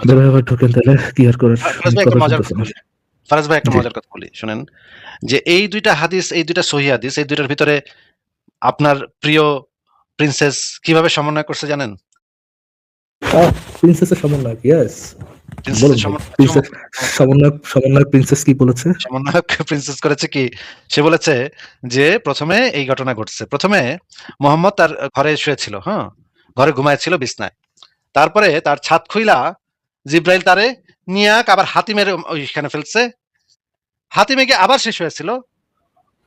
বের হয়ে আবার ঢুকেন, তাহলে কি আর করার, ফারাজ ভাই একটা কথা মজার শুনতেছেন কথা না। বলি। ফারাজ ভাই একটা জি। মজার কথা বলি, শুনেন। যে এই ২টা হাদিস, এই ২টা সহিহ হাদিস, এই ২টার ভিতরে আপনার প্রিয় প্রিন্সেস কিভাবে সমন্বয় করছে জানেন? প্রিন্সেসের সমন্বয়ক, ইয়েস বলুন প্রিন্সেসের ভাই, প্রিন্সেস সমন্বয়ক প্রিন্সেস কি বলেছে? সমন্বয়ক প্রিন্সেস করেছে কি? সে বলেছে যে প্রথমে এই ঘটনা ঘটছে। প্রথমে মোহাম্মদ তার ঘরে শুয়েছিল, হ্যাঁ? ঘরে ঘুমাইছিল বিছনায়। তারপরে তার ছাদ খুইলা জিব্রাইল তারে নিয়া আবার হাতিমের ওইখানে ফেলছে। হাতিমে গিয়ে আবার শেষ হয়েছিল।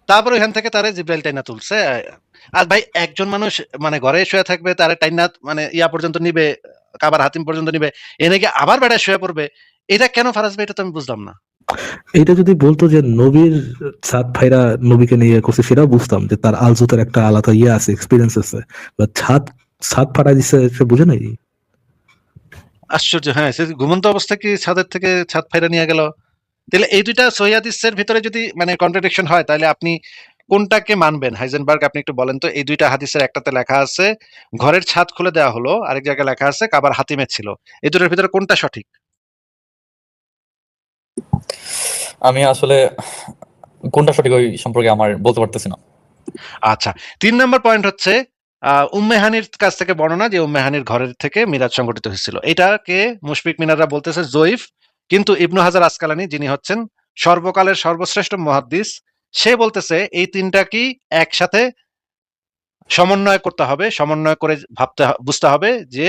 তারপর ওইখান থেকে তারে জিব্রাইল টাইনা তুলছে। আর ভাই একজন মানুষ মানে ঘরে শুয়ে থাকবে, তারে টাইনা মানে ইয়া পর্যন্ত নিবে, কাবার হাতিম পর্যন্ত নিবে, এনে গিয়ে আবার বেড়ায় শুয়ে পড়বে। এটা কেন ফারাজ ভাই? এটা তো আমি বুঝলাম না। এটা যদি বলতো যে নবীর সাত ভাইরা নবীকে নিয়ে করছে, সেটাও বুঝতাম যে তার আলজুতের একটা আলাদা ইয়ে আছে, এক্সপিরিয়েন্স আছে। ছাদ ফাটা দিছে, সে বুঝে নাই। আশ্চর্য, হ্যাঁ, সে ঘুমন্ত অবস্থায় কি ছাদের থেকে ছাদ ফাইরা নিয়ে গেল? তাহলে এই ২টা সহিহ হাদিসের ভিতরে যদি মানে কন্ট্রাডিকশন হয়, তাহলে আপনি কোনটাকে মানবেন? হাইজেনবার্গ আপনি একটু বলেন তো। এই ২টা হাদিসের একটাতে লেখা আছে ঘরের ছাদ খুলে দেওয়া হলো, আরেক জায়গায় লেখা আছে কাবার হাতিমের ছিল। এই দুটোর ভিতরে কোনটা সঠিক? আমি আসলে কোনটা সঠিক ওই সম্পর্কে আমার বলতে পারতেছি না। আচ্ছা, ৩ নম্বর পয়েন্ট হচ্ছে উম্মে হানির কাছ থেকে বর্ণনা যে উম্মে হানির ঘরের থেকে মিরাজ সংঘটিত হয়েছিল। এটাকে মুশফিক মিনাররা বলতেছে জয়ীফ। কিন্তু ইবনু হাজার আসকালানি, যিনি হচ্ছেন সর্বকালের সর্বশ্রেষ্ঠ মুহাদ্দিস, সে বলতেছে এই ৩টা কি একসাথে সমন্বয় করতে হবে। সমন্বয় করে বুঝতে হবে যে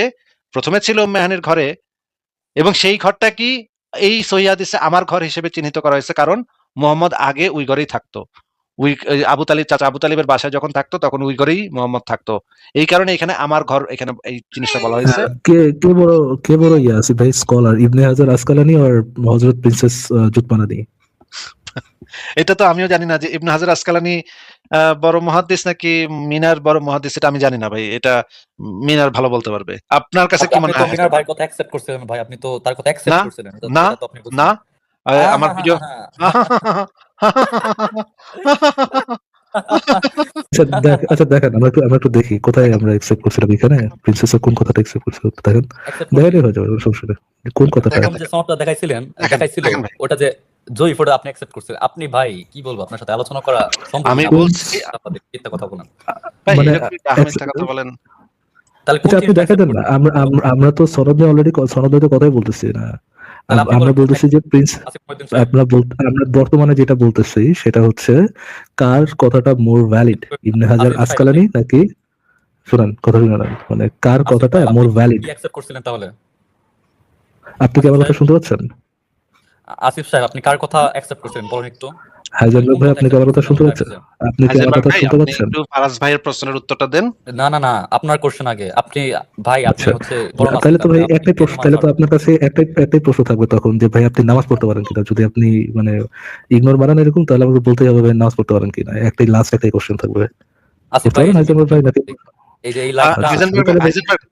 প্রথমে ছিল উম্মে হানির ঘরে, এবং সেই ঘরটা কি এই সহিহ হাদিসে আমার ঘর হিসেবে চিহ্নিত করা হয়েছে, কারণ মুহাম্মদ আগে ওই ঘরেই থাকতো। আবু তালিব, চাচা আবু তালিবের বাসায় যখন থাকতো তখন ওই ঘরেই মুহাম্মদ থাকতো। এই কারণে এখানে আমার ঘর, এখানে এই জিনিসটা বলা হয়েছে। কে বড় ইয়ে আছে ভাই, স্কলার ইবনে হাজার আসকালানি আর হযরত প্রিন্সেস জুতমানানি? এটা তো আমিও জানি না যে ইবনে হাজার আসকালানি বড় মুহাদ্দিস নাকি মিনার বড় মুহাদ্দিস, এটা আমি জানি না ভাই। এটা মিনার ভালো বলতে পারবে। আপনার কাছে কি আপনি মনে তো হয়? মিনার ভাইয়ের কথা অ্যাকসেপ্ট করছিলেন ভাই, আপনি তো তার কথা না, অ্যাকসেপ্ট করছিলেন, না, এটা তো আপনি বলছেন। না, আমার ভিডিও আচ্ছা দেখেন, আমরা একটু দেখি কোথায় আমরা একসেপ্ট করছিলাম, এখানে প্রিন্সেসের কোন কথাটা একসেপ্ট করছিল দেখেন, অ্যাকসেপ্ট দেখাইলে হয়ে যাবে, সমস্যা নেই। কোন কথাটা? এখন যে সনদটা দেখাইছিল দেখেন ভাই। ওটা যে জয়ীফ, ওটা আপনি অ্যাকসেপ্ট করছিলেন। আপনি ভাই কি বলবো, আপনার সাথে আলোচনা করা সম্ভব আমি না। বলছি আপনাদের মিথ্যা কথা বলেন। ভাই, মানে এরকম একটা মিথ্যা কথা বলেন। তাহলে কোন এটা আপনি জিনিসটা দেখা দেন accept না, করবেন? আমরা তো সনদে অলরেডি সনদে কথাই বলতেছি না। তাহলে আপনি আমরা বলেন বলতেছি যে প্রিন্স আসিফ মহিউদ্দিন সাহেব। আমরা বর্তমানে যেটা বলতেছি সেটা হচ্ছে কার কথাটা মোর ভ্যালিড, ইবনে হাজার আসিফ সাহেব, আসকালানি নাকি, শুনান কথা শুনান, মানে কার আসিফ কথাটা ভাই, আপনি মোর ভ্যালিড। কি অ্যাকসেপ্ট করছিলেন তাহলে? আপনি কি আসিফ আমার কথা সাহেব, শুনতে পাচ্ছেন? আসিফ সাহেব, আপনি কার কথা অ্যাকসেপ্ট করছিলেন বলেন একটু। হাইজেনবার্গ কোন ভাই, কথা আপনি কি অ্যাকসেপ্ট আমার কথা করছিলেন শুনতে আপনার পাচ্ছেন? কাছে? আপনি কি আমার হাইজেনবার্গ কথা ভাই, শুনতে আপনি পাচ্ছেন? একটু ফারাজ ভাইয়ের প্রশ্নের উত্তরটা দেন। না, আপনার কোশ্চেন আগে। আপনি ভাই, আপনি আচ্ছা, হচ্ছে বড় তাহলে তো নাস্তিক, ভাই আপনি একটাই কেন প্রশ্ন, মানে তাহলে তো মারবেন? আপনার কাছে একটাই প্রশ্ন থাকবে তখন যে ভাই আপনি নামাজ পড়তে পারেন কিনা। যদি আপনি মানে ইগনোর মারান এরকম, তাহলে আমাকে বলতে হবে ভাই নামাজ পড়তে পারেন কিনা। একটাই কোশ্চেন থাকবে। আসিফ বুঝতে ভাই, পারেন এই যে হাইজেনবার্গ ভাই নাকি? এই যে এই লাইভটা আচ্ছা, হাইজেনবার্গ তাহলে ভাই হাইজেনবার্গ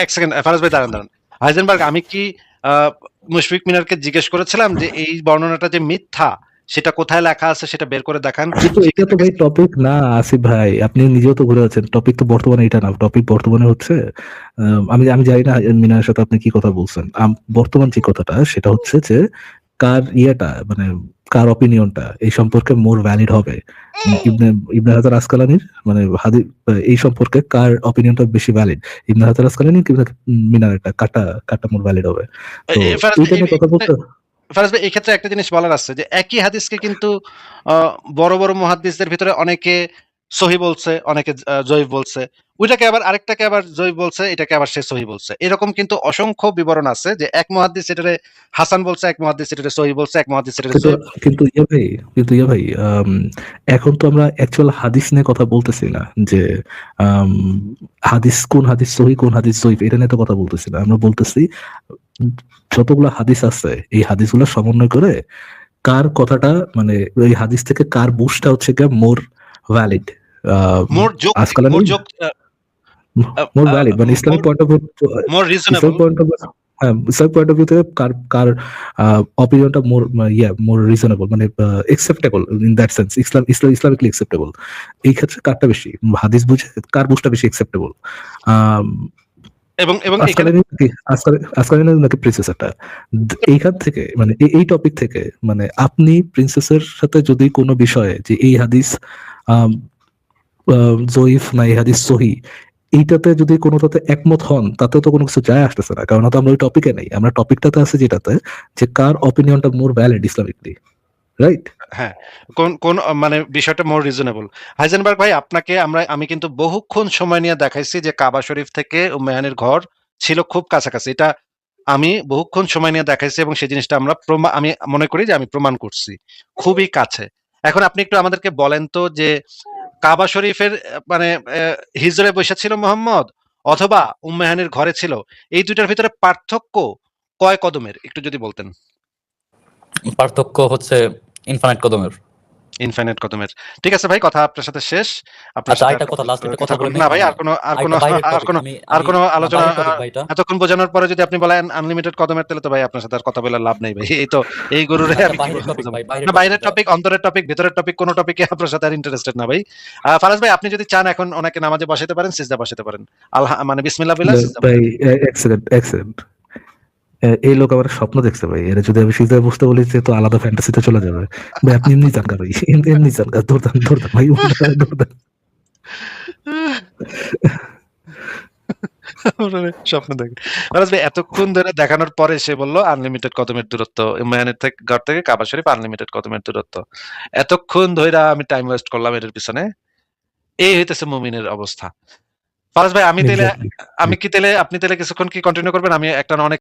এক সেকেন্ড, ফারাজ ভাই দাঁড়ান। হাইজেনবার্গ, আমি কি মুশফিক মিনারকে জিজ্ঞেস করেছিলাম যে এই বর্ণনাটা যে মিথ্যা সেটা কোথায় লেখা আছে সেটা বের করে দেখান? কিন্তু এটা তো ভাই টপিক না আসিফ ভাই, আপনি নিজেও তো ঘুরে আছেন। টপিক তো বর্তমানে এটা না, টপিক বর্তমানে হচ্ছে আমি আমি জানি না মিনার সাথে আপনি কি কথা বলছেন। বর্তমান যে কথাটা সেটা হচ্ছে যে কার ইয়েটা মানে কার অপিনিয়নটা এই সম্পর্কে মোর ভ্যালিড হবে। ইবনে ইবনে হাজার আসকালানির মানে এই সম্পর্কে কার অপিনিয়নটা বেশি ভ্যালিড, ইবনে হাজার আসকালানি কিংবা মিনারেরটা, কাটা মোর ভ্যালিড হবে। তো ফারাজ এইটা নিয়ে কথা বলতে ফারাজ ভাই, এই ক্ষেত্রে একটা জিনিস বলার আছে যে একই হাদিসকে কিন্তু বড় বড় মুহাদ্দিসদের ভিতরে অনেকে সহি বলছে, অনেকে জয়ীফ বলছে, ওইটাকে আবার আরেকটাকে আবার জয়ীফ বলছে, এটাকে আবার সে সহি বলছে। এরকম কিন্তু অসংখ্য বিবরণ আছে যে এক মুহাদ্দিস এটারে হাসান বলছে, এক মুহাদ্দিস এটারে সহি বলছে, এক মুহাদ্দিস এটারে কিন্তু জয়ীফ। কিন্তু ইয়ে ভাই এখন তো আমরা অ্যাকচুয়াল হাদিস নিয়ে কথা বলতেছি না যে আম, কোন হাদিস সহি কোন হাদিস জয়ীফ, এটা নিয়ে তো কথা বলতেছি না। আমরা বলতেছি যতগুলো হাদিস আছে এই হাদিসগুলো সমন্বয় করে কার কথাটা মানে ওই হাদিস থেকে কার বুঝটা হচ্ছে গিয়ে মোর ভ্যালিড। মোর যৌক্তিক, আজকাল মোর ভ্যালিড মানে Islamic point of view, more reasonable. Islamic point of হ্যাঁ, ইসলামিক পয়েন্ট অফ ভিউ থেকে কার কার অপিনিয়নটা মোর রিজনেবল মানে acceptable in that sense, Islamically acceptable. এই ক্ষেত্রে কারটা বেশি হাদিস বুঝে কার বুঝটা বেশি একসেপ্টেবল, এবং এবং এখানে আসকালানি নাকি প্রিন্সেসরটা। এইখান থেকে মানে এই টপিক থেকে মানে আপনি প্রিন্সেসের সাথে যদি কোনো বিষয়ে যে এই হাদিস জয়ীফ না এই হাদিস সহি, এইটাতে যদি কোনোটাতে একমত হন তাতেও তো কোনো কিছু যায় আসতেছে না, কারণ তো আমরা ওই টপিকে নেই। আমরা টপিকটাতে আছে যেটাতে যে কার অপিনিয়নটা মোর ভ্যালিড ইসলামিকলি, রাইট? হ্যাঁ, কোন কোন মানে বিষয়টা মোর রিজনেবল। হাইজেনবার্গ ভাই, আপনাকে আমি কিন্তু বহুক্ষণ সময় নিয়ে দেখাইছি যে কাবা শরীফ থেকে উম্মাহানির ঘর ছিল খুব কাছাকাছি। এটা আমি বহুক্ষণ সময় নিয়ে দেখাইছি এবং সেই জিনিসটা আমি মনে করি যে আমি প্রমাণ করছি খুবই কাছে। এখন আপনি একটু আমাদেরকে বলেন তো যে কাবা শরীফের মানে হিজরে বসে ছিল মোহাম্মদ অথবা উম্মাহানির ঘরে ছিল, এই দুইটার ভিতরে পার্থক্য কয় কদমের একটু যদি বলতেন। পার্থক্য হচ্ছে ইনফাইনাইট কদমের। ইনফাইনাইট কদমের। ঠিক আছে ভাই, কথা আপনার সাথে শেষ। আপনার আচ্ছা, সাথে আরেকটা কথা, লাস্ট একটা কথা বলে না নেই। ভাই, আর কোনো আলোচনা এতক্ষণ বোঝানোর পরে যদি আপনি বলেন আনলিমিটেড কদমের, তাহলে তো ভাই আপনার সাথে আর কথা বলে লাভ নেই ভাই। এই গরুরে আচ্ছা, আমি কি বাইরের বলবো টপিক ভাই, না, বাইরের টপিক, অন্তরের টপিক, ভেতরের টপিক, কোনো টপিকে আপনার সাথে আর ইন্টারেস্টেড না ভাই। ফারাজ ভাই, আপনি যদি চান এখন ওনাকে নামাজে বসাতে পারেন, সিজদা বসাতে পারেন। মানে বিসমিল্লাহ বিল্লাহ সিজদা। ভাই এক্সেলেন্ট। এই লোক আমার স্বপ্ন দেখছে ভাই, এরা যদি আমি সিজদায় বসতে বলি যে তো আলাদা ফ্যান্টাসিতে চলে যাবে ভাই। আপনি এমনি চান ভাই, এমনি চান দৌড়ান ভাই, দৌড়ান। স্বপ্ন দেখে ফারাজ ভাই এতক্ষণ ধরে দেখানোর পরে সে বললো আনলিমিটেড কদমের দূরত্ব, ইমরানের থেকে ঘর থেকে কাবা শরীফ আনলিমিটেড কদমের দূরত্ব। এতক্ষণ ধরে আমি টাইম ওয়েস্ট করলাম এর পিছনে। এই হইতেছে মুমিনের অবস্থা। ফারাজ ভাই, আপনি তাহলে কিছুক্ষণ কি কন্টিনিউ করবেন? আমি একটা অনেক